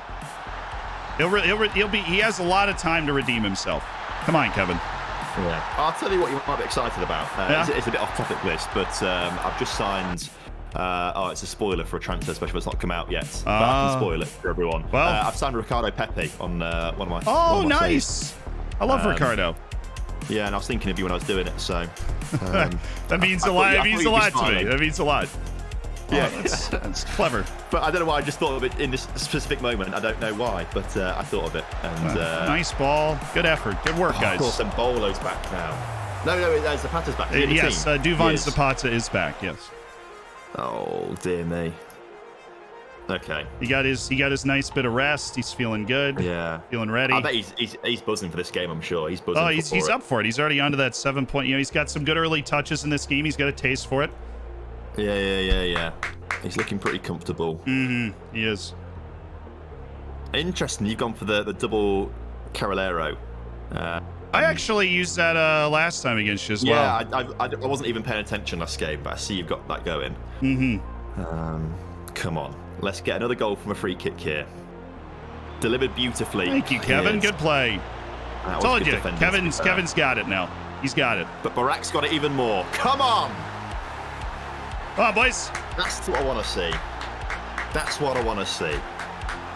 Speaker 1: he has a lot of time to redeem himself. Come on, Kevin.
Speaker 5: Yeah. I'll tell you what you might be excited about. It's a bit off topic list, but I've just signed. It's a spoiler for a transfer special. It's not come out yet. But I can spoil it for everyone.
Speaker 1: Well,
Speaker 5: I've signed Ricardo Pepe on one of my.
Speaker 1: Oh, nice! I love Ricardo.
Speaker 5: Yeah, and I was thinking of you when I was doing it. So
Speaker 1: that means a lot. It means a lot to me. That means a lot.
Speaker 5: Yeah,
Speaker 1: that's clever.
Speaker 5: But I don't know why I just thought of it in this specific moment. I don't know why, but I thought of it. And
Speaker 1: nice ball, good effort, good work, guys.
Speaker 5: Of course, and Bolo's back now. No, Zapata's back.
Speaker 1: Yes, Duvan Zapata is back. Yes.
Speaker 5: Oh dear me. Okay.
Speaker 1: He got his nice bit of rest. He's feeling good.
Speaker 5: Yeah.
Speaker 1: Feeling ready.
Speaker 5: I bet he's buzzing for this game. I'm sure he's buzzing.
Speaker 1: Oh, he's up for it. He's already onto that 7 point. He's got some good early touches in this game. He's got a taste for it.
Speaker 5: Yeah. He's looking pretty comfortable.
Speaker 1: He is.
Speaker 5: Interesting. You've gone for the double Carolero.
Speaker 1: I actually used that last time against you as well.
Speaker 5: Yeah, I wasn't even paying attention last game, but I see you've got that going. Come on. Let's get another goal from a free kick here. Delivered beautifully.
Speaker 1: Thank you, Kevin. Good play. Told you. Kevin's got it now. He's got it.
Speaker 5: But Barak's got it even more. Come on!
Speaker 1: Come on, boys.
Speaker 5: That's what I want to see. That's what I want to see.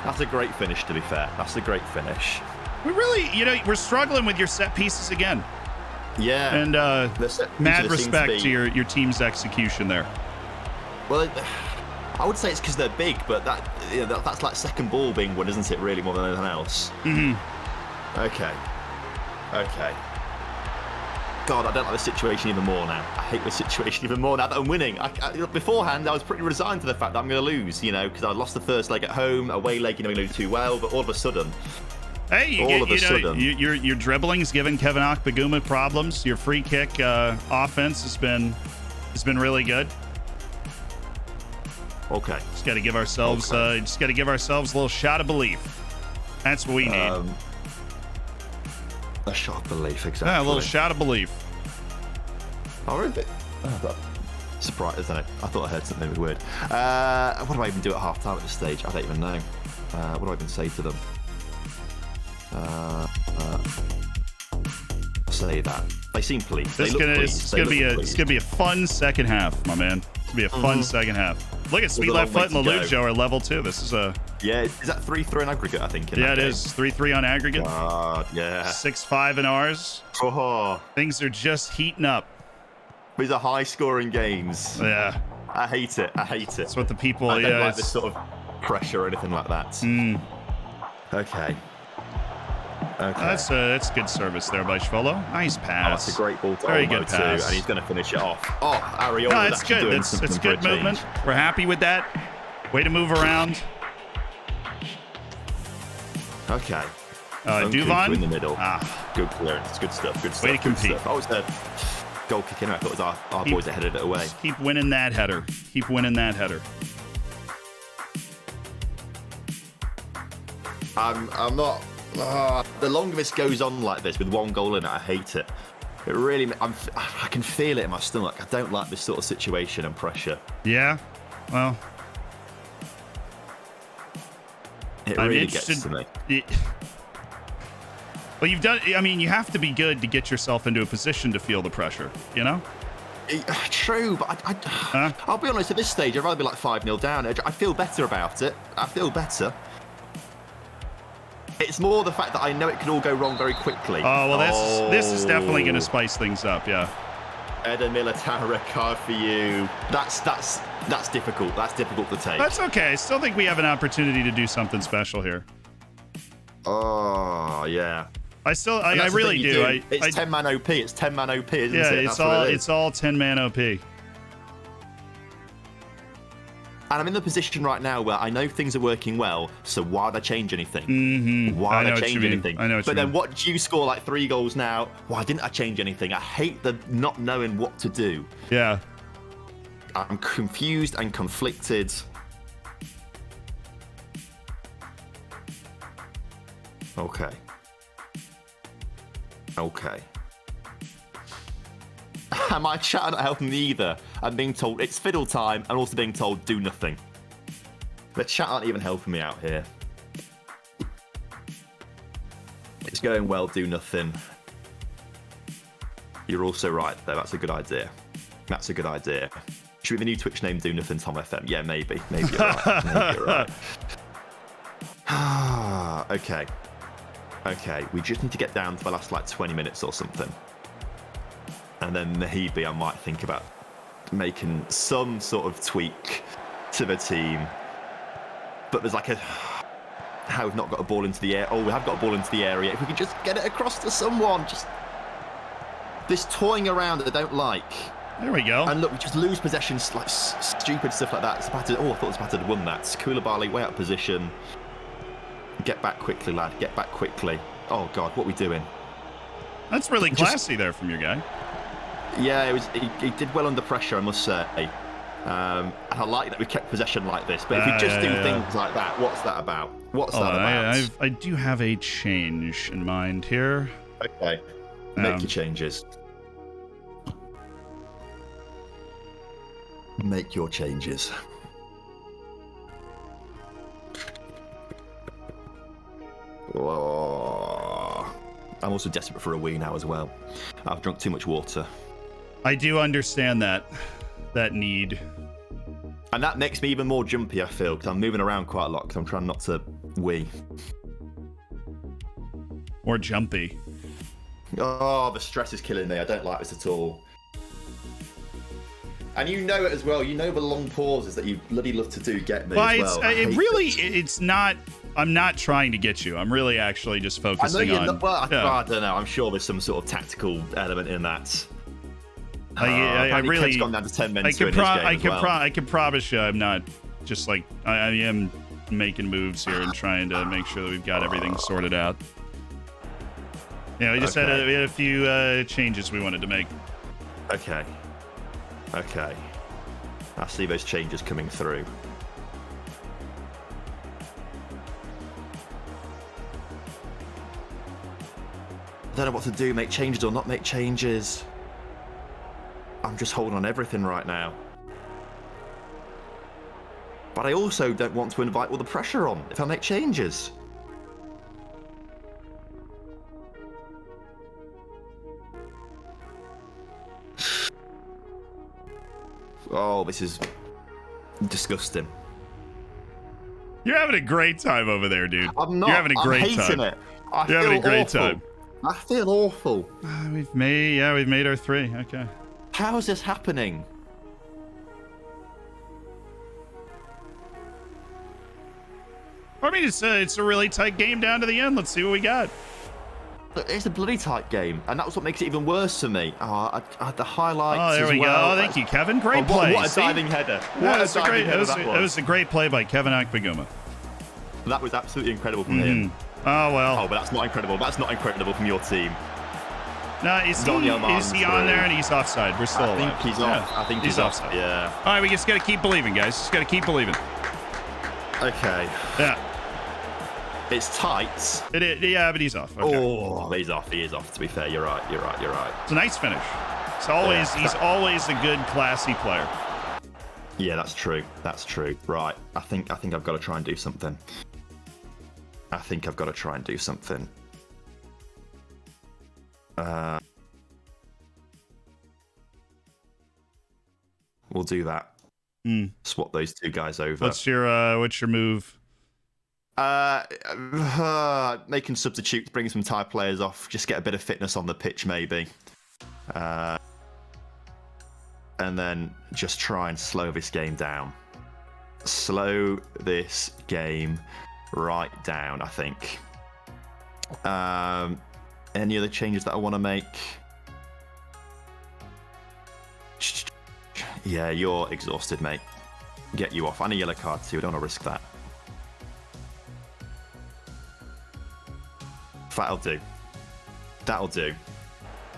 Speaker 5: That's a great finish, to be fair. That's a great finish.
Speaker 1: We really, we're struggling with your set pieces again.
Speaker 5: Yeah.
Speaker 1: And mad respect to your team's execution there.
Speaker 5: Well, I would say it's because they're big, but that's like second ball being won, isn't it, really, more than anything else? Okay. God, I don't like the situation even more now. I hate the situation even more now that I'm winning. Beforehand, I was pretty resigned to the fact that I'm going to lose, because I lost the first leg at home, away leg, I'm going to do too well, but all of a sudden...
Speaker 1: Hey, your dribbling's giving Kevin Okpaguma problems. Your free kick offense has been really good.
Speaker 5: Okay.
Speaker 1: Just got to give ourselves a little shot of belief. That's what we need.
Speaker 5: A shot of belief, exactly.
Speaker 1: Yeah, a little shot of belief.
Speaker 5: Oh, really? Surprise, isn't it? I thought I heard something weird. What do I even do at half time at this stage? I don't even know. What do I even say to them? Say that. They seem pleased.
Speaker 1: It's gonna be a fun second half, my man. It's gonna be a fun second half. Look at Sweet Left Foot and Lelujo are level 2. This is a...
Speaker 5: Yeah, is that 3-3 on aggregate, I think?
Speaker 1: Yeah, it is. 3-3 on aggregate.
Speaker 5: Yeah.
Speaker 1: 6-5 in ours.
Speaker 5: Oh.
Speaker 1: Things are just heating up.
Speaker 5: These are high-scoring games.
Speaker 1: Yeah.
Speaker 5: I hate it.
Speaker 1: That's what the people...
Speaker 5: I don't like this sort of pressure or anything like that. Okay.
Speaker 1: That's good service there by Schwolo. Nice pass.
Speaker 5: That's a great ball to
Speaker 1: Very
Speaker 5: Olmo
Speaker 1: good pass.
Speaker 5: too, and he's going to finish it off. Oh, Ariola.
Speaker 1: No, it's good. It's good movement. We're happy with that. Way to move around.
Speaker 5: Okay.
Speaker 1: Duvan
Speaker 5: in the middle. Good clearance. Good stuff. Good stuff.
Speaker 1: Way to compete.
Speaker 5: Oh, it's a goal kick in. I thought it was our boys that headed it away.
Speaker 1: Keep winning that header. Keep winning that header.
Speaker 5: I'm not. The longer this goes on like this with one goal in it, I hate it. It really. I can feel it in my stomach. I don't like this sort of situation and pressure.
Speaker 1: Yeah. Well.
Speaker 5: It really gets to me.
Speaker 1: Well, you've done. I mean, you have to be good to get yourself into a position to feel the pressure. You know.
Speaker 5: True, but I'll be honest. At this stage, I'd rather be like 5-0 down. I feel better about it. I feel better. It's more the fact that I know it could all go wrong very quickly.
Speaker 1: Oh well, this is definitely going to spice things up. Yeah.
Speaker 5: Eden Militao red card for you. That's difficult. That's difficult to take.
Speaker 1: That's okay. I still think we have an opportunity to do something special here.
Speaker 5: Oh yeah.
Speaker 1: I really do.
Speaker 5: It's 10-man OP. It's 10-man OP, isn't it?
Speaker 1: Yeah, it's all 10-man OP.
Speaker 5: And I'm in the position right now where I know things are working well, so why would I change anything? Why would I change anything?
Speaker 1: I know what you mean.
Speaker 5: But then what do you score like 3 goals now? Why didn't I change anything? I hate the not knowing what to do.
Speaker 1: Yeah.
Speaker 5: I'm confused and conflicted. Okay. And my chat are not helping me either. I'm being told it's fiddle time and also being told do nothing. The chat aren't even helping me out here. It's going well, do nothing. You're also right though, that's a good idea. That's a good idea. Should be the new Twitch name Do Nothing Tom FM? Yeah, maybe. Maybe you're right. Maybe you're right. Okay, we just need to get down to the last like 20 minutes or something. And then maybe I might think about making some sort of tweak to the team. But there's like how we've not got a ball into the air. Oh, we have got a ball into the area. If we could just get it across to someone. Just this toying around that I don't like.
Speaker 1: There we go.
Speaker 5: And look, we just lose possessions, like stupid stuff like that. I thought Zapata had won that. Koulibaly way out of position. Get back quickly, lad. Get back quickly. Oh, God, what are we doing?
Speaker 1: That's really classy there from your guy.
Speaker 5: Yeah, he did well under pressure, I must say. And I like that we kept possession like this. But if we just do things like that, what's that about? What's that about?
Speaker 1: I do have a change in mind here.
Speaker 5: Okay. Make your changes. Make your changes. Oh. I'm also desperate for a wee now as well. I've drunk too much water.
Speaker 1: I do understand that need.
Speaker 5: And that makes me even more jumpy, I feel, because I'm moving around quite a lot because I'm trying not to wee.
Speaker 1: Or jumpy.
Speaker 5: Oh, the stress is killing me. I don't like this at all. And you know it as well. You know the long pauses that you bloody love to do get me as well.
Speaker 1: It's not... I'm not trying to get you. I'm really actually just focusing on...
Speaker 5: I don't know. I'm sure there's some sort of tactical element in that.
Speaker 1: I really...
Speaker 5: Kev's gone down to 10 minutes
Speaker 1: I can promise you I'm not just like... I am making moves here and trying to make sure that we've got everything sorted out. Yeah, we just had a few changes we wanted to make.
Speaker 5: Okay. I see those changes coming through. I don't know what to do, make changes or not make changes. I'm just holding on everything right now. But I also don't want to invite all the pressure on if I make changes. Oh, this is disgusting.
Speaker 1: You're having a great time over there, dude.
Speaker 5: I'm not.
Speaker 1: You're having a great
Speaker 5: I'm hating
Speaker 1: time.
Speaker 5: it.
Speaker 1: You're having a great time.
Speaker 5: I feel awful.
Speaker 1: We've made our 3. Okay.
Speaker 5: How is this happening?
Speaker 1: I mean, it's a really tight game down to the end. Let's see what we got.
Speaker 5: It's a bloody tight game, and that's what makes it even worse for me. The highlights.
Speaker 1: Oh, there we go. Oh, thank you, Kevin. Great play.
Speaker 5: What a diving header!
Speaker 1: It was a great play by Kevin Akpaguma.
Speaker 5: That was absolutely incredible from him.
Speaker 1: Oh well.
Speaker 5: Oh, but that's not incredible. That's not incredible from your team.
Speaker 1: No, is he on there and he's offside? We're still alive.
Speaker 5: I think he's off. I think he's offside. Yeah.
Speaker 1: All right, we just got to keep believing, guys. Just got to keep believing.
Speaker 5: Okay.
Speaker 1: Yeah.
Speaker 5: It's tight.
Speaker 1: Yeah, but he's off. Okay.
Speaker 5: Oh, he's off. He is off. To be fair, you're right.
Speaker 1: It's a nice finish. He's always a good, classy player.
Speaker 5: Yeah, that's true. Right. I think I've got to try and do something. We'll do that. Swap those two guys over.
Speaker 1: What's your move?
Speaker 5: Making substitutes, bringing some Thai players off, just get a bit of fitness on the pitch, maybe. And then just try and slow this game down. Slow this game right down, I think. Any other changes that I want to make? Yeah, you're exhausted, mate. Get you off. And a yellow card too. I don't want to risk that. That'll do.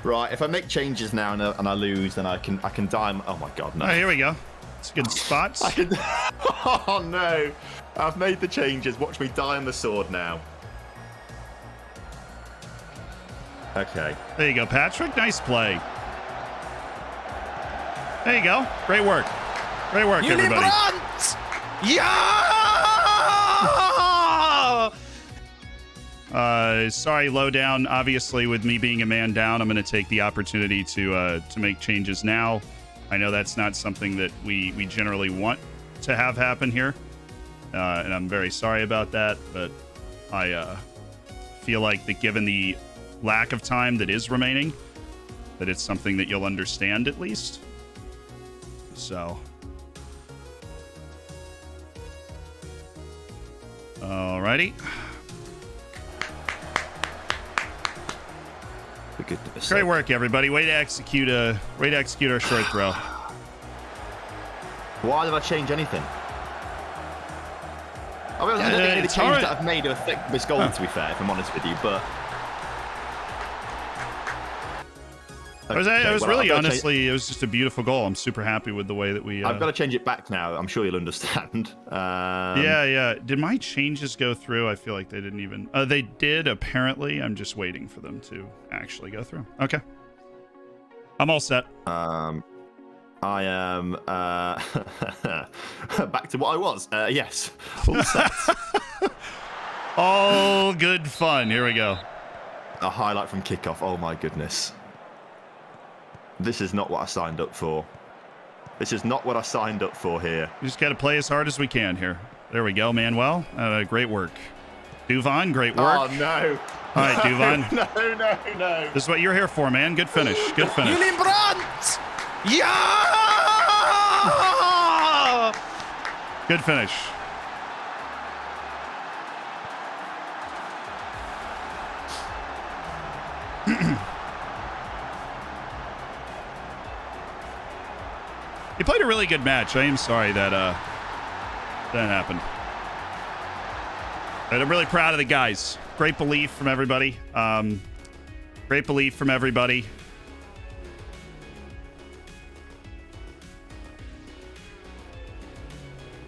Speaker 5: Right, if I make changes now and I lose, then I can die. Oh my god, no.
Speaker 1: Oh, here we go. It's a good spot.
Speaker 5: Oh no. I've made the changes. Watch me die on the sword now. Okay.
Speaker 1: There you go, Patrick. Nice play. There you go. Great work. Great work, everybody.
Speaker 9: Yeah!
Speaker 1: Sorry, Lowdown. Obviously, with me being a man down, I'm going to take the opportunity to make changes now. I know that's not something that we generally want to have happen here, and I'm very sorry about that. But I feel like that given the lack of time that is remaining, that it's something that you'll understand at least. So, alrighty. Great work, everybody. Way to execute our short throw.
Speaker 5: Why did I change anything? I don't think any of the changes that I've made affect this goal, to be fair, if I'm honest with you, but...
Speaker 1: It was really, honestly, it was just a beautiful goal. I'm super happy with the way that we...
Speaker 5: I've got to change it back now. I'm sure you'll understand.
Speaker 1: Yeah. Did my changes go through? I feel like they didn't even... they did, apparently. I'm just waiting for them to actually go through. Okay. I'm all set.
Speaker 5: I am... back to what I was. Yes. All set.
Speaker 1: All good fun. Here we go.
Speaker 5: A highlight from kickoff. Oh, my goodness. This is not what I signed up for. This is not what I signed up for here.
Speaker 1: We just got to play as hard as we can here. There we go, Manuel. Great work. Duvan, great work.
Speaker 5: Oh, no.
Speaker 1: All right, Duvan.
Speaker 5: No.
Speaker 1: This is what you're here for, man. Good finish. Good finish.
Speaker 9: Brandt! Yeah!
Speaker 1: Good finish. He played a really good match. I am sorry that that happened. But I'm really proud of the guys. Great belief from everybody. Great belief from everybody.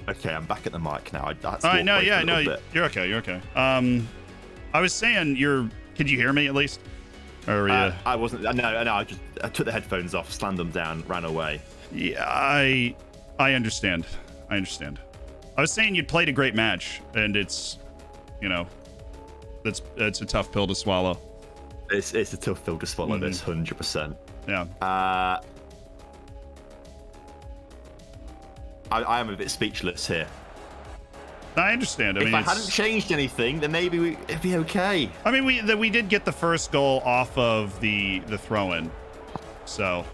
Speaker 5: Okay, I'm back at the mic now.
Speaker 1: All right, no, you're okay. You're okay. I was saying, could you hear me at least? Or
Speaker 5: I wasn't. No. I took the headphones off, slammed them down, ran away.
Speaker 1: Yeah, I understand. I was saying you'd played a great match, and it's a tough pill to swallow.
Speaker 5: It's a tough pill to swallow. This 100%.
Speaker 1: Yeah.
Speaker 5: I am a bit speechless here.
Speaker 1: I understand.
Speaker 5: If I hadn't changed anything, then maybe it'd be okay.
Speaker 1: I mean, we did get the first goal off of the throw-in, so.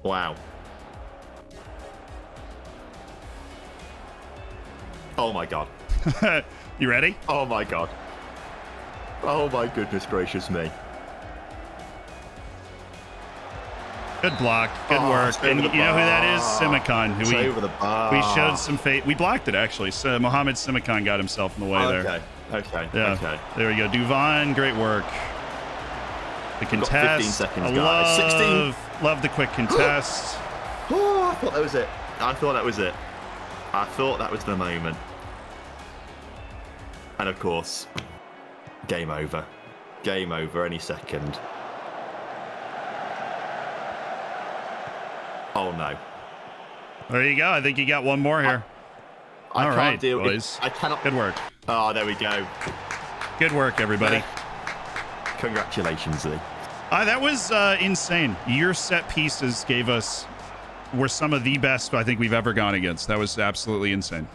Speaker 5: Wow. Oh my god.
Speaker 1: You ready?
Speaker 5: Oh my god. Oh my goodness gracious me.
Speaker 1: Good block. Good work. And you know who that is? Simicon. Who we showed some faith. We blocked it, actually. So Mohammed Simicon got himself in the way there.
Speaker 5: Okay.
Speaker 1: Yeah.
Speaker 5: Okay.
Speaker 1: There we go. Duvan, great work. The contest.
Speaker 5: 15 seconds, guys. 16.
Speaker 1: Love the quick contest.
Speaker 5: Oh, I thought that was it. I thought that was it. I thought that was the moment. And of course, game over. Game over any second. Oh no.
Speaker 1: There you go. I think you got one more here.
Speaker 5: I
Speaker 1: All
Speaker 5: can't
Speaker 1: right,
Speaker 5: deal
Speaker 1: boys.
Speaker 5: I cannot.
Speaker 1: Good work.
Speaker 5: Oh, there we go.
Speaker 1: Good work, everybody.
Speaker 5: Congratulations, Lee.
Speaker 1: That was insane. Your set pieces were some of the best I think we've ever gone against. That was absolutely insane.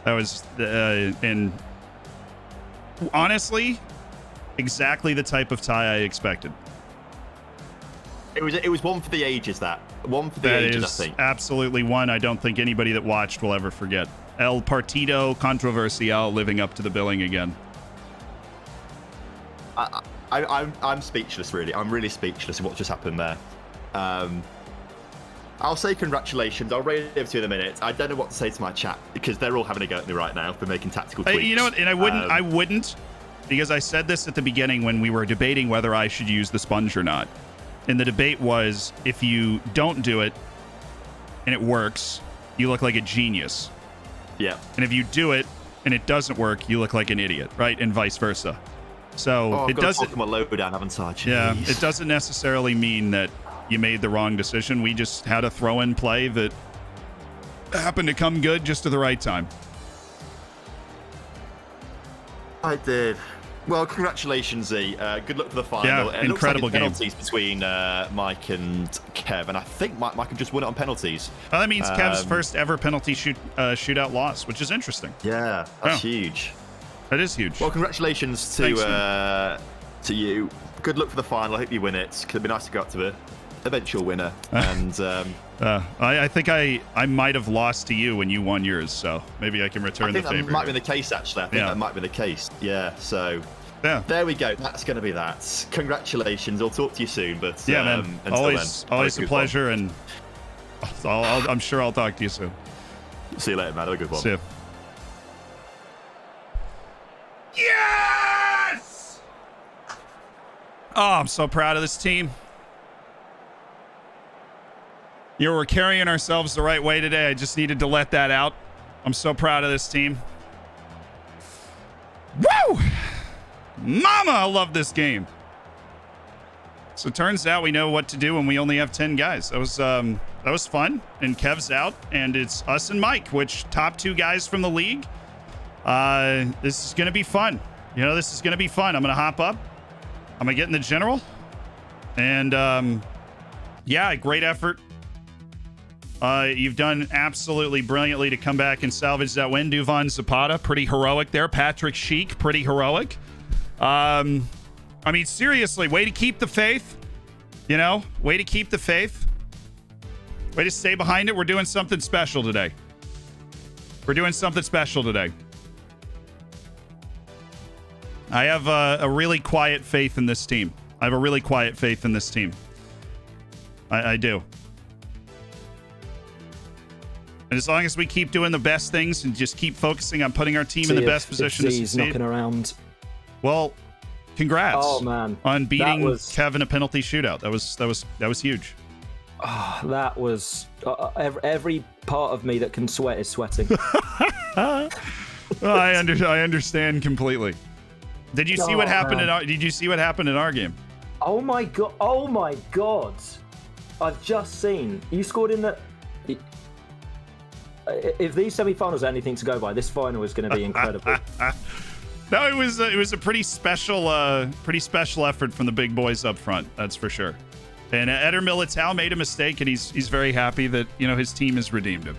Speaker 1: That was, and honestly, exactly the type of tie I expected.
Speaker 5: It was one for the ages, that. One for the ages, I think.
Speaker 1: Absolutely one I don't think anybody that watched will ever forget. El Partido Controversial living up to the billing again.
Speaker 5: I'm speechless, really. I'm really speechless at what just happened there. I'll say congratulations. I'll read it over to you in a minute. I don't know what to say to my chat because they're all having a go at me right now for making tactical tweaks.
Speaker 1: You know what? And I wouldn't, because I said this at the beginning when we were debating whether I should use the sponge or not. And the debate was, if you don't do it and it works, you look like a genius.
Speaker 5: Yeah.
Speaker 1: And if you do it and it doesn't work, you look like an idiot, right? And vice versa. So it doesn't.
Speaker 5: I've got to low down, haven't I? Jeez.
Speaker 1: Yeah, it doesn't necessarily mean that you made the wrong decision. We just had a throw-in play that happened to come good just at the right time.
Speaker 5: I did. Well, congratulations, Z. Good luck for the final.
Speaker 1: Yeah,
Speaker 5: it
Speaker 1: incredible
Speaker 5: looks like
Speaker 1: game.
Speaker 5: Penalties between Mike and Kev, and I think Mike can just win it on penalties.
Speaker 1: Well, that means Kev's first ever penalty shootout loss, which is interesting.
Speaker 5: Yeah, that's huge.
Speaker 1: That is huge.
Speaker 5: Well, congratulations to you. Good luck for the final. I hope you win it. It'd be nice to go up to the eventual winner. And
Speaker 1: I think I might have lost to you when you won yours, so maybe I can return the favor.
Speaker 5: That might be the case, actually. I think that might be the case. Yeah, so there we go. That's going to be that. Congratulations. I'll talk to you soon. But
Speaker 1: yeah, man. Always a pleasure, and I'm sure I'll talk to you soon.
Speaker 5: See you later, man. Have a good one.
Speaker 1: See you. Yes! Oh, I'm so proud of this team. We're carrying ourselves the right way today. I just needed to let that out. I'm so proud of this team. Woo! Mama, I love this game. So it turns out we know what to do when we only have 10 guys. That was fun. And Kev's out, and it's us and Mike, which top 2 guys from the league. This is going to be fun. This is going to be fun. I'm going to hop up. I'm going to get in the general. And, yeah, great effort. You've done absolutely brilliantly to come back and salvage that win. Duvan Zapata, pretty heroic there. Patrick Sheik, pretty heroic. I mean, seriously, way to keep the faith. Way to keep the faith. Way to stay behind it. We're doing something special today. I have a really quiet faith in this team. I do. And as long as we keep doing the best things and just keep focusing on putting our team in the best position to succeed.
Speaker 6: Knocking around.
Speaker 1: Well, congrats.
Speaker 6: Oh man,
Speaker 1: on beating Kev in a penalty shootout. That was huge.
Speaker 6: Oh, that was every part of me that can sweat is sweating.
Speaker 1: I understand completely. Did you see what happened Did you see what happened in our game?
Speaker 6: Oh my god! I've just seen you scored in the. If these semi-finals are anything to go by, this final is going to be incredible.
Speaker 1: No, it was a pretty special effort from the big boys up front. That's for sure. And Eder Militao made a mistake, and he's very happy that his team has redeemed him.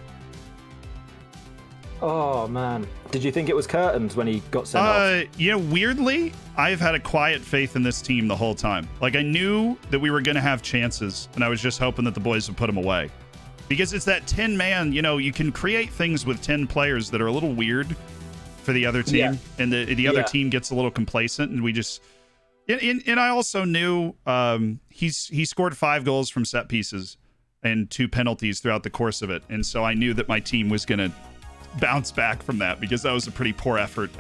Speaker 6: Oh man, did you think it was curtains when he got sent off?
Speaker 1: Weirdly, I've had a quiet faith in this team the whole time. Like I knew that we were going to have chances, and I was just hoping that the boys would put them away. Because it's that 10-man, you can create things with 10 players that are a little weird for the other team, and the other team gets a little complacent, and we just... And I also knew he scored 5 goals from set pieces and 2 penalties throughout the course of it, and so I knew that my team was going to bounce back from that because that was a pretty poor effort.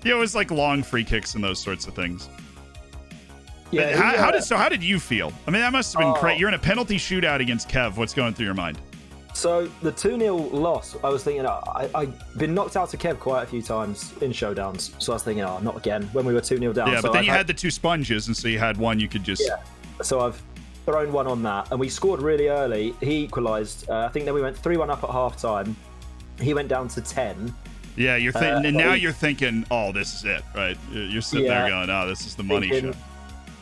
Speaker 1: It was like long free kicks and those sorts of things. Yeah. How did you feel? I mean, that must have been great. You're in a penalty shootout against Kev. What's going through your mind?
Speaker 6: So the 2-0 loss, I was thinking, I've been knocked out to Kev quite a few times in showdowns. So I was thinking, not again, when we were 2-0 down.
Speaker 1: Yeah, but then you had the 2 sponges, and so you had one you could just...
Speaker 6: Yeah, so I've thrown one on that, and we scored really early. He equalised. I think then we went 3-1 up at half-time. He went down to 10.
Speaker 1: Yeah, and now you're thinking, oh, this is it, right? You're sitting there going, oh, this is the money shot.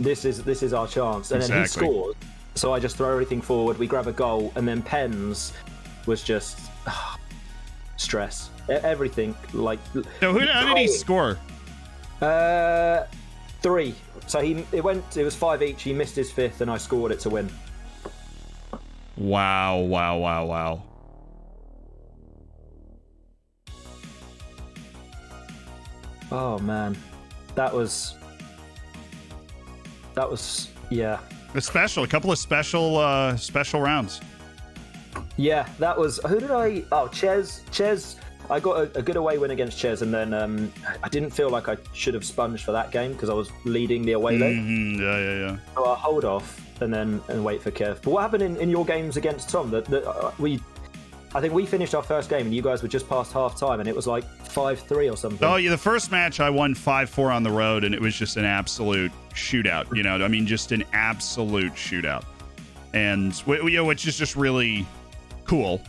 Speaker 6: This is our chance. And then he scored. So I just throw everything forward. We grab a goal, and then Pens was just stress. Everything like.
Speaker 1: So how did he score?
Speaker 6: 3. So it was 5 each. He missed his 5th, and I scored it to win.
Speaker 1: Wow.
Speaker 6: Oh man, that was yeah.
Speaker 1: A couple of special rounds.
Speaker 6: Yeah, that was. Who did I? Oh, Ches. I got a good away win against Ches, and then I didn't feel like I should have sponged for that game because I was leading the away leg.
Speaker 1: Yeah.
Speaker 6: So I'll hold off and wait for Kev. But what happened in your games against Tom? I think we finished our first game, and you guys were just past half time, and it was like 5-3 or something.
Speaker 1: Oh yeah, the first match I won 5-4 on the road, and it was just an absolute shootout. Just an absolute shootout, and which is just really cool,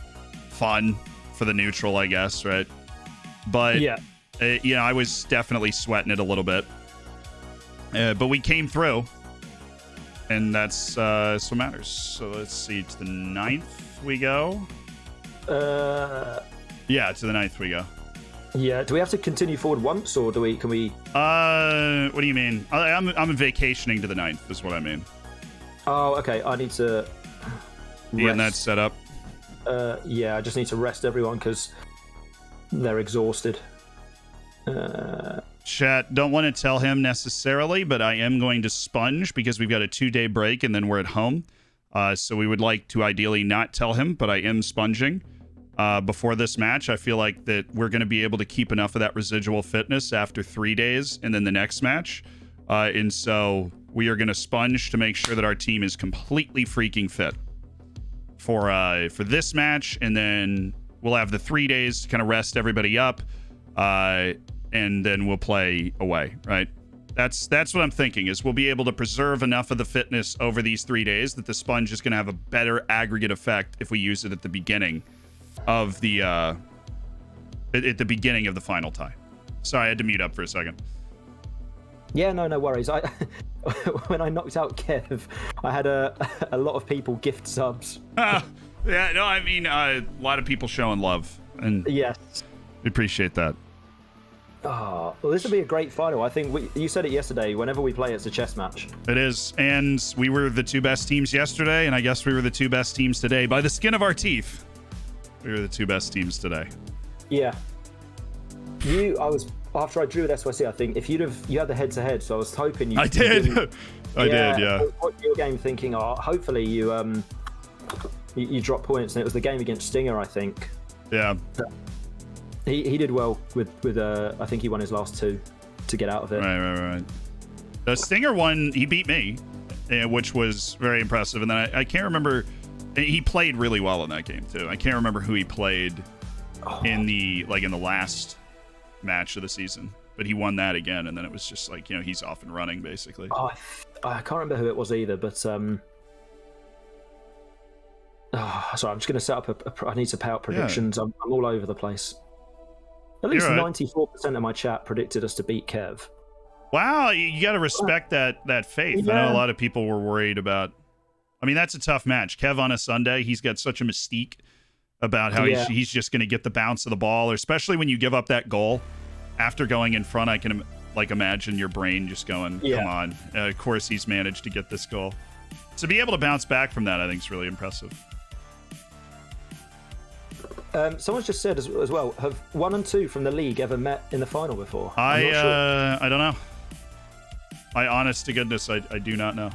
Speaker 1: fun for the neutral, I guess, right? But I was definitely sweating it a little bit, but we came through, and that's what matters. So let's see, to the 9th we go. Yeah, to the 9th we go.
Speaker 6: Yeah, do we have to continue forward once, or can we?
Speaker 1: What do you mean? I'm vacationing to the 9th, is what I mean.
Speaker 6: Oh, okay. I need to.
Speaker 1: And that's set up.
Speaker 6: Yeah, I just need to rest everyone because they're exhausted.
Speaker 1: Chat, don't want to tell him necessarily, but I am going to sponge because we've got a 2-day break and then we're at home. So we would like to ideally not tell him, but I am sponging before this match. I feel like that we're going to be able to keep enough of that residual fitness after 3 days and then the next match. And so we are going to sponge to make sure that our team is completely freaking fit for this match. And then we'll have the 3 days to kind of rest everybody up. And then we'll play away, right? That's what I'm thinking, is we'll be able to preserve enough of the fitness over these 3 days that the sponge is going to have a better aggregate effect if we use it at the beginning of the final tie. Sorry, I had to mute up for a second.
Speaker 6: Yeah, no worries. When I knocked out Kev, I had a lot of people gift subs.
Speaker 1: Yeah, no, I mean a lot of people showing love, and
Speaker 6: yes,
Speaker 1: we appreciate that.
Speaker 6: Oh, well, this will be a great final. I think you said it yesterday. Whenever we play, it's a chess match.
Speaker 1: It is, and we were the 2 best teams yesterday, and I guess we were the 2 best teams today. By the skin of our teeth, we were the 2 best teams today.
Speaker 6: Yeah. After I drew with SYC, I think if you had the head-to-head, so I was hoping you.
Speaker 1: I did. I did. Yeah.
Speaker 6: Your game thinking, hopefully you drop points, and it was the game against Stinger, I think.
Speaker 1: Yeah.
Speaker 6: He did well with I think he won his last 2 to get out of it.
Speaker 1: Right. The Stinger won. He beat me, which was very impressive. And then I can't remember. He played really well in that game too. I can't remember who he played in the last match of the season, but he won that again. And then it was just like, he's off and running basically.
Speaker 6: I can't remember who it was either, but sorry, I'm just going to set up I need to pay out predictions. Yeah. I'm all over the place. At least 94% of my chat predicted us to beat Kev.
Speaker 1: Wow, you got to respect that faith. Yeah. I know a lot of people were worried about. I mean, that's a tough match. Kev on a Sunday, he's got such a mystique about how he's just going to get the bounce of the ball, or especially when you give up that goal after going in front. I can imagine your brain just going, "Come on!" Of course, he's managed to get this goal. To be able to bounce back from that, I think is really impressive.
Speaker 6: Someone's just said as well, have 1 and 2 from the league ever met in the final before?
Speaker 1: I don't know. I honest to goodness, I do not know.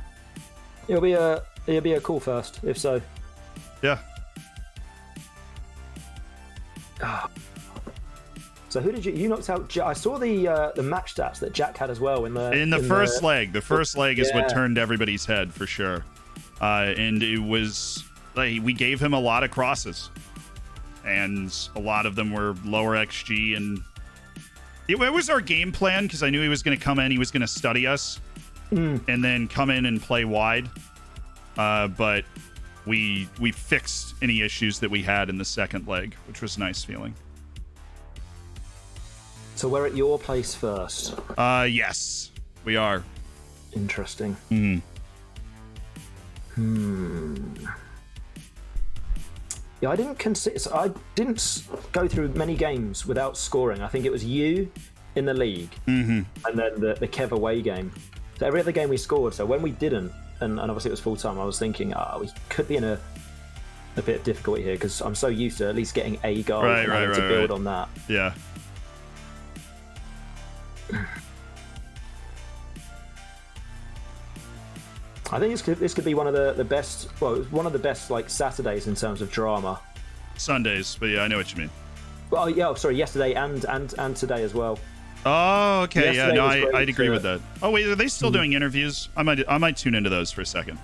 Speaker 6: It'll be a cool first, if so.
Speaker 1: Yeah.
Speaker 6: So who did you knocked out? I saw the match stats that Jack had as well in the
Speaker 1: first leg. The first leg is what turned everybody's head for sure, and it was like we gave him a lot of crosses, and a lot of them were lower XG, and it was our game plan because I knew he was going to come in, he was going to study us, and then come in and play wide, but we fixed any issues that we had in the second leg, which was a nice feeling.
Speaker 6: So we're at your place first.
Speaker 1: Yes, we are.
Speaker 6: Interesting. Yeah, I didn't go through many games without scoring. I think it was you in the league, and then the Kev away game. So every other game we scored. So when we didn't, and obviously it was full time, I was thinking, we could be in a bit of difficulty here because I'm so used to at least getting a goal to build on that.
Speaker 1: Yeah.
Speaker 6: I think this could be one of the best. Well, one of the best like Saturdays in terms of drama.
Speaker 1: Sundays, but yeah, I know what you mean.
Speaker 6: Well, yeah, sorry, yesterday and today as well.
Speaker 1: Oh, okay,
Speaker 6: Yesterday
Speaker 1: yeah, no, I'd agree with that. Oh wait, are they still doing interviews? I might tune into those for a second.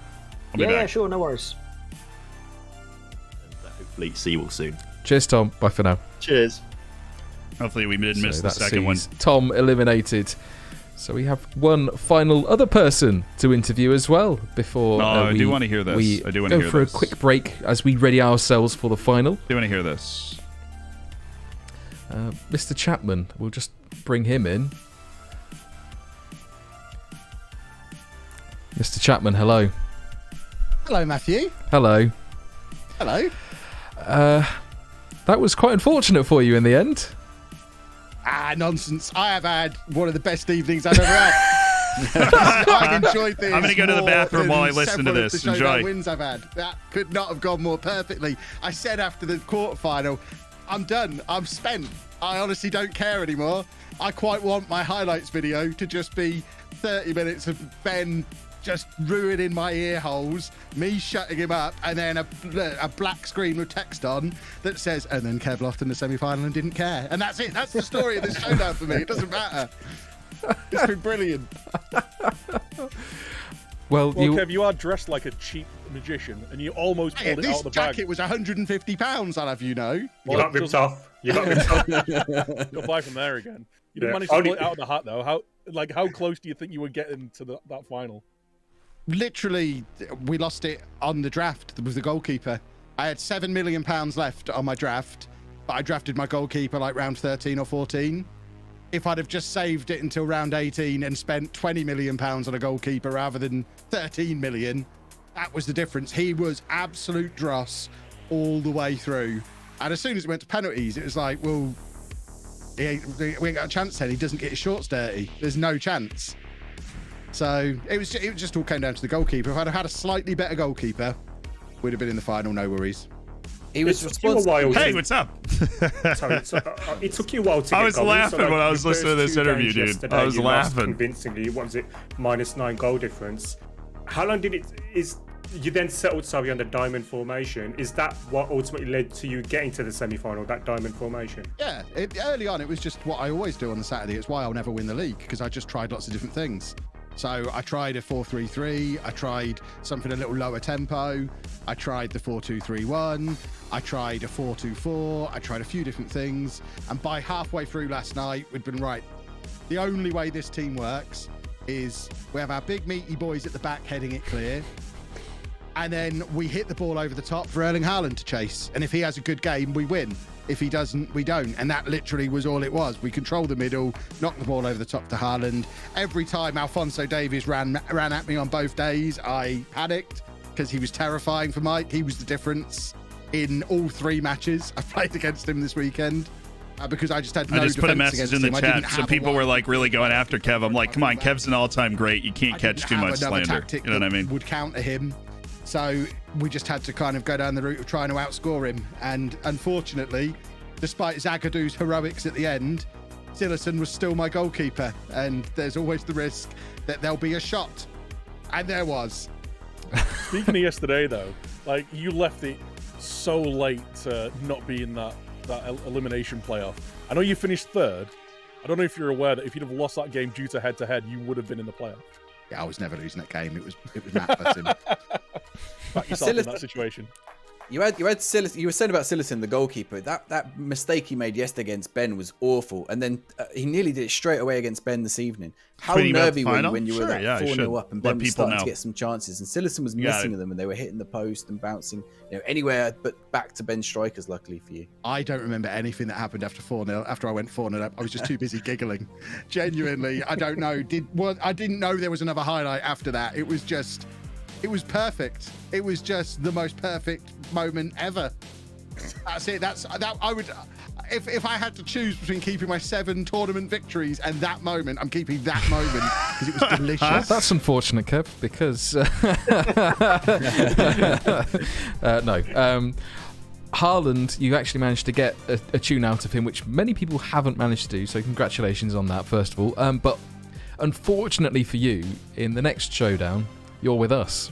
Speaker 1: I'll be back.
Speaker 6: Yeah, sure, no worries.
Speaker 5: Hopefully, see you all soon.
Speaker 7: Cheers, Tom. Bye for now.
Speaker 5: Cheers.
Speaker 1: Hopefully, we didn't miss the second one.
Speaker 7: Tom eliminated. So we have one final other person to interview as well before
Speaker 1: I do want to hear this. I do want to hear
Speaker 7: this. Go for a quick break as we ready ourselves for the final.
Speaker 1: I do want to hear this.
Speaker 7: Mr. Chapman, we'll just bring him in. Mr. Chapman, hello.
Speaker 3: Hello, Matthew.
Speaker 7: Hello.
Speaker 3: Hello.
Speaker 7: That was quite unfortunate for you in the end.
Speaker 3: Nonsense. I have had one of the best evenings I've ever had. I've enjoyed this.
Speaker 1: I'm going to go to the bathroom while I listen to this.
Speaker 3: The
Speaker 1: Enjoy.
Speaker 3: Wins I've had. That could not have gone more perfectly. I said after the quarterfinal, I'm done. I'm spent. I honestly don't care anymore. I quite want my highlights video to just be 30 minutes of Ben just ruining my ear holes, me shutting him up, and then a black screen with text on that says, and then Kev lost in the semi-final and didn't care. And that's it. That's the story of this showdown for me. It doesn't matter. It's been brilliant.
Speaker 12: Well, Kev, you are dressed like a cheap magician, and you almost pulled it out of the bag.
Speaker 3: This jacket was £150, I'll have you know.
Speaker 11: You got ripped off. You got ripped off.
Speaker 12: You'll buy from there again. You didn't manage to pull it out of the hat, though. How close do you think you were getting to that final?
Speaker 3: Literally, we lost it on the draft with the goalkeeper. I had £7 million left on my draft, but I drafted my goalkeeper like round 13 or 14. If I'd have just saved it until round 18 and spent £20 million on a goalkeeper rather than 13 million, that was the difference. He was absolute dross all the way through. And as soon as it went to penalties, it was like, well, we ain't got a chance then. He doesn't get his shorts dirty. There's no chance. So it just all came down to the goalkeeper. If I'd have had a slightly better goalkeeper, we'd have been in the final, no worries.
Speaker 11: He was responsible.
Speaker 1: Hey, what's up?
Speaker 11: Sorry, it took you a while to get
Speaker 1: I was laughing when I was listening to this interview, dude. I was laughing.
Speaker 11: Convincingly, what was it? -9 goal difference. How long did you then settled, on the diamond formation? Is that what ultimately led to you getting to the semi-final, that diamond formation?
Speaker 3: Yeah, early on, it was just what I always do on the Saturday. It's why I'll never win the league, because I just tried lots of different things. So I tried a 4-3-3, I tried something a little lower tempo, I tried the 4-2-3-1, I tried a 4-2-4, I tried a few different things, and by halfway through last night, we'd been right. The only way this team works is we have our big meaty boys at the back heading it clear, and then we hit the ball over the top for Erling Haaland to chase, and if he has a good game, we win. If he doesn't, we don't. And that literally was all it was. We controlled the middle, knocked the ball over the top to Haaland. Every time Alphonso Davies ran at me on both days, I panicked because he was terrifying for Mike. He was the difference in all 3 matches I played against him this weekend. Because I just had no defense against him.
Speaker 1: I just put a message in the chat, so people were like really going after Kev. I'm like, come on, Kev's an all-time great. You can't catch too much slander.
Speaker 3: Tactic
Speaker 1: you know what I mean?
Speaker 3: Would counter him. So we just had to kind of go down the route of trying to outscore him. And unfortunately, despite Zagadu's heroics at the end, Sillison was still my goalkeeper. And there's always the risk that there'll be a shot. And there was.
Speaker 12: Speaking of yesterday, though, like, you left it so late to not be in that elimination playoff. I know you finished third. I don't know if you're aware that if you'd have lost that game due to head-to-head, you would have been in the playoff.
Speaker 3: Yeah, I was never losing that game. It was Matt Button.
Speaker 12: Back yourself in that situation.
Speaker 13: You were saying about Sillison, the goalkeeper. That mistake he made yesterday against Ben was awful, and then he nearly did it straight away against Ben this evening. How nervy were you when you were 4-0 up and Ben was starting to get some chances, and Sillison was missing them, and they were hitting the post and bouncing, anywhere but back to Ben's strikers. Luckily for you,
Speaker 3: I don't remember anything that happened after 4-0. After I went 4-0 up, I was just too busy giggling. Genuinely, I don't know. I didn't know there was another highlight after that. It was perfect. It was just the most perfect moment ever. That's it. I would, if I had to choose between keeping my 7 tournament victories and that moment, I'm keeping that moment because it was delicious.
Speaker 7: That's unfortunate, Kev, because no. Haaland, you actually managed to get a tune out of him, which many people haven't managed to do. So congratulations on that, first of all. But unfortunately for you, in the next showdown, you're with us.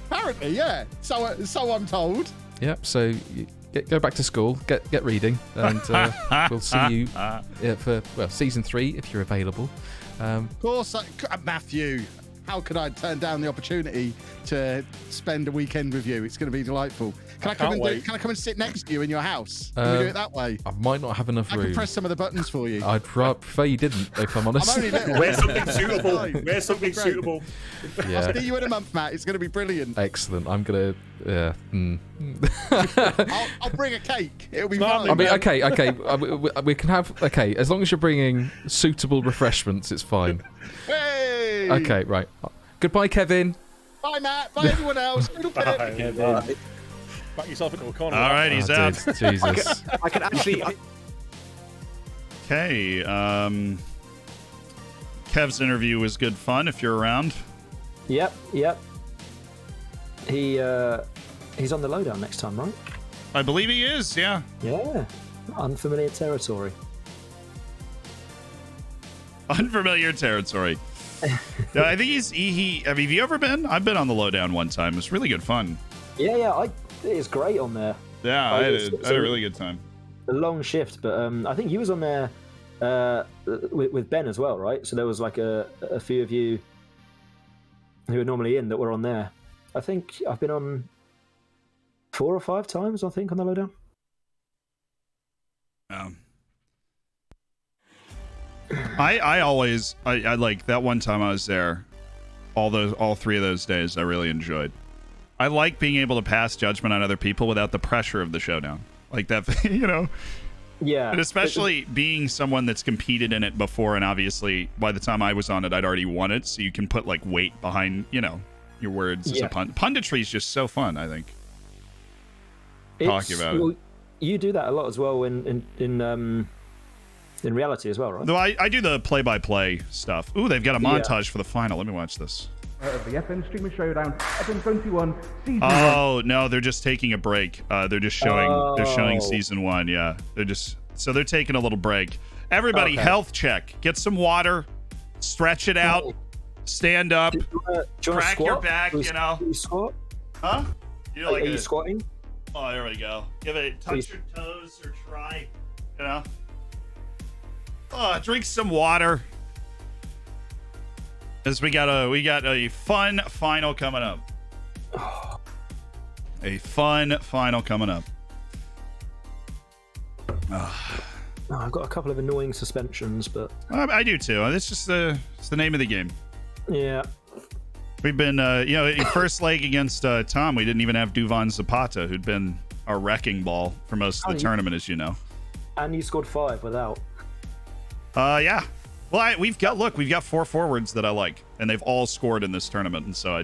Speaker 3: Apparently, yeah. So I'm told.
Speaker 7: Yep. So go back to school, get reading, and we'll see you for season 3 if you're available.
Speaker 3: Of course, Matthew. How could I turn down the opportunity to spend a weekend with you? It's going to be delightful. Can I come and sit next to you in your house? Can we do it that way?
Speaker 7: I might not have enough room.
Speaker 3: I can press some of the buttons for you.
Speaker 7: I'd prefer you didn't, if I'm honest.
Speaker 3: I'm only little.
Speaker 11: Wear something suitable. Wear something suitable.
Speaker 7: Yeah.
Speaker 3: I'll see you in a month, Matt. It's going to be brilliant.
Speaker 7: Excellent. I'm going to...
Speaker 3: I'll bring a cake. It'll be fine.
Speaker 7: I mean, okay. We can have... Okay, as long as you're bringing suitable refreshments, it's fine.
Speaker 3: Hey!
Speaker 7: Okay, right. Goodbye, Kevin.
Speaker 3: Bye, Matt. Bye, everyone else.
Speaker 12: Back yourself into a corner.
Speaker 1: All right, he's out.
Speaker 7: Jesus.
Speaker 10: I can actually...
Speaker 1: Okay. Kev's interview was good fun if you're around.
Speaker 6: Yep. He's on the lowdown next time, right?
Speaker 1: I believe he is, yeah.
Speaker 6: Yeah. Unfamiliar territory.
Speaker 1: Unfamiliar territory. No, I think he. I mean, have you ever been? I've been on the lowdown one time. It's really good fun.
Speaker 6: Yeah. It's great on there.
Speaker 1: Yeah, I had a really good time.
Speaker 6: A long shift, but I think you was on there with Ben as well, right? So there was like a few of you who are normally in that were on there. I think I've been on 4 or 5 times, I think, on the lowdown.
Speaker 1: I always like that one time I was there. All 3 of those days I really enjoyed. I like being able to pass judgment on other people without the pressure of the showdown, like that.
Speaker 6: Yeah.
Speaker 1: And especially being someone that's competed in it before, and obviously by the time I was on it, I'd already won it, so you can put like weight behind your words. As a punditry is just so fun. I think talking about it.
Speaker 6: You do that a lot as well in reality as well, right?
Speaker 1: No, I do the play-by-play stuff. Ooh, they've got a montage for the final. Let me watch this.
Speaker 14: Of the FM Streamer Showdown, FM 21, Season 1.
Speaker 1: Oh no, they're just taking a break. They're just showing. They're showing Season 1. Yeah, they're taking a little break. Everybody, health check. Get some water. Stretch it out. Stand up. Crack your back.
Speaker 6: Do you squat?
Speaker 1: Huh?
Speaker 6: Are you squatting?
Speaker 1: Oh, there we go. Give it. Touch your toes or try. Drink some water. As we got a fun final coming up. A fun final coming up.
Speaker 6: I've got a couple of annoying suspensions, but
Speaker 1: I do too. It's just it's the name of the game.
Speaker 6: Yeah.
Speaker 1: We've been first leg against Tom. We didn't even have Duvan Zapata, who'd been our wrecking ball for most of the tournament, as you know.
Speaker 6: And you scored 5 without.
Speaker 1: Yeah. Well, we've got 4 forwards that I like, and they've all scored in this tournament, and so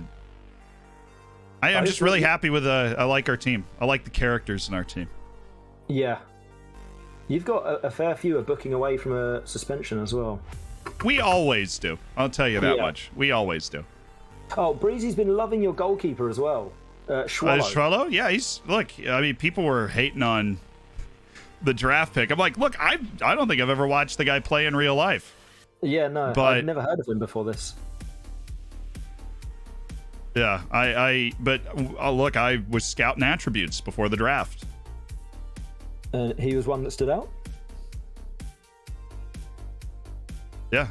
Speaker 1: I'm just really happy with. I like our team. I like the characters in our team.
Speaker 6: Yeah, you've got a fair few of booking away from a suspension as well.
Speaker 1: We always do. I'll tell you that much. We always do.
Speaker 6: Oh, Breezy's been loving your goalkeeper as well.
Speaker 1: Schwallow? Yeah, I mean, people were hating on the draft pick. I'm like, look, I don't think I've ever watched the guy play in real life.
Speaker 6: Yeah, no,
Speaker 1: but
Speaker 6: I've never heard of him before this.
Speaker 1: Yeah, but look, I was scouting attributes before the draft.
Speaker 6: He was one that stood out?
Speaker 1: Yeah,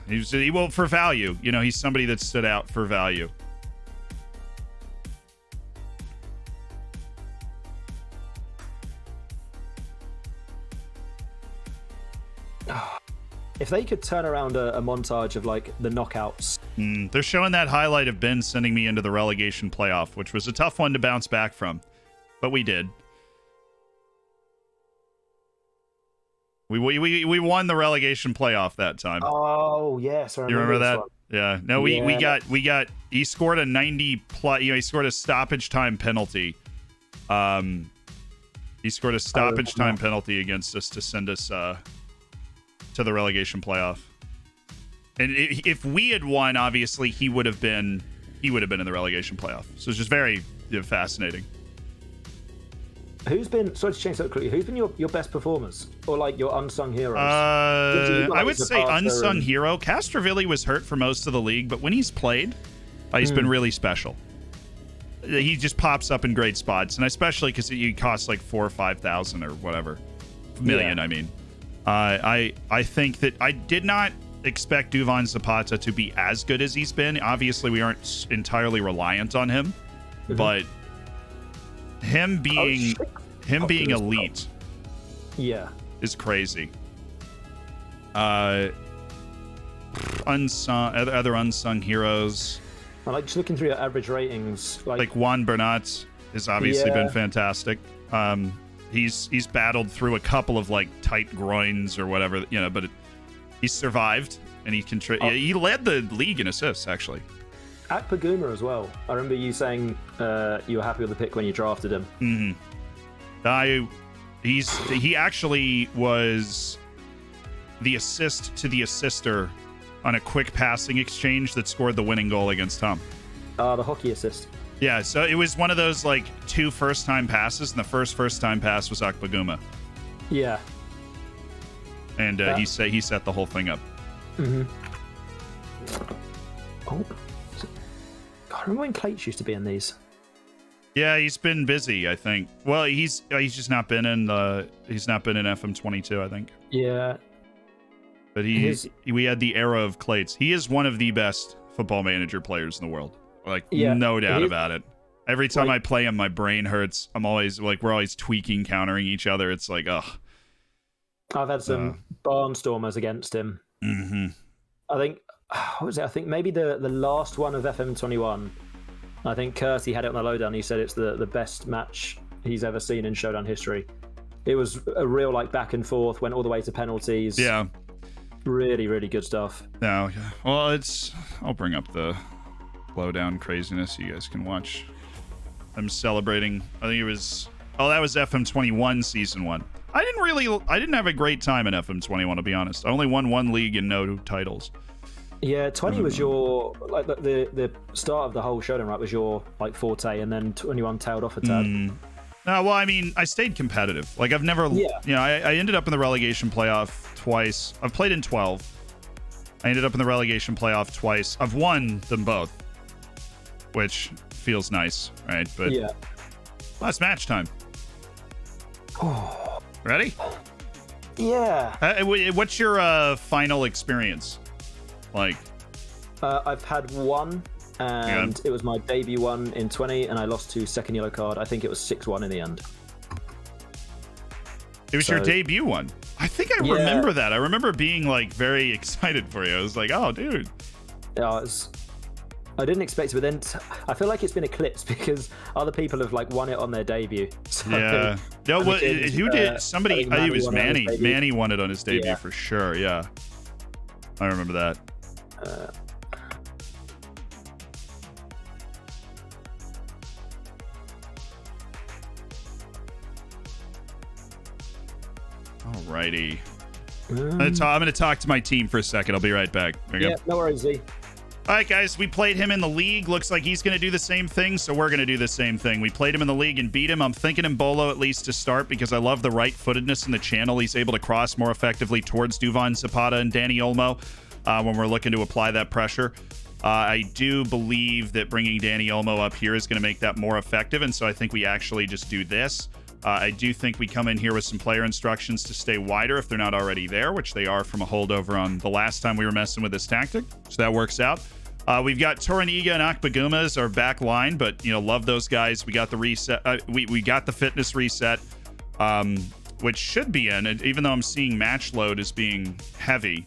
Speaker 1: well, for value. You know, he's somebody that stood out for value.
Speaker 6: If they could turn around a montage of like the knockouts.
Speaker 1: They're showing that highlight of Ben sending me into the relegation playoff, which was a tough one to bounce back from, but we did. We won the relegation playoff that time.
Speaker 6: Oh yes, I
Speaker 1: remember. You remember that?
Speaker 6: One.
Speaker 1: Yeah. No, we got. He scored a 90 plus. He scored a stoppage time penalty. He scored a stoppage time penalty against us to send us to the relegation playoff. And if we had won, obviously he would have been in the relegation playoff. So it's just very fascinating.
Speaker 6: Who's been, sorry to change that quickly, who's been your best performers? Or like your unsung heroes?
Speaker 1: I would say unsung hero. Castrovilli was hurt for most of the league, but when he's played, he's been really special. He just pops up in great spots, and especially because he costs like 4,000 or 5,000 or whatever million. Yeah. I mean, I think that I did not expect Duvan Zapata to be as good as he's been. Obviously, we aren't entirely reliant on him, but him being elite, is crazy. Other unsung heroes.
Speaker 6: I like just looking through your average ratings. Like
Speaker 1: Juan Bernat has obviously been fantastic. He's battled through a couple of like tight groins or whatever, but he survived and he led the league in assists actually.
Speaker 6: Akpaguma as well. I remember you saying you were happy with the pick when you drafted him.
Speaker 1: He actually was the assist to the assister on a quick passing exchange that scored the winning goal against Tom.
Speaker 6: The hockey assist.
Speaker 1: Yeah, so it was one of those like 2 first-time passes, and the first-time pass was Akpaguma.
Speaker 6: Yeah.
Speaker 1: And he set the whole thing up.
Speaker 6: Mm-hmm. Oh. God, I remember when Clates used to be in these.
Speaker 1: Yeah, he's been busy, I think. Well, he's just not been in FM22, I think.
Speaker 6: Yeah.
Speaker 1: But we had the era of Clates. He is one of the best football manager players in the world. Like, no doubt about it. Every time I play him, my brain hurts. I'm always like, we're always tweaking, countering each other. It's like, ugh.
Speaker 6: I've had some barnstormers against him.
Speaker 1: Mm-hmm.
Speaker 6: I think, what was it? I think maybe the last one of FM21. I think Kirsty had it on the lowdown. He said it's the best match he's ever seen in Showdown history. It was a real like back and forth, went all the way to penalties.
Speaker 1: Yeah.
Speaker 6: Really, really good stuff.
Speaker 1: No, well, I'll bring up the lowdown craziness so you guys can watch. I'm celebrating. I think it was. Oh, that was FM21 season 1. I didn't have a great time in FM21, to be honest. I only won 1 league and no titles.
Speaker 6: Yeah, 20 was your like the start of the whole Showdown, right? Was your like forte, and then 21 tailed off a tad.
Speaker 1: No, well, I mean, I stayed competitive. Like I've never, I ended up in the relegation playoff twice. I've played in 12. I ended up in the relegation playoff twice. I've won them both, which feels nice, right? But last match time. Ready?
Speaker 6: Yeah.
Speaker 1: What's your final experience like?
Speaker 6: I've had one, and it was my debut one in 20, and I lost to second yellow card. I think it was 6-1 in the end.
Speaker 1: It was your debut one. I think I remember that. I remember being like very excited for you. I was like, oh, dude.
Speaker 6: Yeah, I didn't expect it, but then I feel like it's been eclipsed because other people have like won it on their debut. So
Speaker 1: yeah. No, who did? Somebody. I think it was Manny. Manny won it on his debut for sure. Yeah. I remember that. Alrighty. I'm going to talk to my team for a second. I'll be right back.
Speaker 6: Yeah, no worries, Z.
Speaker 1: All right, guys, we played him in the league. Looks like he's going to do the same thing, so we're going to do the same thing. We played him in the league and beat him. I'm thinking Mbolo at least to start because I love the right-footedness in the channel. He's able to cross more effectively towards Duvan Zapata and Danny Olmo when we're looking to apply that pressure. I do believe that bringing Danny Olmo up here is going to make that more effective, and so I think we actually just do this. I do think we come in here with some player instructions to stay wider if they're not already there, which they are from a holdover on the last time we were messing with this tactic. So that works out. We've got Toraniga and Akbaguma as our back line, but, love those guys. We got the reset. We got the fitness reset, which should be in, even though I'm seeing match load as being heavy.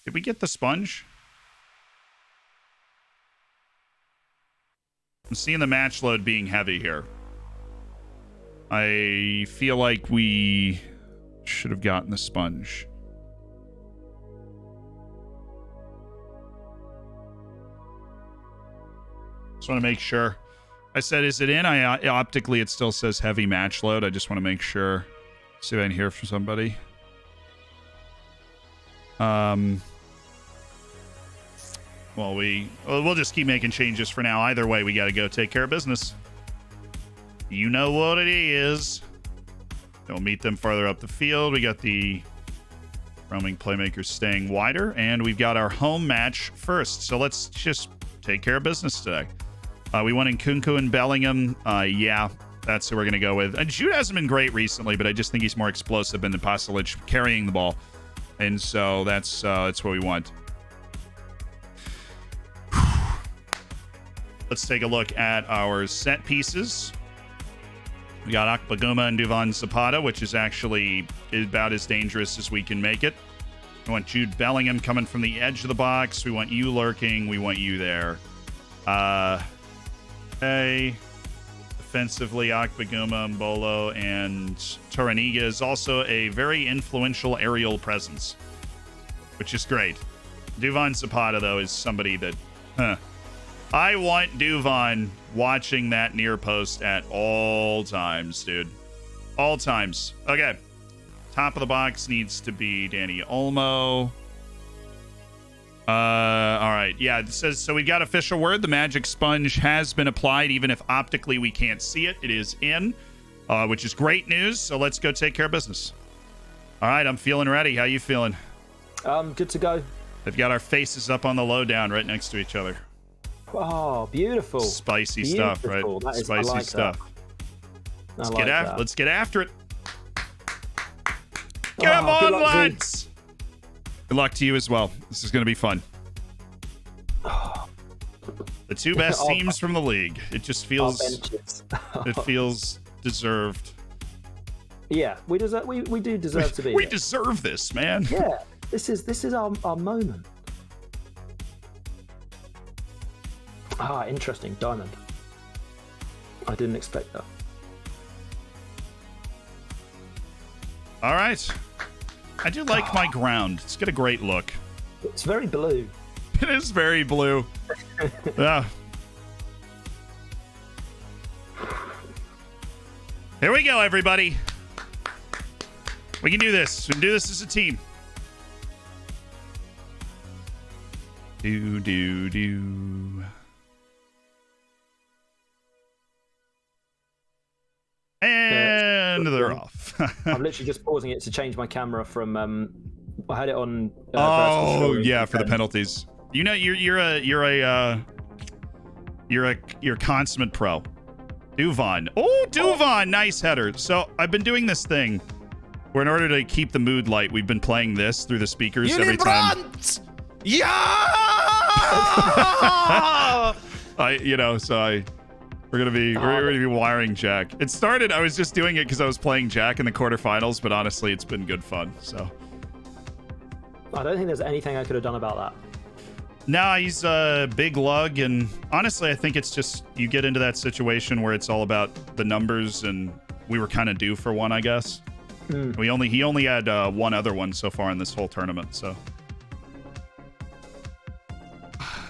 Speaker 1: Did we get the sponge? I'm seeing the match load being heavy here. I feel like we should have gotten the sponge. Just want to make sure. I said, is it in? Optically, it still says heavy match load. I just want to make sure. See if I can hear from somebody. Well, we'll just keep making changes for now. Either way, we got to go take care of business. You know what it is. We'll meet them farther up the field. We got the roaming playmakers staying wider, and we've got our home match first. So let's just take care of business today. We won in Kunku and Bellingham. Yeah, that's who we're going to go with. And Jude hasn't been great recently, but I just think he's more explosive than Pasalic carrying the ball. And so that's what we want. Let's take a look at our set pieces. We got Akbaguma and Duvan Zapata, which is actually about as dangerous as we can make it. We want Jude Bellingham coming from the edge of the box. We want you lurking. We want you there. Okay. Defensively, Akbaguma, Mbolo, and Toraniga is also a very influential aerial presence, which is great. Duvan Zapata, though, is somebody that... I want Duvan watching that near post at all times, dude. All times. Okay. Top of the box needs to be Danny Olmo. All right. Yeah, it says, so we've got official word. The magic sponge has been applied, even if optically we can't see it. It is in, which is great news. So let's go take care of business. All right. I'm feeling ready. How you feeling?
Speaker 6: Good to go.
Speaker 1: They've got our faces up on the lowdown right next to each other.
Speaker 6: Oh, beautiful.
Speaker 1: Spicy stuff, right? Spicy stuff. Let's get after it. Come on, lads. Good luck to you as well. This is going to be fun. The two best teams from the league. It just feels it feels deserved.
Speaker 6: Yeah, we do deserve to be.
Speaker 1: We deserve this, man.
Speaker 6: Yeah. This is our moment. Interesting. Diamond. I didn't expect that.
Speaker 1: All right. I do like my ground. It's got a great look.
Speaker 6: It's very blue.
Speaker 1: It is very blue. Yeah. Here we go, everybody. We can do this. We can do this as a team. Do. And they're off.
Speaker 6: I'm literally just pausing it to change my camera from. I had it on.
Speaker 1: For the penalties. You know, you're consummate pro. Duvan. Oh, Duvan, nice header. So I've been doing this thing where, in order to keep the mood light, we've been playing this through the speakers every time.
Speaker 9: Yeah.
Speaker 1: We're gonna be wiring Jack. It started. I was just doing it because I was playing Jack in the quarterfinals, but honestly, it's been good fun. So
Speaker 6: I don't think there's anything I could have done about that.
Speaker 1: No, he's a big lug, and honestly, I think it's just you get into that situation where it's all about the numbers, and we were kind of due for one, I guess. He only had one other one so far in this whole tournament, so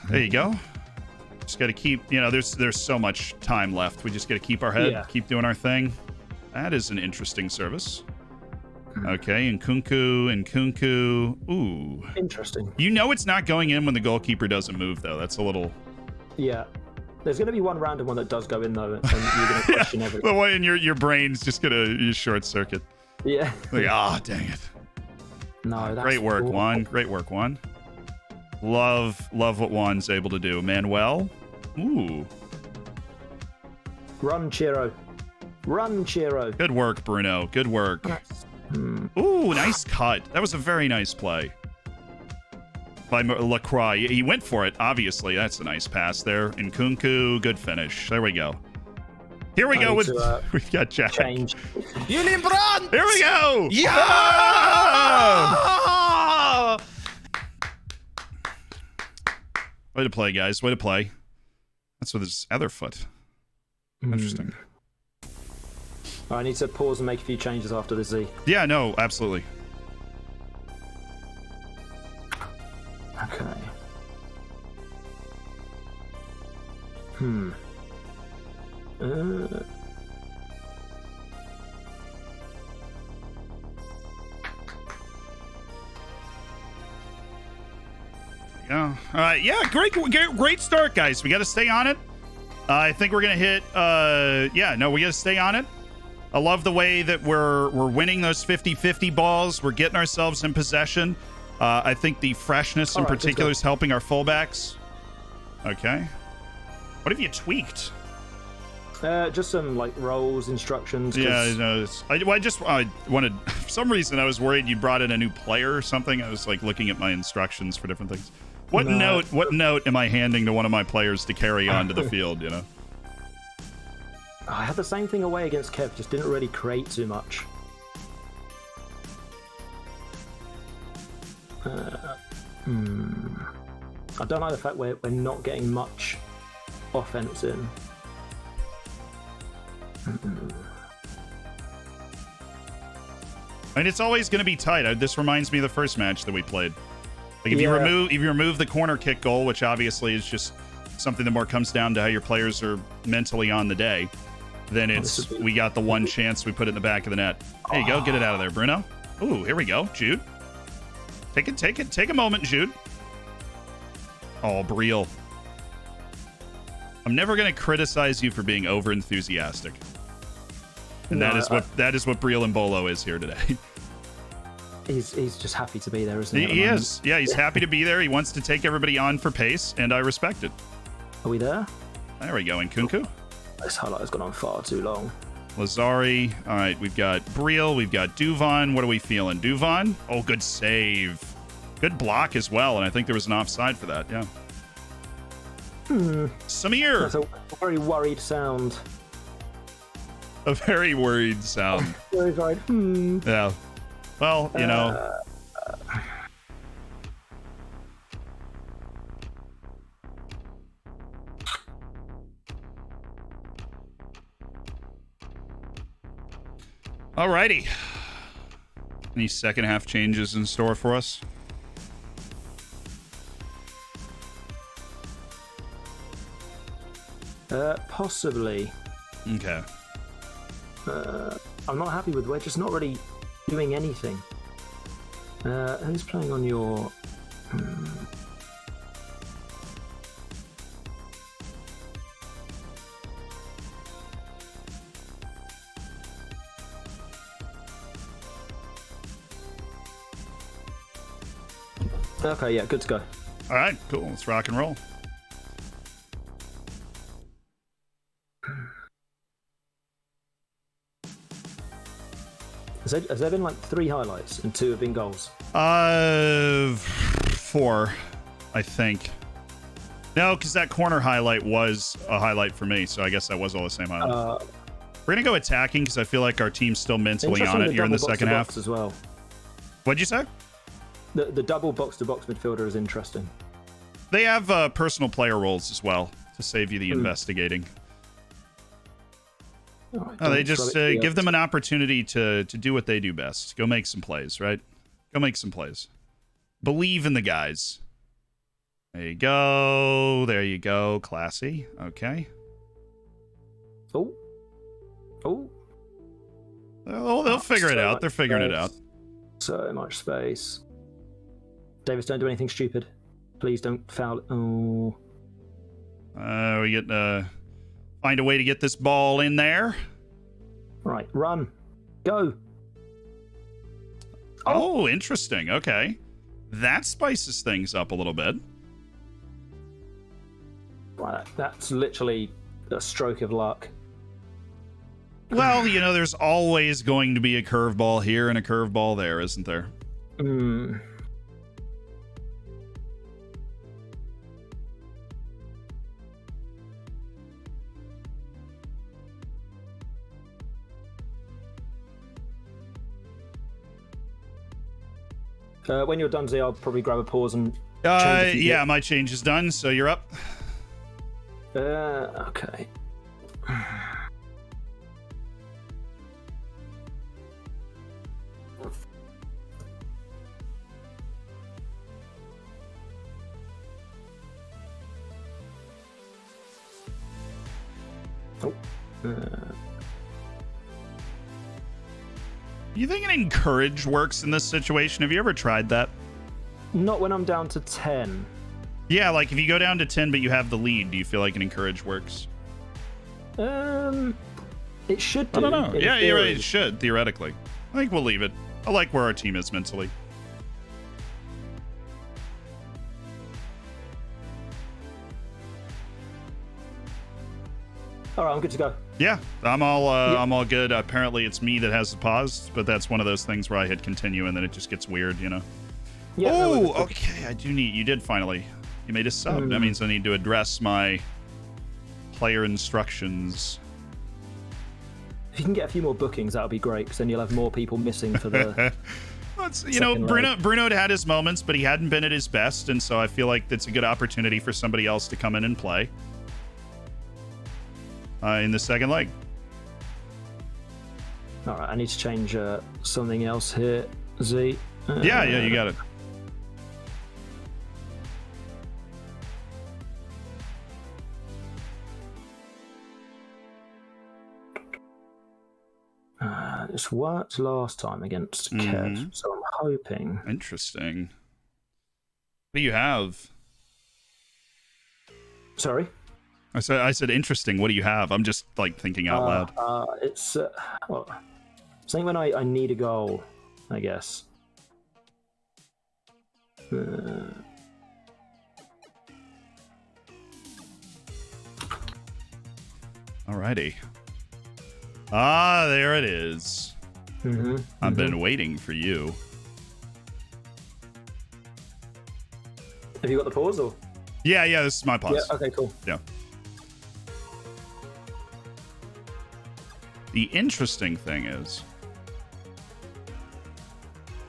Speaker 1: there you go. Just got to keep, there's so much time left. We just got to keep our head, keep doing our thing. That is an interesting service. Okay, and Kunku. Ooh.
Speaker 6: Interesting.
Speaker 1: You know it's not going in when the goalkeeper doesn't move, though. That's a little...
Speaker 6: Yeah. There's going to be one random one that does go in, though, and you're going to question everything.
Speaker 1: The one in your brain's just going to short circuit.
Speaker 6: Yeah.
Speaker 1: Like, dang it.
Speaker 6: No, that's
Speaker 1: Great work,
Speaker 6: cool.
Speaker 1: Juan. Great work, Juan. Love what Juan's able to do. Manuel. Ooh.
Speaker 6: Run, Chiro. Run, Chiro.
Speaker 1: Good work, Bruno. Good work. Ooh, nice cut. That was a very nice play by Lacroix. He went for it, obviously. That's a nice pass there. And Kunku, good finish. There we go. Here we go with... we've got Jack.
Speaker 6: Change.
Speaker 9: Julian Brandt!
Speaker 1: Here we go!
Speaker 9: Yeah!
Speaker 1: Way to play, guys. Way to play. That's with his other foot. Interesting.
Speaker 6: I need to pause and make a few changes after the Z.
Speaker 1: Yeah, no, absolutely.
Speaker 6: Okay.
Speaker 1: Yeah. All right. Yeah. Great start, guys. We got to stay on it. I think we're gonna hit. Yeah. No, we got to stay on it. I love the way that we're winning those 50-50 balls. We're getting ourselves in possession. I think the freshness in particular is helping our fullbacks. Okay. What have you tweaked?
Speaker 6: Just some like roles, instructions.
Speaker 1: Yeah, no, I wanted. For some reason, I was worried you brought in a new player or something. I was like looking at my instructions for different things. What note am I handing to one of my players to carry on to the field? You know.
Speaker 6: I had the same thing away against Kev. Just didn't really create too much. I don't like the fact we're not getting much offense in.
Speaker 1: I mean, it's always going to be tight. This reminds me of the first match that we played. Like if you remove the corner kick goal, which obviously is just something that more comes down to how your players are mentally on the day, then it's we got the one chance, we put it in the back of the net. There you go, get it out of there, Bruno. Ooh, here we go, Jude. Take a moment, Jude. Oh, Briel. I'm never going to criticize you for being over enthusiastic. And that is what Briel and Bolo is here today.
Speaker 6: He's just happy to be there, isn't he?
Speaker 1: He is. Yeah, he's happy to be there. He wants to take everybody on for pace, and I respect it.
Speaker 6: Are we there?
Speaker 1: There we go, in Kunku.
Speaker 6: This highlight has gone on far too long.
Speaker 1: Lazari. All right, we've got Briel. We've got Duvan. What are we feeling? Duvan? Oh, good save. Good block as well, and I think there was an offside for that, yeah. Samir.
Speaker 6: That's a very worried sound.
Speaker 1: A very worried sound.
Speaker 6: Very worried.
Speaker 1: Yeah. Well, you know. Alrighty. Any second half changes in store for us?
Speaker 6: Possibly.
Speaker 1: Okay.
Speaker 6: I'm not happy with we're just not really doing anything. Who's playing on your... Okay, yeah, good to go.
Speaker 1: All right, cool. Let's rock and roll.
Speaker 6: Has there been like 3 highlights and 2 have been goals?
Speaker 1: 4, I think. No, because that corner highlight was a highlight for me, so I guess that was all the same highlight. We're going to go attacking because I feel like our team's still mentally on it here in the second half.
Speaker 6: As well.
Speaker 1: What'd you say?
Speaker 6: The double box-to-box midfielder is interesting.
Speaker 1: They have personal player roles as well to save you the investigating. They just give them an opportunity to do what they do best. Go make some plays, right? Go make some plays. Believe in the guys. There you go. There you go. Classy. Okay.
Speaker 6: Oh.
Speaker 1: Oh, they'll figure it out. They're figuring it out.
Speaker 6: So much space. Davis, don't do anything stupid. Please don't foul. Oh.
Speaker 1: We get find a way to get this ball in there.
Speaker 6: Right, run. Go.
Speaker 1: Oh, interesting. Okay. That spices things up a little bit.
Speaker 6: Right, that's literally a stroke of luck.
Speaker 1: Well, there's always going to be a curveball here and a curveball there, isn't there?
Speaker 6: Hmm. When you're done, Z, I'll probably grab a pause and change
Speaker 1: yeah, my change is done, so you're up.
Speaker 6: Okay.
Speaker 1: You think an encourage works in this situation? Have you ever tried that?
Speaker 6: Not when I'm down to 10.
Speaker 1: Yeah, like if you go down to 10 but you have the lead, do you feel like an encourage works?
Speaker 6: It should do.
Speaker 1: I don't know. Yeah, you're right. It should, theoretically. I think we'll leave it. I like where our team is mentally.
Speaker 6: All right, I'm good to go.
Speaker 1: Yeah, I'm all good. Apparently it's me that has the pause, but that's one of those things where I hit continue and then it just gets weird, Yeah, oh, okay. You did finally. You made a sub. That means I need to address my player instructions.
Speaker 6: If you can get a few more bookings, that would be great, because then you'll have more people missing for the...
Speaker 1: Bruno had his moments, but he hadn't been at his best, and so I feel like that's a good opportunity for somebody else to come in and play in the second leg.
Speaker 6: All right, I need to change something else here, Z.
Speaker 1: Yeah, you got it.
Speaker 6: This worked last time against Kev, so I'm hoping.
Speaker 1: Interesting. What do you have?
Speaker 6: Sorry?
Speaker 1: I said interesting. What do you have? I'm just like thinking out loud.
Speaker 6: It's something when I need a goal, I guess.
Speaker 1: Alrighty. Ah, there it is. I've been waiting for you.
Speaker 6: Have you got the pause or?
Speaker 1: Yeah, this is my pause.
Speaker 6: Yeah, okay, cool.
Speaker 1: Yeah. The interesting thing is,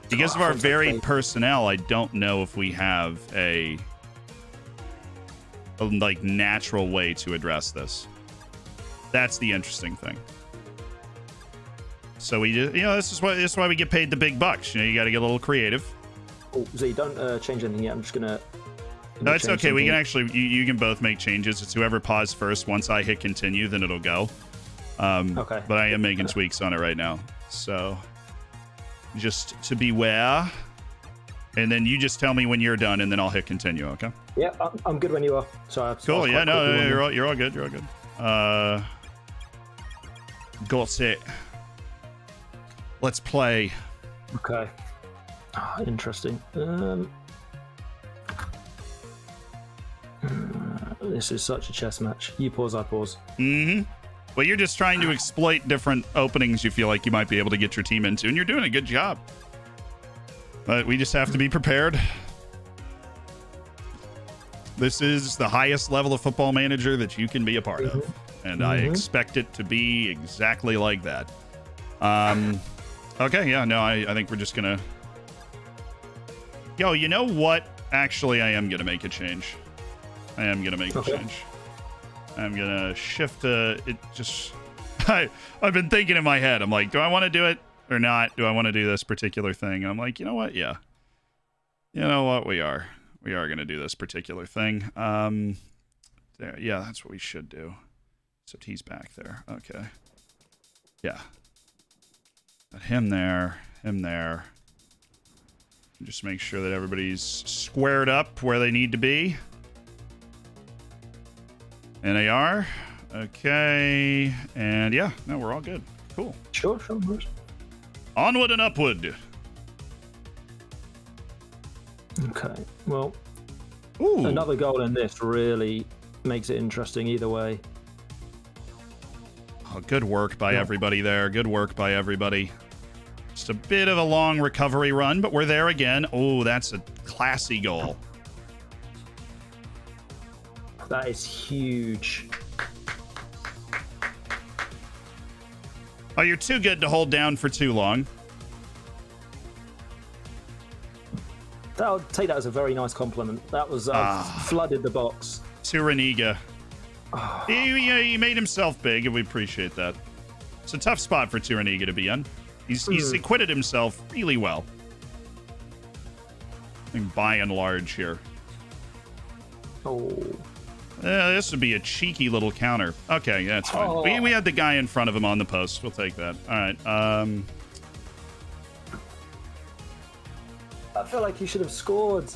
Speaker 1: because of our varied personnel, I don't know if we have a like natural way to address this. That's the interesting thing. So we just, this is why we get paid the big bucks. You got to get a little creative.
Speaker 6: Oh, Z, don't change anything yet. I'm just gonna.
Speaker 1: No, it's okay. We can actually, you can both make changes. It's whoever paused first. Once I hit continue, then it'll go.
Speaker 6: Okay.
Speaker 1: But I am making tweaks on it right now. So just to beware. And then you just tell me when you're done, and then I'll hit continue. Okay.
Speaker 6: Yeah, I'm good when you are. So
Speaker 1: cool. Yeah, no, you're all good. You're all good. Got it. Let's play.
Speaker 6: Okay. Interesting. This is such a chess match. You pause, I pause.
Speaker 1: Well, you're just trying to exploit different openings you feel like you might be able to get your team into, and you're doing a good job. But we just have to be prepared. This is the highest level of Football Manager that you can be a part of, and I expect it to be exactly like that. Okay, yeah, no, I think we're just gonna... Yo, you know what? Actually, I am gonna make a change. I am gonna make a change. I'm gonna shift it just... I've been thinking in my head, I'm like, do I want to do it or not? Do I want to do this particular thing? And I'm like, you know what? Yeah. You know what? We are gonna do this particular thing. There, yeah, that's what we should do. Except he's back there. Okay. Yeah. Got him there, Just make sure that everybody's squared up where they need to be. And they are. Okay. And yeah, no, we're all good. Cool.
Speaker 6: Sure.
Speaker 1: Onward and upward.
Speaker 6: Okay. Well, another goal in this really makes it interesting either way.
Speaker 1: Oh, good work by everybody there. Good work by everybody. Just a bit of a long recovery run, but we're there again. Oh, that's a classy goal.
Speaker 6: That is huge.
Speaker 1: Oh, you're too good to hold down for too long.
Speaker 6: I'll take that as a very nice compliment. That was flooded the box.
Speaker 1: To Reniga. He made himself big, and we appreciate that. It's a tough spot for Tyranniga to be in. He's acquitted himself really well. I think by and large here.
Speaker 6: Oh.
Speaker 1: This would be a cheeky little counter. Okay, that's fine.
Speaker 6: Oh.
Speaker 1: We had the guy in front of him on the post. We'll take that. All right.
Speaker 6: I feel like he should have scored.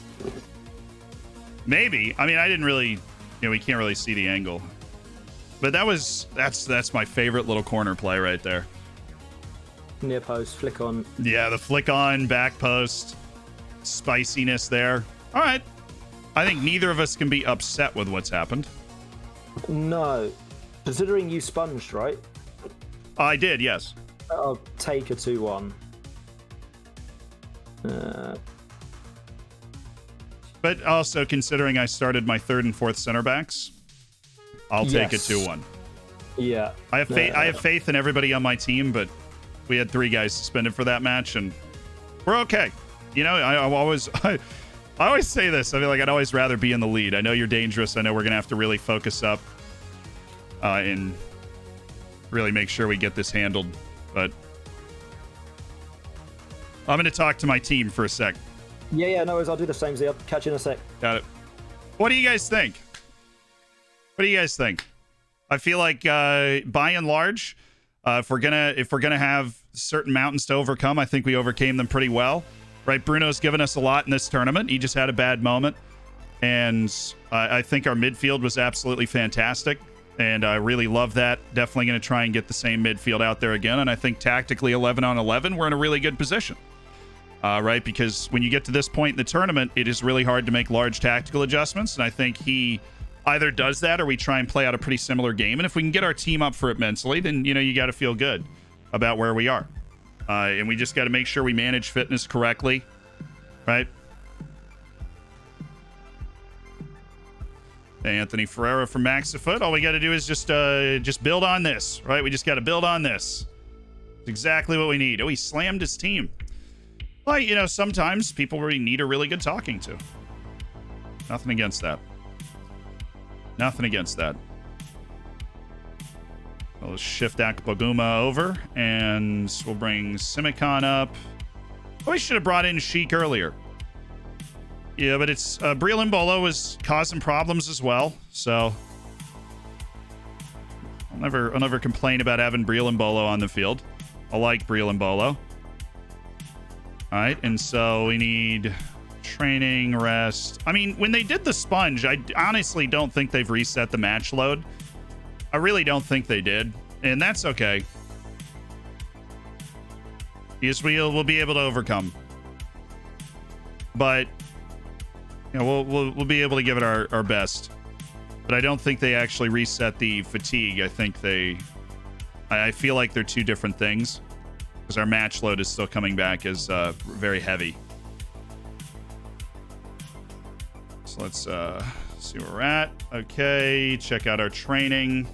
Speaker 1: Maybe. I mean, I didn't really... we can't really see the angle. But that's my favorite little corner play right there.
Speaker 6: Near post, flick on.
Speaker 1: Yeah, the flick on, back post. Spiciness there. All right. I think neither of us can be upset with what's happened.
Speaker 6: No. Considering you sponged, right?
Speaker 1: I did, yes.
Speaker 6: I'll take a 2-1.
Speaker 1: But also, considering I started my third and fourth center backs, I'll take a 2-1.
Speaker 6: Yeah.
Speaker 1: I have faith in everybody on my team, but we had 3 guys suspended for that match, and we're okay. I always say this. I feel like I'd always rather be in the lead. I know you're dangerous. I know we're gonna have to really focus up and really make sure we get this handled. But I'm gonna talk to my team for a sec.
Speaker 6: Yeah, no worries. I'll do the same. I'll catch you in a sec.
Speaker 1: Got it. What do you guys think? I feel like by and large, if we're gonna have certain mountains to overcome, I think we overcame them pretty well. Right, Bruno's given us a lot in this tournament. He just had a bad moment, and I think our midfield was absolutely fantastic, and I really love that. Definitely going to try and get the same midfield out there again, and I think tactically 11 on 11, we're in a really good position. Right, because when you get to this point in the tournament, it is really hard to make large tactical adjustments, and I think he either does that or we try and play out a pretty similar game, and if we can get our team up for it mentally, then you got to feel good about where we are. And we just got to make sure we manage fitness correctly, right? Anthony Ferreira from Maxifoot. All we got to do is just build on this, right? We just got to build on this. It's exactly what we need. Oh, he slammed his team. Well, sometimes people really need a really good talking to. Nothing against that. Nothing against that. We'll shift Akbaguma over, and we'll bring Semikan up. Oh, we should have brought in Sheik earlier. Yeah, but it's Brielimbolo was causing problems as well, so I'll never complain about having Brielimbolo on the field. I like Brielimbolo. All right, and so we need training, rest. I mean, when they did the sponge, I honestly don't think they've reset the match load. I really don't think they did, and that's okay. Yes, we'll be able to overcome. But we'll be able to give it our best. But I don't think they actually reset the fatigue. I feel like they're two different things, because our match load is still coming back as very heavy. So let's see where we're at. Okay, check out our training.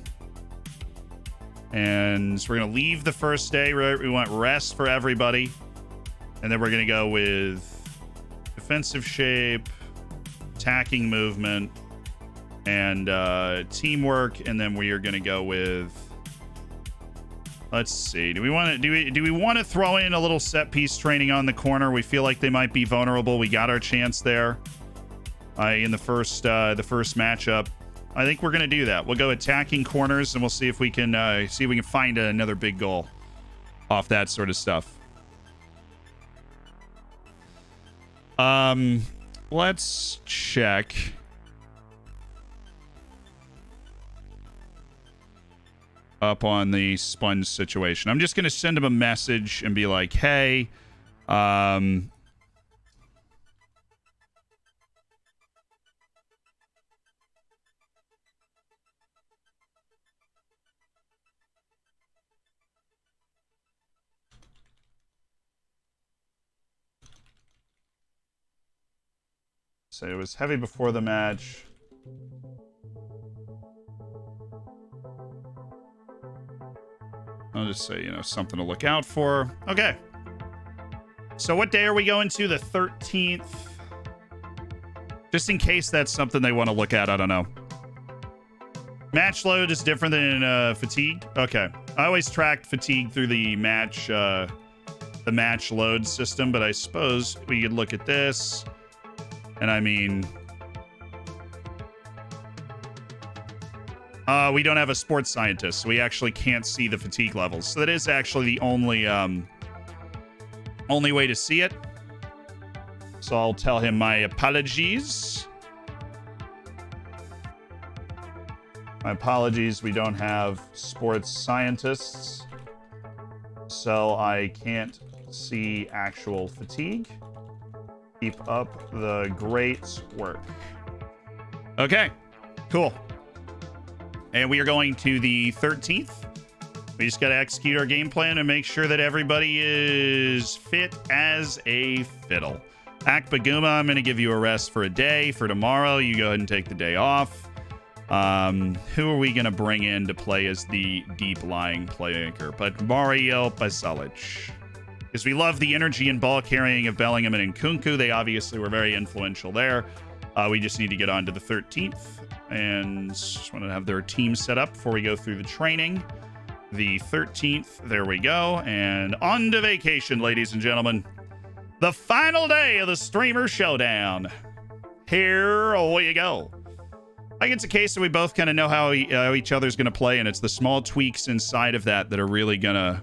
Speaker 1: And so we're going to leave the first day. We want rest for everybody. And then we're going to go with defensive shape, attacking movement, and teamwork. And then we are going to go with... Let's see. Do we want to throw in a little set piece training on the corner? We feel like they might be vulnerable. We got our chance there in the first matchup. I think we're going to do that. We'll go attacking corners, and we'll see if we can find another big goal off that sort of stuff. Let's check. Up on the sponge situation. I'm just going to send him a message and be like, hey, so it was heavy before the match. I'll just say, you know, something to look out for. Okay. So what day are we going to? The 13th? Just in case that's something they want to look at. I don't know. Match load is different than fatigue. Okay. I always tracked fatigue through the match load system, but I suppose we could look at this. And I mean, we don't have a sports scientist, so we actually can't see the fatigue levels. So that is actually the only way to see it. So I'll tell him my apologies. My apologies, we don't have sports scientists, so I can't see actual fatigue. Keep up the great work. Okay, cool. And we are going to the 13th. We just got to execute our game plan and make sure that everybody is fit as a fiddle. Akbaguma, I'm going to give you a rest for a day. For tomorrow, you go ahead and take the day off. Who are we going to bring in to play as the deep-lying playmaker? But Mario Pasalic. Because we love the energy and ball carrying of Bellingham and Nkunku. They obviously were very influential there. We just need to get on to the 13th. And just want to have their team set up before we go through the training. The 13th, there we go. And on to vacation, ladies and gentlemen. The final day of the Streamer Showdown. Here we go. I think it's a case that we both kind of know how each other's going to play, and it's the small tweaks inside of that that are really going to...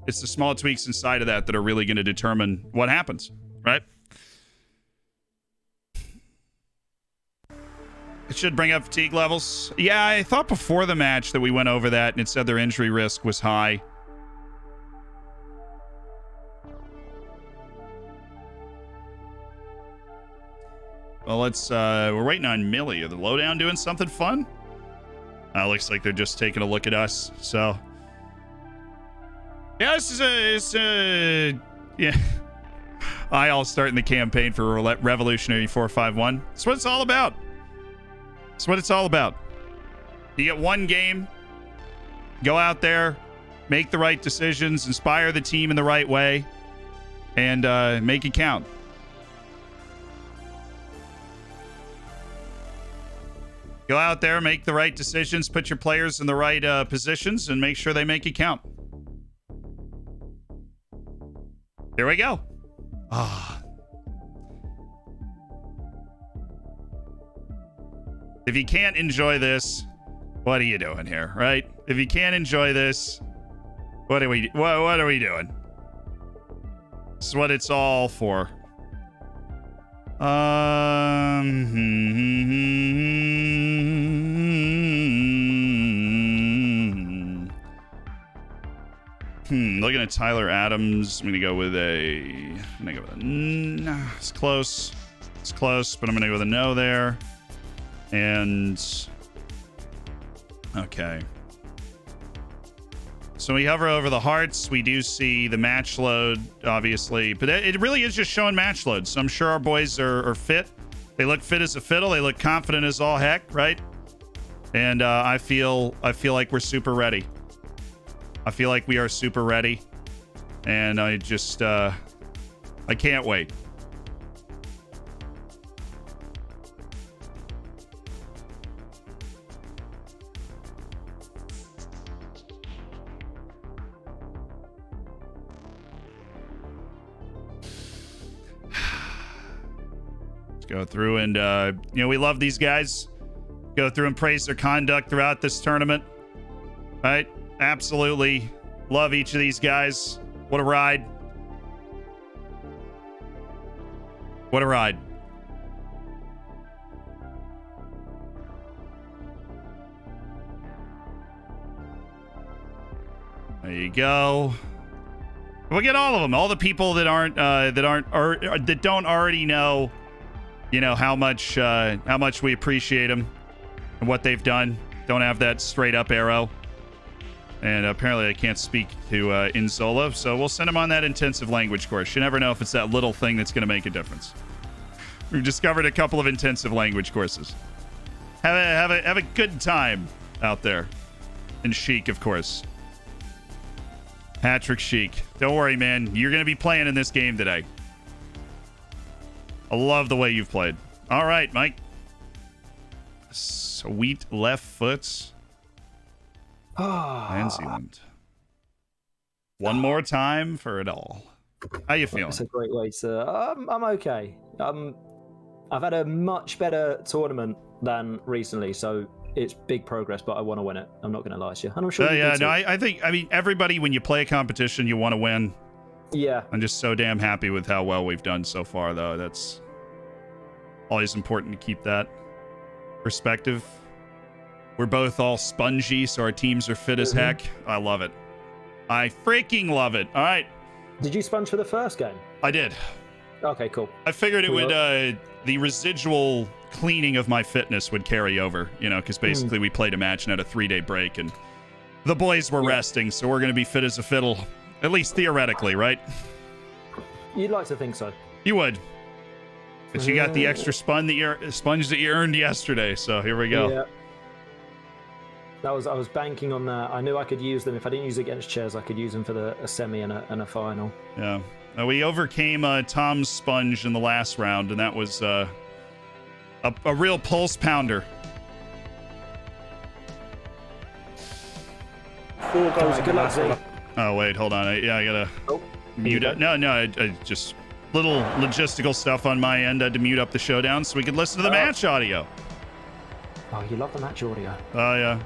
Speaker 1: It's the small tweaks inside of that that are really going to determine what happens, right? It should bring up fatigue levels. Yeah, I thought before the match that we went over that, and it said their injury risk was high. Well, let's, we're waiting on Millie. Are the Lowdown doing something fun? Looks like they're just taking a look at us, so. Yeah, this is yeah. I'll starting the campaign for Revolutionary 451. That's what it's all about. That's what it's all about. You get one game, go out there, make the right decisions, inspire the team in the right way, and make it count. Go out there, make the right decisions, put your players in the right positions, and make sure they make it count. Here we go. Ah. If you can't enjoy this, what are you doing here, right? If you can't enjoy this, what are we doing? This is what it's all for. Looking at Tyler Adams, I'm gonna go with a. Nah, it's close. It's close, but I'm gonna go with a no there. And okay. So we hover over the hearts. We do see the match load, obviously, but it really is just showing match load. So I'm sure our boys are fit. They look fit as a fiddle. They look confident as all heck, right? And I feel like we're super ready. I feel like we are super ready, and I just I can't wait. Let's go through and we love these guys. Go through and praise their conduct throughout this tournament. Right? Absolutely love each of these guys. What a ride. What a ride. There you go. We'll get all of them. All the people that that don't already know, how much we appreciate them and what they've done. Don't have that straight up arrow. And apparently I can't speak to Inzola, so we'll send them on that intensive language course. You never know if it's that little thing that's going to make a difference. We've discovered a couple of intensive language courses. Have a good time out there. And Sheik, of course. Patrick Sheik. Don't worry, man. You're going to be playing in this game today. I love the way you've played. All right, Mike. Sweet left foot. New Zealand. One more time for it all. How you feeling?
Speaker 6: It's a great way to... I'm okay. I've had a much better tournament than recently, so it's big progress, but I want to win it. I'm not going to lie to you. And I'm sure
Speaker 1: I mean, everybody, when you play a competition, you want to win.
Speaker 6: Yeah.
Speaker 1: I'm just so damn happy with how well we've done so far, though. That's always important to keep that perspective. We're both all spongy, so our teams are fit as heck. I love it. I freaking love it. All right.
Speaker 6: Did you sponge for the first game?
Speaker 1: I did.
Speaker 6: Okay, cool.
Speaker 1: I figured it would, the residual cleaning of my fitness would carry over, because basically we played a match and had a 3-day break, and the boys were resting, so we're going to be fit as a fiddle, at least theoretically, right?
Speaker 6: You'd like to think so.
Speaker 1: You would. But you got the extra sponge that you earned yesterday, so here we go.
Speaker 6: Yeah. I was banking on that. I knew I could use them. If I didn't use against Ches, I could use them for a semi and a final.
Speaker 1: Yeah. Now, we overcame Tom's sponge in the last round, and that was a real pulse pounder.
Speaker 8: 4 goals in the last one.
Speaker 1: Oh, wait, hold on. I gotta mute it. No, I just little logistical stuff on my end. I had to mute up the showdown so we could listen to the match audio.
Speaker 6: Oh, you love the match audio.
Speaker 1: Oh, yeah.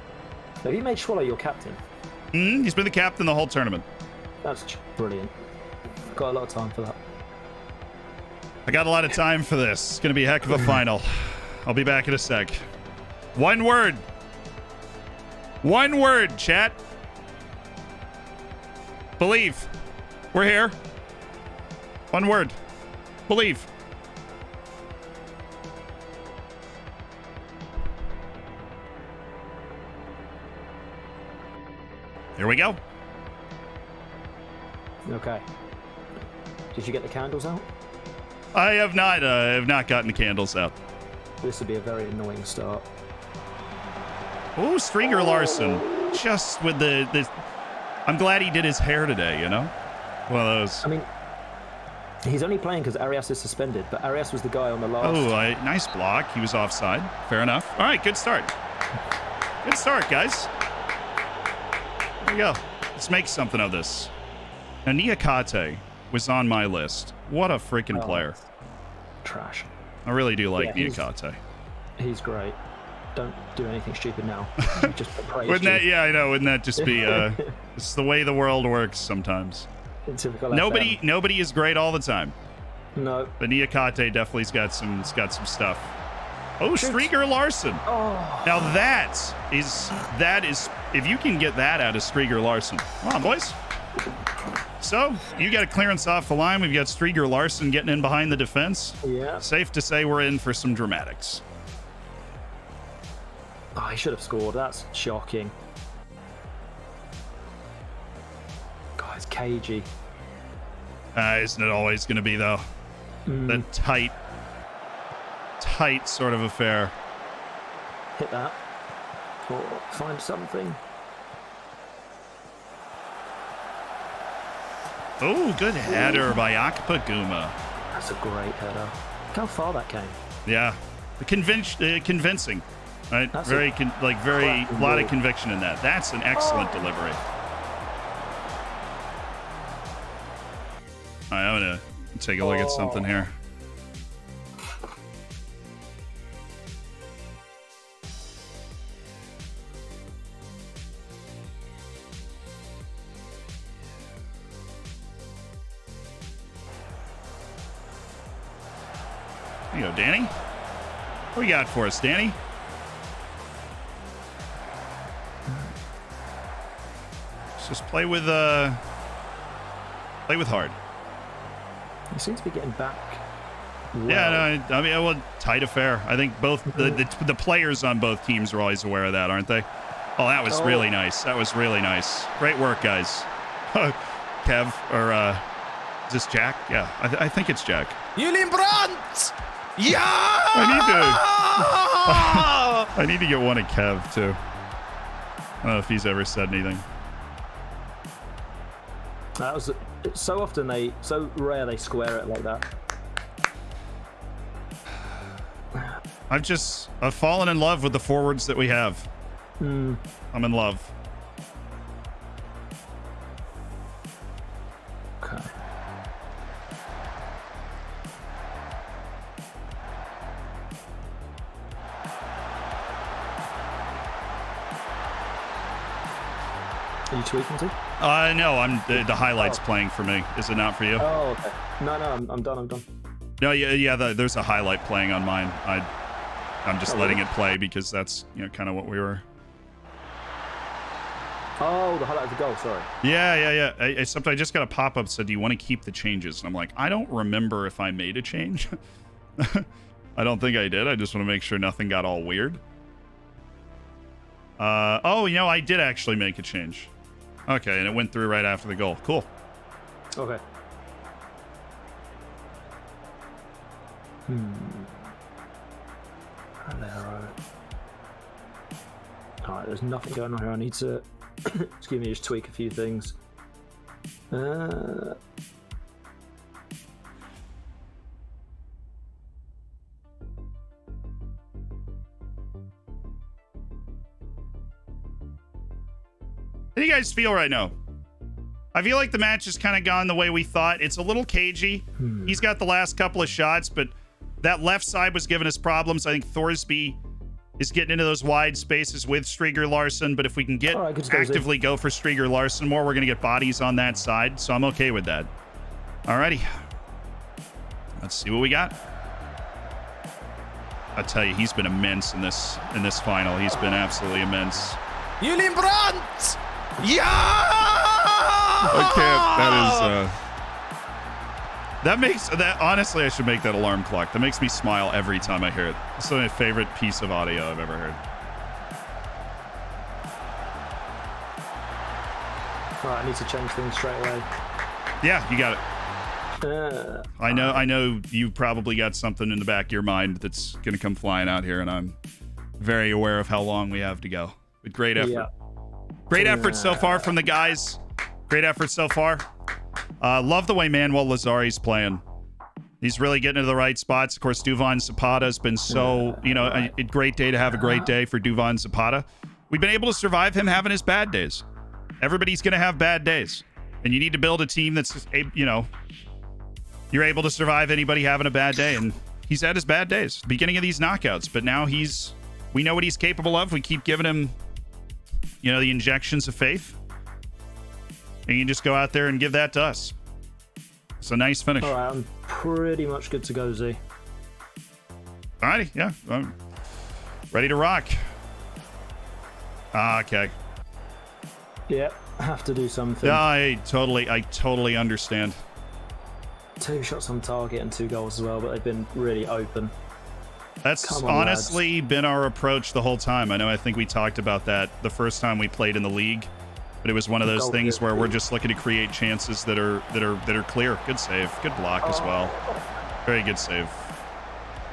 Speaker 6: Have you made Swallow your captain?
Speaker 1: He's been the captain the whole tournament.
Speaker 6: That's brilliant. Got a lot of time for that.
Speaker 1: I got a lot of time for this. It's going to be a heck of a final. I'll be back in a sec. One word. One word, chat. Believe. We're here. One word. Believe. Here we go.
Speaker 6: Okay. Did you get the candles out?
Speaker 1: I have not. I have not gotten the candles out.
Speaker 6: This would be a very annoying start.
Speaker 1: Oh, Stringer Larson. Just with the... I'm glad he did his hair today, One of those.
Speaker 6: I mean, he's only playing because Arias is suspended, but Arias was the guy on the last...
Speaker 1: Oh, nice block. He was offside. Fair enough. All right, good start. Good start, guys. There you go. Let's make something of this. Now, Niakate was on my list. What a freaking player.
Speaker 6: Trash.
Speaker 1: I really do like Niakate.
Speaker 6: He's great. Don't do anything stupid now. Just
Speaker 1: wouldn't that? Yeah, I know. Wouldn't that just be? It's the way the world works sometimes. Nobody is great all the time.
Speaker 6: No.
Speaker 1: But Niakate definitely's got some stuff. Oh, Stringer Larson.
Speaker 6: Oh.
Speaker 1: Now that is if you can get that out of Stringer Larson. Come on, boys. So, you got a clearance off the line. We've got Stringer Larson getting in behind the defense.
Speaker 6: Yeah.
Speaker 1: Safe to say we're in for some dramatics.
Speaker 6: Oh, he should have scored. That's shocking. God, it's cagey.
Speaker 1: Isn't it always going to be, though? The tight sort of affair.
Speaker 6: Hit that. Or find something.
Speaker 1: Oh, good header by Akpaguma.
Speaker 6: That's a great header. Look how far that came.
Speaker 1: Yeah. Convincing. Right?
Speaker 6: That's
Speaker 1: very lot of conviction in that. That's an excellent delivery. All right, I'm going to take a look at something here. There you go, Danny. What you got for us, Danny? Let's just play with hard.
Speaker 6: He seems to be getting back. Well.
Speaker 1: Yeah, no, I mean, well, tight affair. I think both the players on both teams are always aware of that, aren't they? Oh, that was really nice. That was really nice. Great work, guys. Kev, or is this Jack? Yeah, I think it's Jack.
Speaker 9: Julian Brandt! Yeah!
Speaker 1: I need to get one at Kev, too. I don't know if he's ever said anything.
Speaker 6: That was so often so rare they square it like that.
Speaker 1: I've fallen in love with the forwards that we have. I'm in love.
Speaker 6: Okay. Are you tweaking too?
Speaker 1: No, I'm the highlights playing for me. Is it not for you?
Speaker 6: Oh, okay. No, I'm done.
Speaker 1: No, yeah. There's a highlight playing on mine. I'm just letting it play because that's kind of what we were.
Speaker 6: Oh, the highlight of the goal. Sorry.
Speaker 1: Yeah. I just got a pop up said, "Do you want to keep the changes?" And I'm like, I don't remember if I made a change. I don't think I did. I just want to make sure nothing got all weird. I did actually make a change. Okay, and it went through right after the goal. Cool.
Speaker 6: Okay. Alright, there's nothing going on here. I need to excuse me, just tweak a few things.
Speaker 1: How do you guys feel right now? I feel like the match has kind of gone the way we thought. It's a little cagey. He's got the last couple of shots, but that left side was giving us problems. I think Thorsby is getting into those wide spaces with Strieger Larson, but if we can get actively go for Strieger Larson more, we're going to get bodies on that side, so I'm okay with that. Alrighty. Let's see what we got. I tell you, he's been immense in this final. He's been absolutely immense.
Speaker 9: Julian Brandt! Yeah!
Speaker 1: I can't. That makes that honestly, I should make that alarm clock. That makes me smile every time I hear it. It's my favorite piece of audio I've ever heard.
Speaker 6: Alright, I need to change things straight away.
Speaker 1: Yeah, you got it. I know you probably got something in the back of your mind that's gonna come flying out here, and I'm very aware of how long we have to go. But great effort. Yeah. Great effort so far from the guys. Great effort so far. Love the way Manuel Lazari's playing. He's really getting into the right spots. Of course, Duvan Zapata has been so, a great day to have a great day for Duvan Zapata. We've been able to survive him having his bad days. Everybody's going to have bad days. And you need to build a team that's, you're able to survive anybody having a bad day. And he's had his bad days, beginning of these knockouts. But now we know what he's capable of. We keep giving him, the injections of faith. And you can just go out there and give that to us. It's a nice finish.
Speaker 6: All right, I'm pretty much good to go, Z.
Speaker 1: All righty, yeah. I'm ready to rock. Okay.
Speaker 6: Yep, have to do something.
Speaker 1: Yeah, I totally understand.
Speaker 6: 2 shots on target and 2 goals as well, but they've been really open.
Speaker 1: That's honestly been our approach the whole time. I think we talked about that the first time we played in the league. But it was one of those things where we're just looking to create chances that are clear. Good save. Good block as well. Very good save.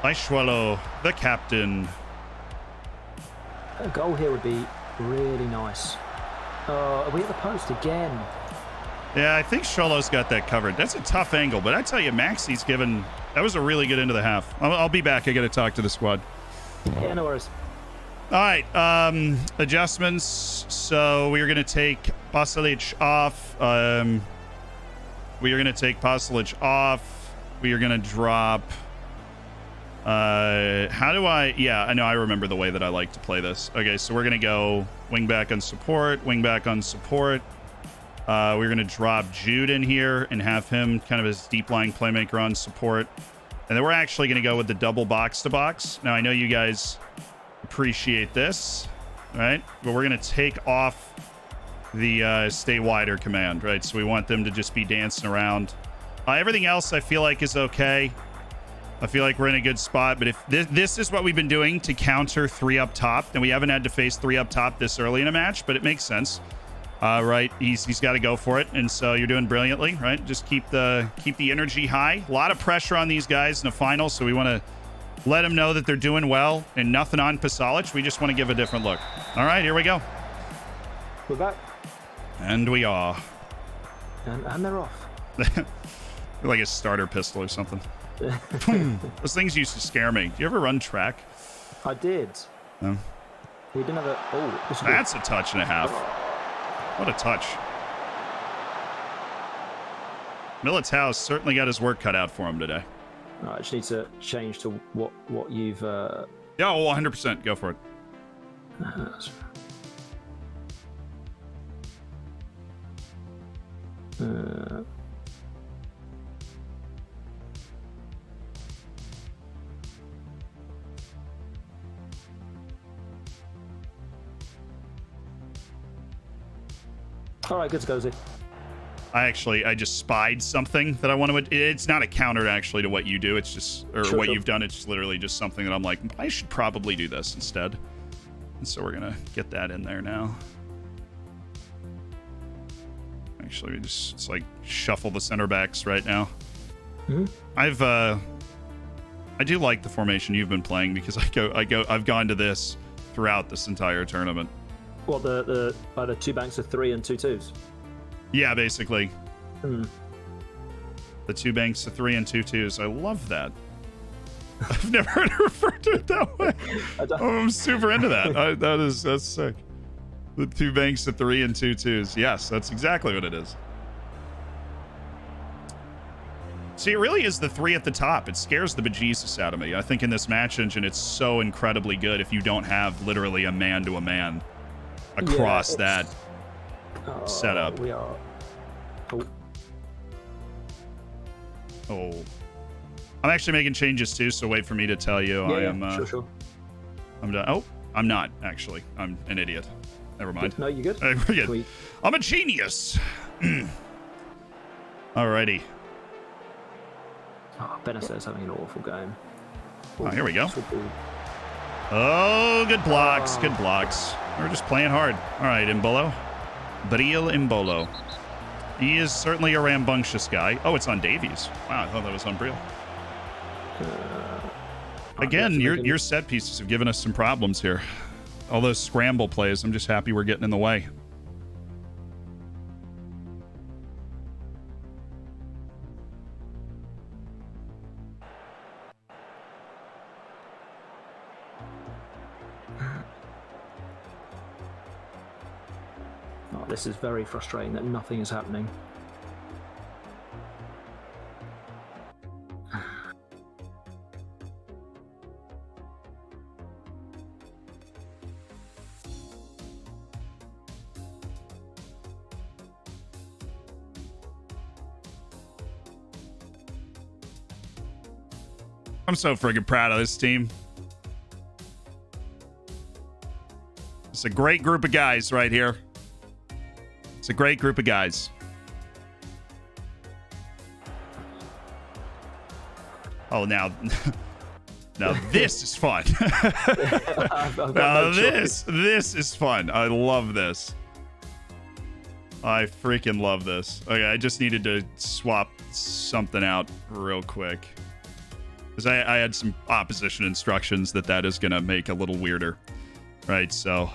Speaker 1: Aishwalo, the captain.
Speaker 6: A goal here would be really nice. Are we at the post again?
Speaker 1: Yeah, I think Sholo's got that covered. That's a tough angle, but I tell you, Maxi's given... That was a really good end of the half. I'll be back. I got to talk to the squad.
Speaker 6: Yeah, no worries.
Speaker 1: All right, adjustments. So we are going to take Pasalic off. We are going to take Pasalic off. We are going to drop. How do I? Yeah, I know. I remember the way that I like to play this. Okay, so we're going to go wing back on support, wing back on support. We're going to drop Jude in here and have him kind of as deep lying playmaker on support. And then we're actually going to go with the double box-to-box. Now, I know you guys appreciate this, right? But we're going to take off the stay wider command, right? So we want them to just be dancing around. Everything else I feel like is okay. I feel like we're in a good spot, but if this is what we've been doing to counter 3 up top, and we haven't had to face 3 up top this early in a match, but it makes sense. Right, he's got to go for it, and so you're doing brilliantly, right? Just keep the energy high. A lot of pressure on these guys in the final, so we want to let them know that they're doing well, and nothing on Pasalic. We just want to give a different look. All right, here we go.
Speaker 6: We're back.
Speaker 1: And we are.
Speaker 6: And they're off.
Speaker 1: Like a starter pistol or something. Those things used to scare me. Do you ever run track?
Speaker 6: I did.
Speaker 1: No.
Speaker 6: We didn't have a... Oh,
Speaker 1: that's a touch and a half. What a touch. Militau's certainly got his work cut out for him today.
Speaker 6: I just need to change to what you've...
Speaker 1: Yeah, well, 100%. Go for it.
Speaker 6: All right, good to go, Z.
Speaker 1: I just spied something that I want to... It's not a counter actually to what you do. It's just... Or what you've done. It's literally just something that I'm like, I should probably do this instead. And so we're going to get that in there now. Actually, we just... It's like shuffle the center backs right now.
Speaker 6: Mm-hmm.
Speaker 1: I do like the formation you've been playing because I've gone to this throughout this entire tournament.
Speaker 6: What, the 2 banks of 3 and 2 2s?
Speaker 1: Yeah, basically. The 2 banks of 3 and 2 2s. I love that. I've never heard it referred to it that way. I'm super into that. That's sick. The 2 banks of 3 and 2 2s. Yes, that's exactly what it is. See, it really is the 3 at the top. It scares the bejesus out of me. I think in this match engine, it's so incredibly good if you don't have literally a man-to-a-man across that setup.
Speaker 6: We are.
Speaker 1: Oh. I'm actually making changes too, so wait for me to tell you. I am.
Speaker 6: Sure.
Speaker 1: I'm done. Oh, I'm not actually. I'm an idiot. Never mind.
Speaker 6: No, you good?
Speaker 1: We're good. Sweet. I'm a genius. Alrighty.
Speaker 6: Oh, Benacer's having an awful game.
Speaker 1: Oh, here we go. Oh, good blocks. Good blocks. We're just playing hard. All right, Imbolo. Bril Imbolo. He is certainly a rambunctious guy. Oh, it's on Davies. Wow, I thought that was on Bril. Again, your set pieces have given us some problems here. All those scramble plays, I'm just happy we're getting in the way.
Speaker 6: This is very frustrating that nothing is happening.
Speaker 1: I'm so friggin' proud of this team. It's a great group of guys right here. It's a great group of guys. Oh, now this is fun. Now this is fun. I love this. I freaking love this. Okay, I just needed to swap something out real quick. Because I had some opposition instructions that is going to make a little weirder. Right, so...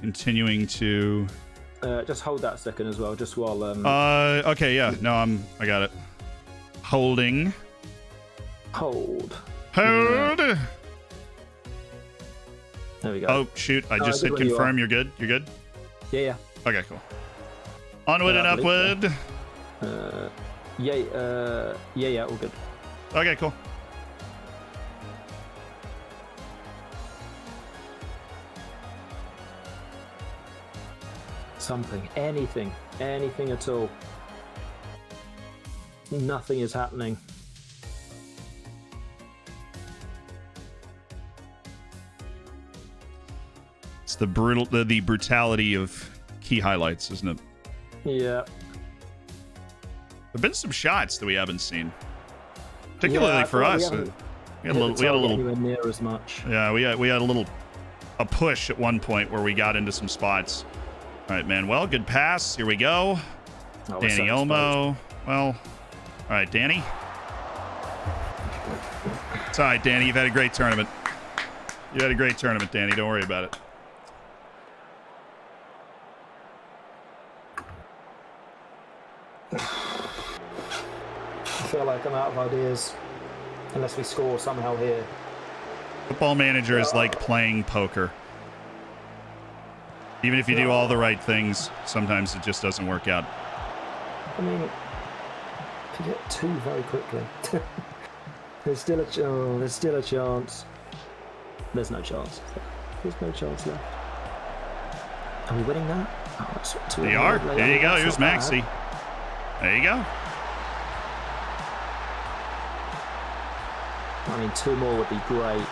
Speaker 1: continuing to...
Speaker 6: just hold that a second as well, just while...
Speaker 1: Okay, yeah. No, I got it. Holding.
Speaker 6: Hold.
Speaker 1: There
Speaker 6: we go.
Speaker 1: Oh, shoot. I just hit confirm. You're good? You're good?
Speaker 6: Yeah.
Speaker 1: Okay, cool. Onward and upward.
Speaker 6: Yeah, all good.
Speaker 1: Okay, cool.
Speaker 6: Something, anything at all. Nothing is happening.
Speaker 1: It's the brutality of key highlights, isn't it?
Speaker 6: Yeah.
Speaker 1: There've been some shots that we haven't seen, particularly for us. We had a little
Speaker 6: anywhere near as much.
Speaker 1: Yeah, we had a push at one point where we got into some spots. All right, Manuel, good pass. Here we go.
Speaker 6: Oh,
Speaker 1: Danny Olmo. Well, all right, Danny. It's all right, Danny. You've had a great tournament. You had a great tournament, Danny. Don't worry about it.
Speaker 6: I feel like I'm out of ideas unless we score somehow here.
Speaker 1: Football Manager is like playing poker. Even if you do all the right things, sometimes it just doesn't work out.
Speaker 6: I mean, if you get two very quickly, there's still a chance. There's no chance. There's no chance left. Are we winning that? Oh, that's
Speaker 1: they are. There you go. Here's Maxi. There you go.
Speaker 6: I mean, two more would be great.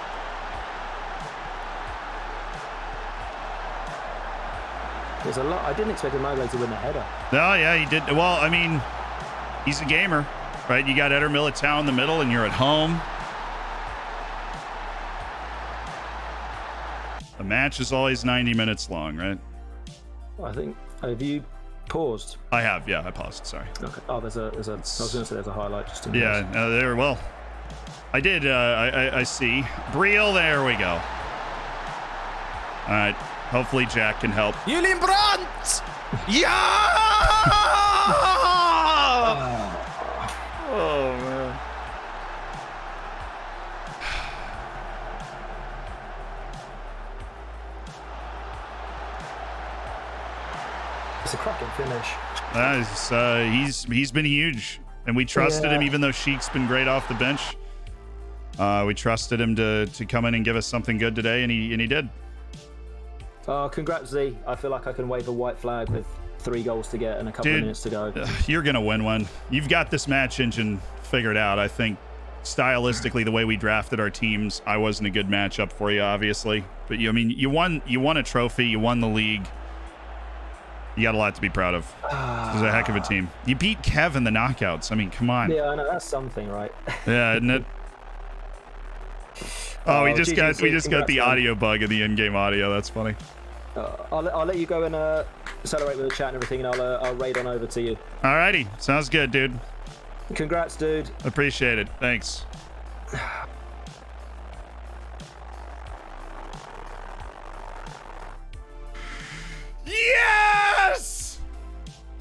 Speaker 6: There's a lot. I didn't expect Immobile to win the header.
Speaker 1: No, yeah, he did. Well, I mean, he's a gamer, right? You got Eder Militao in the middle, and you're at home. The match is always 90 minutes long, right?
Speaker 6: I think. Have you paused?
Speaker 1: I have, yeah. I paused. Sorry.
Speaker 6: Okay. Oh, there's a. I was going to say there's a highlight just in case.
Speaker 1: Yeah, there. Well, I did. I see. Briel, there we go. All right. Hopefully Jack can help.
Speaker 9: Julian Brandt! Yeah!
Speaker 1: Oh, man.
Speaker 6: It's a cracking finish.
Speaker 1: He's been huge, and we trusted him even though Sheik's been great off the bench. We trusted him to come in and give us something good today, and he did.
Speaker 6: Congrats, Z. I feel like I can wave a white flag with 3 goals to get and a couple of minutes to go.
Speaker 1: You're going to win one. You've got this match engine figured out. I think stylistically, the way we drafted our teams, I wasn't a good matchup for you, obviously. But you won a trophy. You won the league. You got a lot to be proud of. It was a heck of a team. You beat Kev in the knockouts. I mean, come on.
Speaker 6: Yeah, I know. That's something, right?
Speaker 1: Yeah, isn't it? Oh, we just got the audio bug in the in-game audio. That's funny.
Speaker 6: I'll let you go and accelerate with the chat and everything, and I'll raid on over to you.
Speaker 1: Alrighty, sounds good, dude.
Speaker 6: Congrats, dude.
Speaker 1: Appreciate it. Thanks. Yes!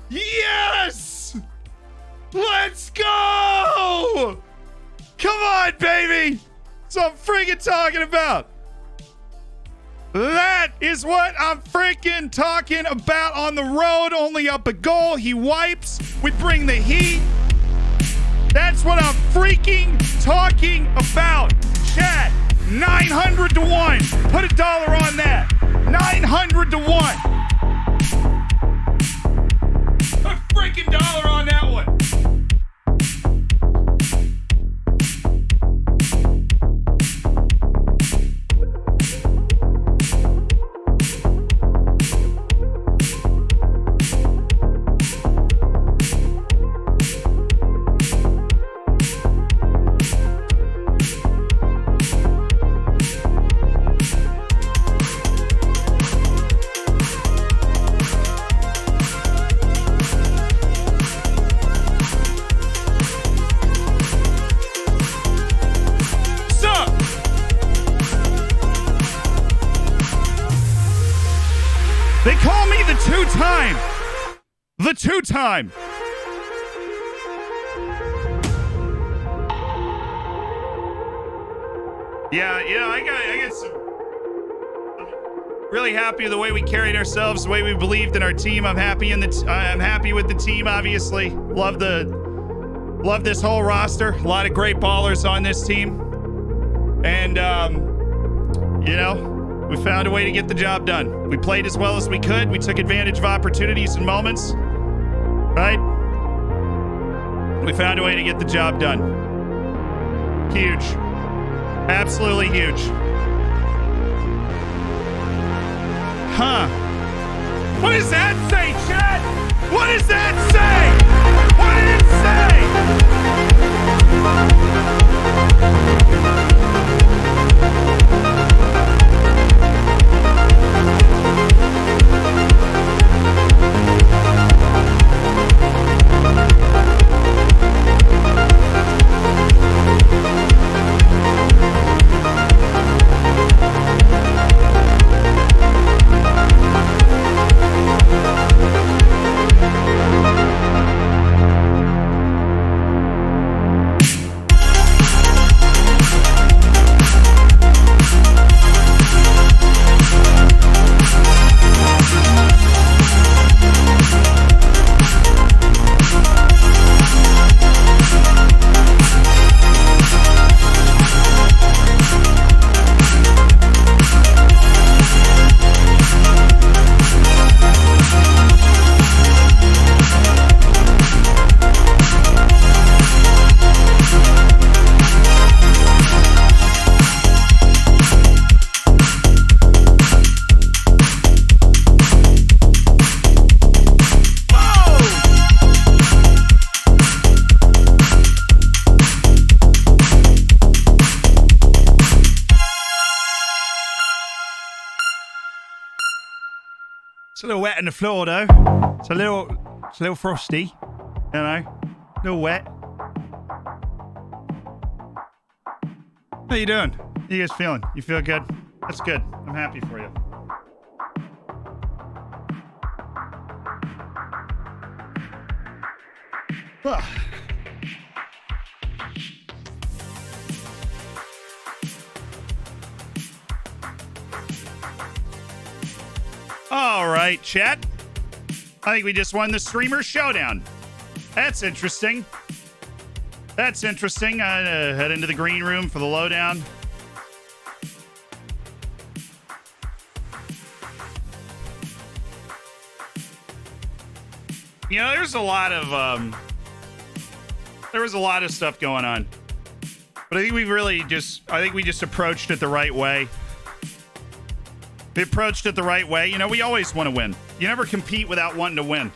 Speaker 1: Yes! Let's go! Come on, baby! That's what I'm freaking talking about. That is what I'm freaking talking about. On the road, only up a goal. He wipes. We bring the heat. That's what I'm freaking talking about. Chat, 900 to 1. Put $1 on that. 900 to 1. Put a freaking $1 on that one. They call me the two-time. The two-time. Yeah, I got some. Really happy with the way we carried ourselves, the way we believed in our team. I'm happy I'm happy with the team. Obviously, love this whole roster. A lot of great ballers on this team, and we found a way to get the job done. We played as well as we could. We took advantage of opportunities and moments, right? We found a way to get the job done. Huge. Absolutely huge. Huh. What does that say, chat? What does that say? What did it It's a little wet on the floor, though. It's a little frosty, you know, a little wet. How you doing? How you guys feeling? You feel good? That's good. I'm happy for you. All right, chat. I think we just won the Streamer Showdown. That's interesting. That's interesting. I head into the green room for the lowdown. You know, there was a lot of stuff going on. But I think we just approached it the right way. We approached it the right way. You know, we always want to win. You never compete without wanting to win.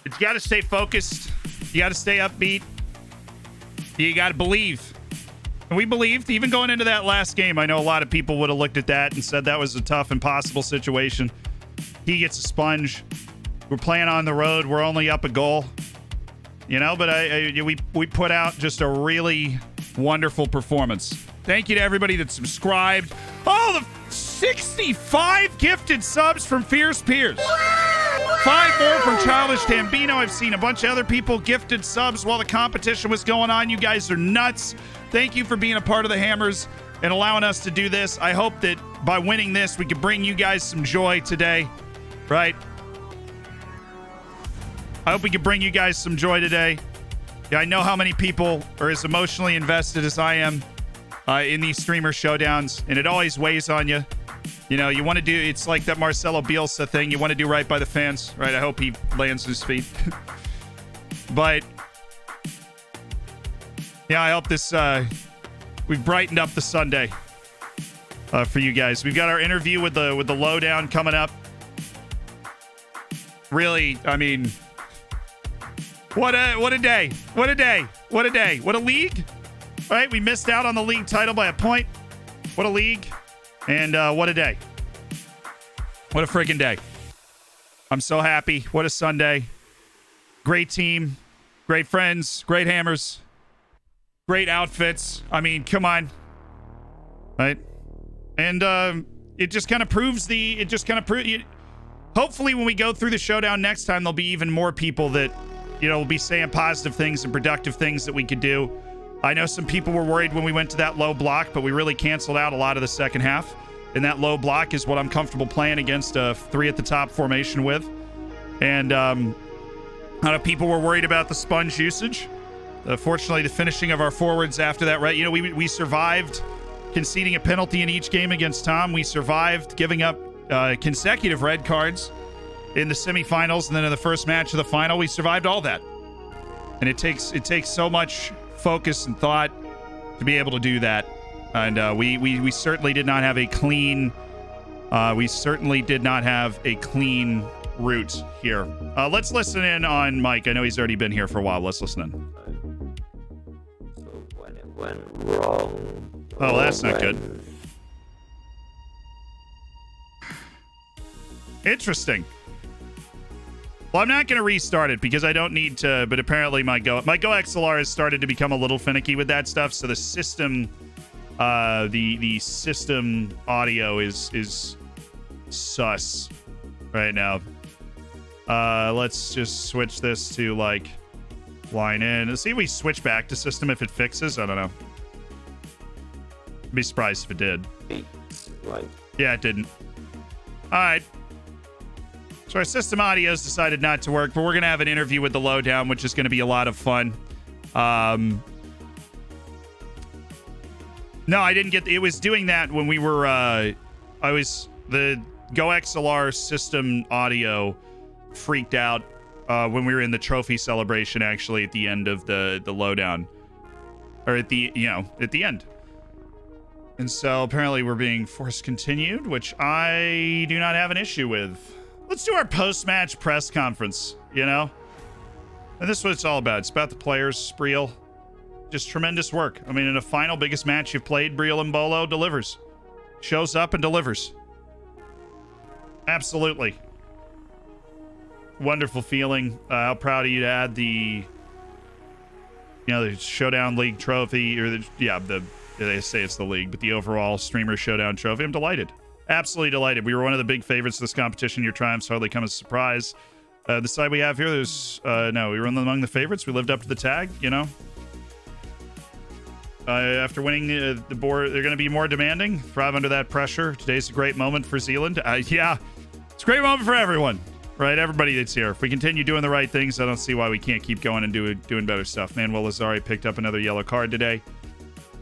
Speaker 1: But you got to stay focused. You got to stay upbeat. You got to believe. And we believed, even going into that last game. I know a lot of people would have looked at that and said that was a tough, impossible situation. He gets a sponge. We're playing on the road. We're only up a goal. You know, but we put out just a really wonderful performance. Thank you to everybody that subscribed. Oh, the 65 gifted subs from Fierce Peers. 5 more from Childish Tambino. I've seen a bunch of other people gifted subs while the competition was going on. You guys are nuts. Thank you for being a part of the Hammers and allowing us to do this. I hope that by winning this, we can bring you guys some joy today, right? I hope we can bring you guys some joy today. Yeah, I know how many people are as emotionally invested as I am in these Streamer Showdowns, and it always weighs on you. You know, you want to do, it's like that Marcelo Bielsa thing. You want to do right by the fans, right? I hope he lands on his feet. But, yeah, I hope this, we've brightened up the Sunday for you guys. We've got our interview with the lowdown coming up. Really, I mean, what a day. What a day. What a day. What a league. Right? We missed out on the league title by a point. What a league. And what a day. What a freaking day. I'm so happy. What a Sunday. Great team. Great friends. Great Hammers. Great outfits. I mean, come on. Right? And it just kind of proves hopefully when we go through the showdown next time, there'll be even more people that, you know, will be saying positive things and productive things that we could do. I know some people were worried when we went to that low block, but we really canceled out a lot of the second half. And that low block is what I'm comfortable playing against a 3 at the top formation with. And a lot of people were worried about the sponge usage. Fortunately, the finishing of our forwards after that, right? You know, we survived conceding a penalty in each game against Tom. We survived giving up consecutive red cards in the semifinals, and then in the first match of the final, we survived all that. and it takes so much focus and thought to be able to do that. And we certainly did not have a clean. We certainly did not have a clean route here. Let's listen in on Mike. I know he's already been here for a while. Let's listen in.
Speaker 15: So when it went wrong.
Speaker 1: Oh, that's not good. Interesting. Well, I'm not going to restart it because I don't need to, but apparently my Go XLR has started to become a little finicky with that stuff. So the system, the system audio is sus right now. Let's just switch this to like line in. Let's see if we switch back to system if it fixes. I don't know. I'd be surprised if it did.
Speaker 15: Right.
Speaker 1: Yeah, it didn't. All right. So our system audio's decided not to work, but we're going to have an interview with the Lowdown, which is going to be a lot of fun. No, I didn't get... It was doing that when we were... The Go XLR system audio freaked out when we were in the trophy celebration, actually, at the end of the Lowdown. Or at the end. And so apparently we're being forced continued, which I do not have an issue with. Let's do our post-match press conference, you know? And this is what it's all about. It's about the players, Briel. Just tremendous work. I mean, in a final biggest match you've played, Briel and Bolo delivers. Shows up and delivers. Absolutely. Wonderful feeling. How proud of you to add the Showdown League trophy, or they say it's the league, but the overall Streamer Showdown trophy. I'm delighted. Absolutely delighted. We were one of the big favorites of this competition. Your triumphs hardly come as a surprise. The side we have here, there's no, we were among the favorites. We lived up to the tag, you know. After winning the board, they're going to be more demanding. Thrive under that pressure. Today's a great moment for Zealand. Yeah, it's a great moment for everyone, right? Everybody that's here. If we continue doing the right things, I don't see why we can't keep going and doing better stuff. Manuel Lazari picked up another yellow card today.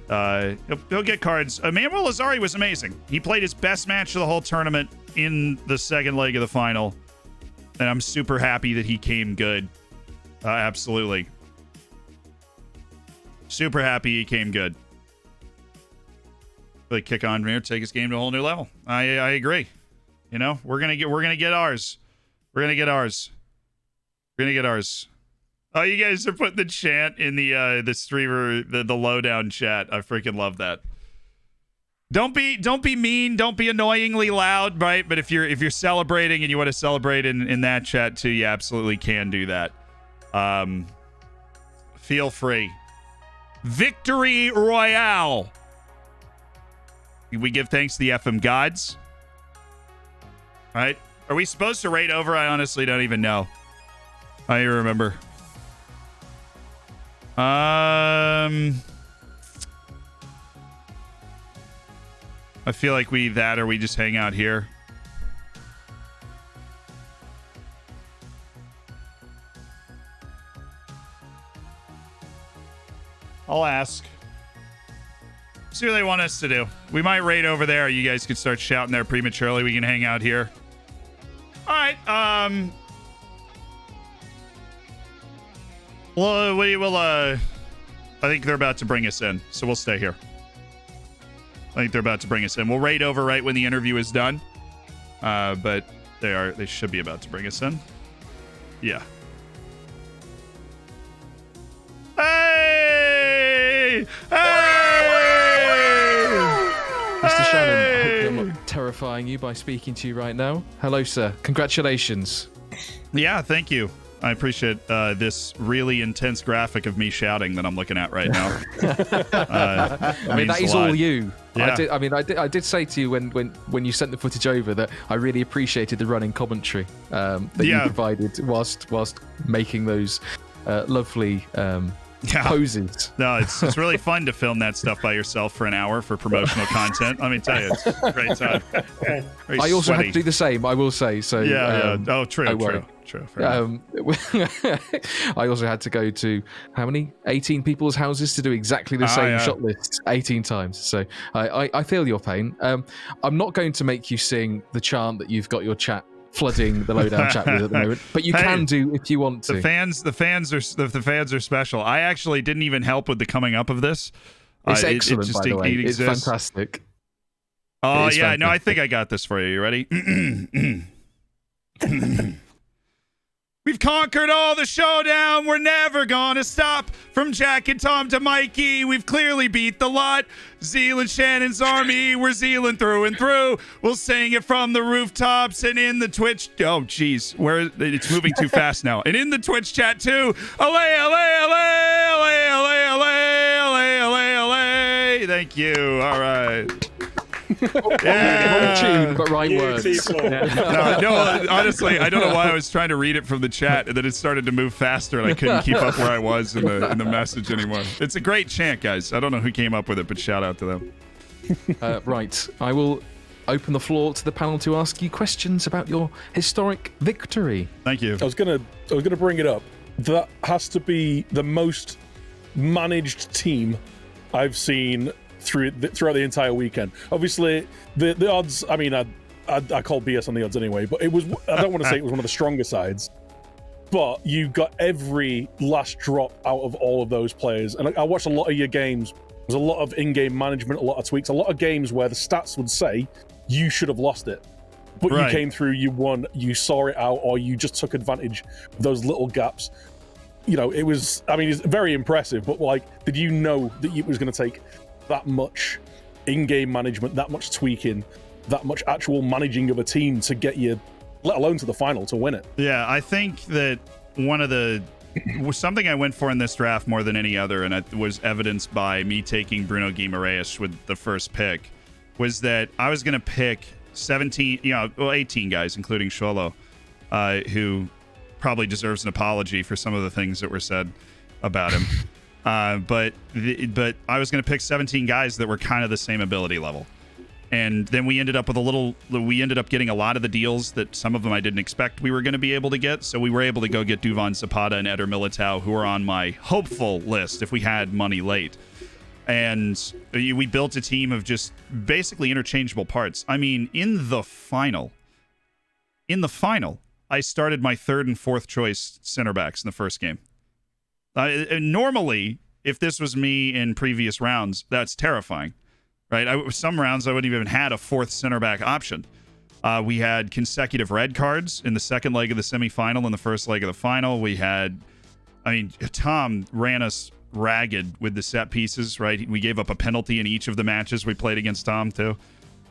Speaker 1: He'll get cards. Manuel Lazari was amazing. He played his best match of the whole tournament in the second leg of the final. And I'm super happy that he came good. Absolutely. Super happy he came good. Really kick on here, take his game to a whole new level. I agree. You know, we're gonna get ours. We're gonna get ours. We're gonna get ours. Oh, you guys are putting the chant in the streamer, the Lowdown chat. I freaking love that. Don't be mean. Don't be annoyingly loud, right? But if you're celebrating and you want to celebrate in that chat too, you absolutely can do that. Feel free. Victory Royale. We give thanks to the FM gods. Right? Are we supposed to rate over? I honestly don't even know. I don't even remember. I feel like we just hang out here. I'll ask. See what they want us to do. We might raid over there. You guys can start shouting there prematurely. We can hang out here. All right. Well, we will. I think they're about to bring us in, so we'll stay here. I think they're about to bring us in. We'll raid over right when the interview is done. But they should be about to bring us in. Yeah. Hey!
Speaker 7: Mr. Shannon, I hope I'm not terrifying you by speaking to you right now. Hello, sir. Congratulations.
Speaker 1: Yeah, thank you. I appreciate this really intense graphic of me shouting that I'm looking at right now.
Speaker 7: I mean, that is all you.
Speaker 1: Yeah.
Speaker 7: I did say to you when you sent the footage over that I really appreciated the running commentary that you provided whilst making those lovely poses.
Speaker 1: No, it's really fun to film that stuff by yourself for an hour for promotional content. Let me tell you, it's a great time.
Speaker 7: I also had to do the same, I will say. So
Speaker 1: Oh, true.
Speaker 7: I also had to go to how many 18 people's houses to do exactly the same shot list 18 times. So I feel your pain. I'm not going to make you sing the chant that you've got your chat flooding the lowdown chat with at the moment, but you can do if you want to.
Speaker 1: The fans are special. I actually didn't even help with the coming up of this.
Speaker 7: It's excellent, by the way. It's fantastic.
Speaker 1: Oh yeah, no, I think I got this for you. You ready? We've conquered all the showdown. We're never gonna stop. From Jack and Tom to Mikey, we've clearly beat the lot. Zealand Shannon's army, we're Zealand through and through. We'll sing it from the rooftops and in the Twitch. Oh, geez, it's moving too fast now. And in the Twitch chat too. Allay, allay, allay, allay, allay, allay, allay, allay, allay. Thank you. All right.
Speaker 7: Wrong tune, but right words.
Speaker 1: No, honestly, I don't know why I was trying to read it from the chat, and then it started to move faster, and I couldn't keep up where I was in the message anymore. It's a great chant, guys. I don't know who came up with it, but shout out to them.
Speaker 7: Right, I will open the floor to the panel to ask you questions about your historic victory.
Speaker 1: Thank you.
Speaker 12: I was gonna bring it up. That has to be the most managed team I've seen throughout the entire weekend. Obviously, the odds, I mean, I call BS on the odds anyway, but it was, I don't want to say it was one of the stronger sides, but you got every last drop out of all of those players. And I watched a lot of your games. There's a lot of in-game management, a lot of tweaks, a lot of games where the stats would say you should have lost it. But you came through, you won, you saw it out, or you just took advantage of those little gaps. You know, it was, I mean, it's very impressive, but like, did you know that it was going to take that much in-game management, that much tweaking, that much actual managing of a team to get you, let alone to the final, to win it?
Speaker 1: Yeah, I think that one of the something I went for in this draft more than any other, and it was evidenced by me taking Bruno Guimaraes with the first pick, was that I was going to pick 18 guys, including Xolo, who probably deserves an apology for some of the things that were said about him. But I was going to pick 17 guys that were kind of the same ability level. And then we ended up getting a lot of the deals that some of them I didn't expect we were going to be able to get. So we were able to go get Duvan Zapata and Eder Militao, who are on my hopeful list if we had money late. And we built a team of just basically interchangeable parts. I mean, in the final, I started my third and fourth choice center backs in the first game. Normally, if this was me in previous rounds, that's terrifying, right? Some rounds I wouldn't even had a fourth center back option. We had consecutive red cards in the second leg of the semifinal and the first leg of the final. We had, I mean, Tom ran us ragged with the set pieces, right? We gave up a penalty in each of the matches we played against Tom too,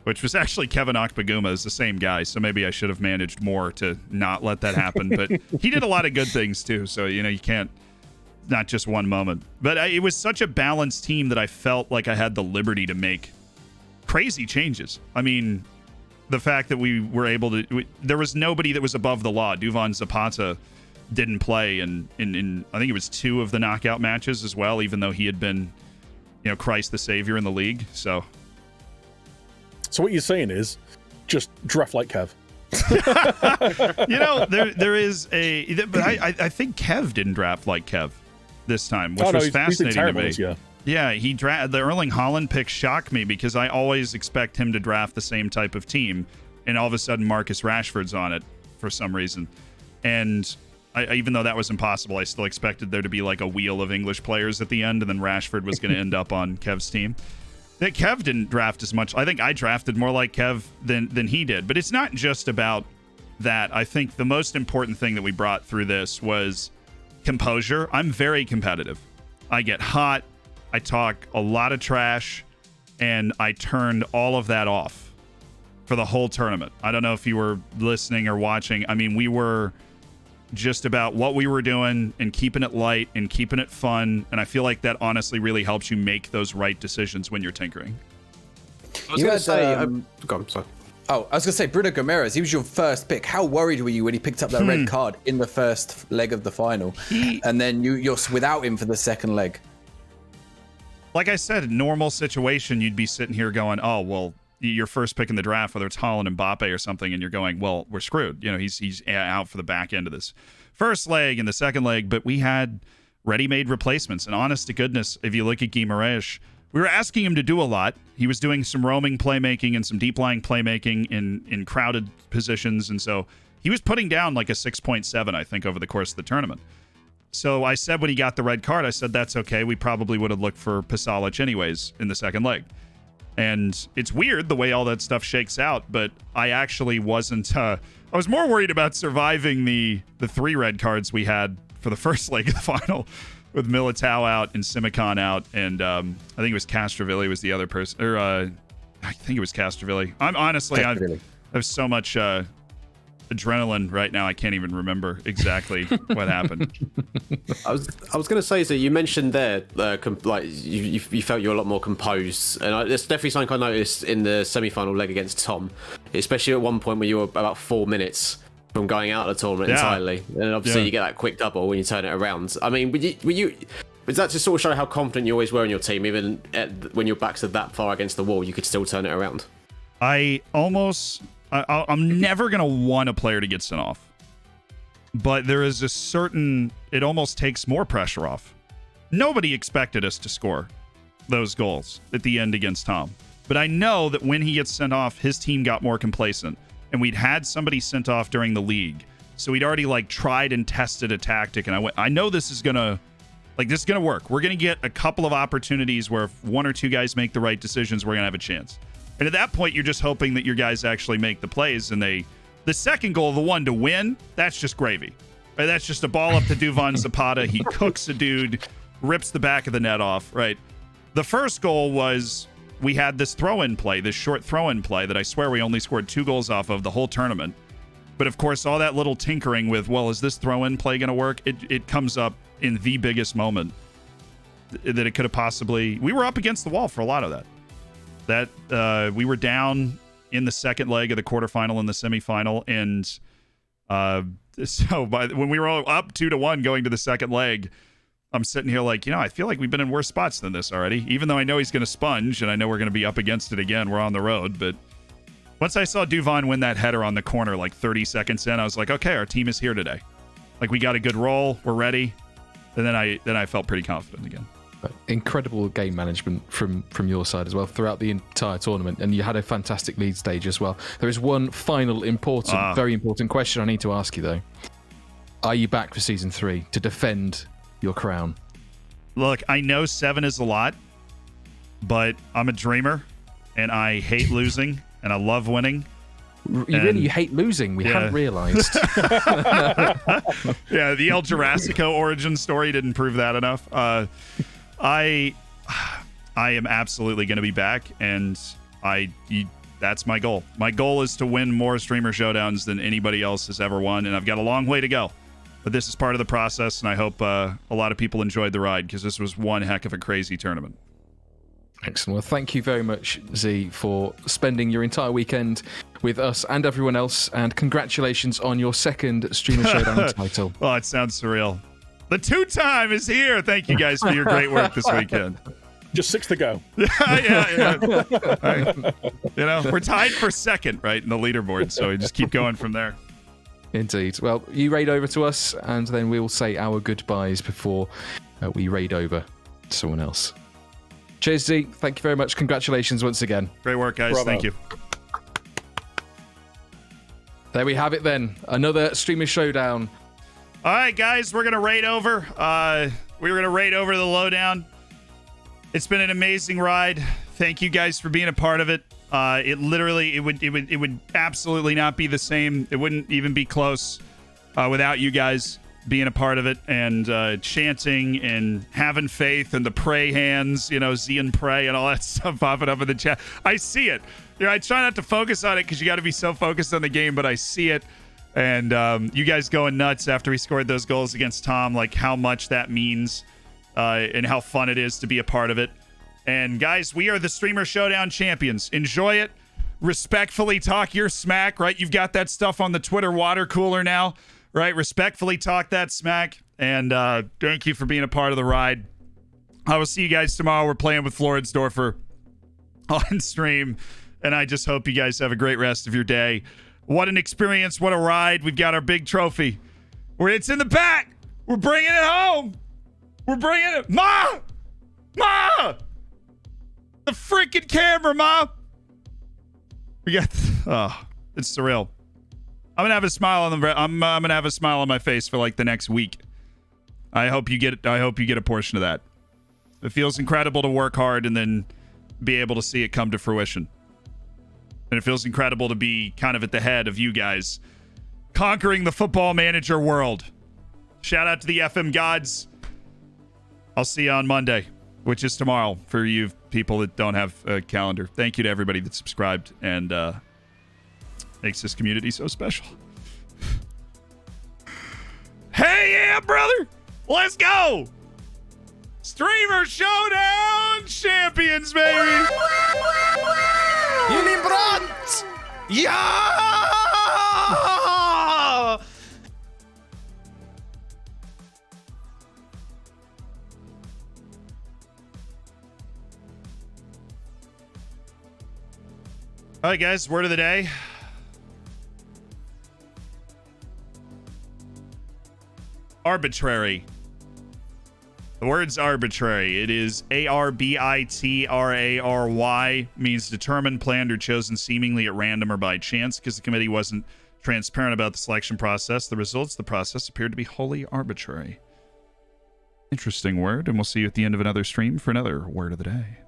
Speaker 1: which was actually Kevin Okpaguma is the same guy. So maybe I should have managed more to not let that happen. But he did a lot of good things too. So, you know, you can't, not just one moment. But it was such a balanced team that I felt like I had the liberty to make crazy changes. I mean, the fact that we were able to, there was nobody that was above the law. Duvan Zapata didn't play in I think it was 2 of the knockout matches as well, even though he had been, you know, Christ the Savior in the league. So
Speaker 12: what you're saying is just draft like Kev.
Speaker 1: You know, there is but I think Kev didn't draft like Kev this time, which was fascinating to me. Yeah, the Erling Haaland pick shocked me because I always expect him to draft the same type of team, and all of a sudden Marcus Rashford's on it for some reason. And even though that was impossible, I still expected there to be like a wheel of English players at the end, and then Rashford was going to end up on Kev's team. That Kev didn't draft as much. I think I drafted more like Kev than he did. But it's not just about that. I think the most important thing that we brought through this was composure. I'm very competitive. I get hot. I talk a lot of trash. And I turned all of that off for the whole tournament. I don't know if you were listening or watching. I mean, we were just about what we were doing and keeping it light and keeping it fun. And I feel like that honestly really helps you make those right decisions when you're tinkering.
Speaker 10: I was going to say, go on, sorry.
Speaker 13: Oh, I was going to say, Bruno Guimaraes, he was your first pick. How worried were you when he picked up that red card in the first leg of the final? And then you're without him for the second leg.
Speaker 1: Like I said, normal situation, you'd be sitting here going, oh, well, your first pick in the draft, whether it's Haaland and Mbappe or something, and you're going, well, we're screwed. You know, he's out for the back end of this first leg and the second leg, but we had ready-made replacements. And honest to goodness, if you look at Guimaraes, we were asking him to do a lot. He was doing some roaming playmaking and some deep-lying playmaking in crowded positions, and so he was putting down like a 6.7, I think, over the course of the tournament. So I said when he got the red card, I said, that's okay. We probably would have looked for Pasalic anyways in the second leg. And it's weird the way all that stuff shakes out, but I actually wasn't... I was more worried about surviving the 3 red cards we had for the first leg of the final, with Militao out and Simicon out, and I think it was Castrovilli was the other person, or I think it was Castrovilli. I'm honestly, I have so much adrenaline right now, I can't even remember exactly what happened.
Speaker 10: I was going to say, so you mentioned there, like you felt you were a lot more composed, and it's definitely something I noticed in the semi-final leg against Tom, especially at one point where you were about 4 minutes from going out of the tournament entirely, and obviously you get that quick double when you turn it around. I mean, were you does that just sort of show how confident you always were in your team, even when your backs are that far against the wall, you could still turn it around?
Speaker 1: I'm never going to want a player to get sent off. But there is a certain... It almost takes more pressure off. Nobody expected us to score those goals at the end against Tom. But I know that when he gets sent off, his team got more complacent. And we'd had somebody sent off during the league. So we'd already like tried and tested a tactic. And I know this is going to... Like, this is going to work. We're going to get a couple of opportunities where if 1 or 2 guys make the right decisions, we're going to have a chance. And at that point, you're just hoping that your guys actually make the plays. And the second goal, the one to win, that's just gravy. Right? That's just a ball up to Duvan Zapata. He cooks a dude, rips the back of the net off, right? The first goal was we had this throw-in play, this short throw-in play that I swear we only scored 2 goals off of the whole tournament. But of course, all that little tinkering with, well, is this throw-in play going to work? It comes up in the biggest moment that it could have possibly... We were up against the wall for a lot of that. We were down in the second leg of the quarterfinal and the semifinal, and so when we were up 2-1 going to the second leg, I'm sitting here like, I feel like we've been in worse spots than this already, even though I know he's going to sponge and I know we're going to be up against it again. We're on the road, but once I saw Duvan win that header on the corner like 30 seconds in, I was like, okay, our team is here today. Like, we got a good roll, we're ready, and then I felt pretty confident again.
Speaker 7: Incredible game management from your side as well throughout the entire tournament, and you had a fantastic lead stage as well. There is one final very important question I need to ask you though. Are you back for season 3 to defend your crown?
Speaker 1: Look, I know 7 is a lot, but I'm a dreamer and I hate losing and I love winning.
Speaker 7: You hate losing. We hadn't realized.
Speaker 1: Yeah, the El Jurassico origin story didn't prove that enough. I am absolutely going to be back, and that's my goal. My goal is to win more Streamer Showdowns than anybody else has ever won, and I've got a long way to go. But this is part of the process, and I hope a lot of people enjoyed the ride, because this was one heck of a crazy tournament.
Speaker 7: Excellent. Well, thank you very much, Z, for spending your entire weekend with us and everyone else, and congratulations on your second Streamer Showdown title.
Speaker 1: Oh, it sounds surreal. The 2-time is here. Thank you guys for your great work this weekend.
Speaker 12: Just 6 to go.
Speaker 1: Yeah. We're tied for second, right, in the leaderboard, so we just keep going from there.
Speaker 7: Indeed. Well, you raid over to us, and then we'll say our goodbyes before we raid over to someone else. Cheers, Z. Thank you very much. Congratulations once again.
Speaker 1: Great work, guys.
Speaker 12: Bravo.
Speaker 1: Thank you.
Speaker 7: There we have it then. Another Streamer Showdown.
Speaker 1: All right, guys, we're going to raid over. We're going to raid over the lowdown. It's been an amazing ride. Thank you guys for being a part of it. It would absolutely not be the same. It wouldn't even be close without you guys being a part of it and chanting and having faith and the pray hands, Z and pray and all that stuff popping up in the chat. I see it. I try not to focus on it because you got to be so focused on the game, but I see it. And you guys going nuts after we scored those goals against Tom, like how much that means and how fun it is to be a part of it. And guys, we are the Streamer Showdown champions. Enjoy it. Respectfully talk your smack, right? You've got that stuff on the Twitter water cooler now, right? Respectfully talk that smack. And thank you for being a part of the ride. I will see you guys tomorrow. We're playing with Floridsdorfer on stream. And I just hope you guys have a great rest of your day. What an experience. What a ride. We've got our big trophy. It's in the back. We're bringing it home. We're bringing it. Ma! The freaking camera, Ma! We got... Oh, it's surreal. I'm gonna have a smile on I'm gonna have a smile on my face for like the next week. I hope you get a portion of that. It feels incredible to work hard and then be able to see it come to fruition. And it feels incredible to be kind of at the head of you guys conquering the football manager world. Shout out to the FM gods. I'll see you on Monday, which is tomorrow for you people that don't have a calendar. Thank you to everybody that subscribed and makes this community so special. Hey, yeah, brother. Let's go. Streamer Showdown champions, baby.
Speaker 9: Unibrant! Yeah!
Speaker 1: All right, guys, word of the day. Arbitrary. The word's arbitrary. It is ARBITRARY, means determined, planned, or chosen seemingly at random or by chance. Because the committee wasn't transparent about the selection process, the results of the process appeared to be wholly arbitrary. Interesting word, and we'll see you at the end of another stream for another word of the day.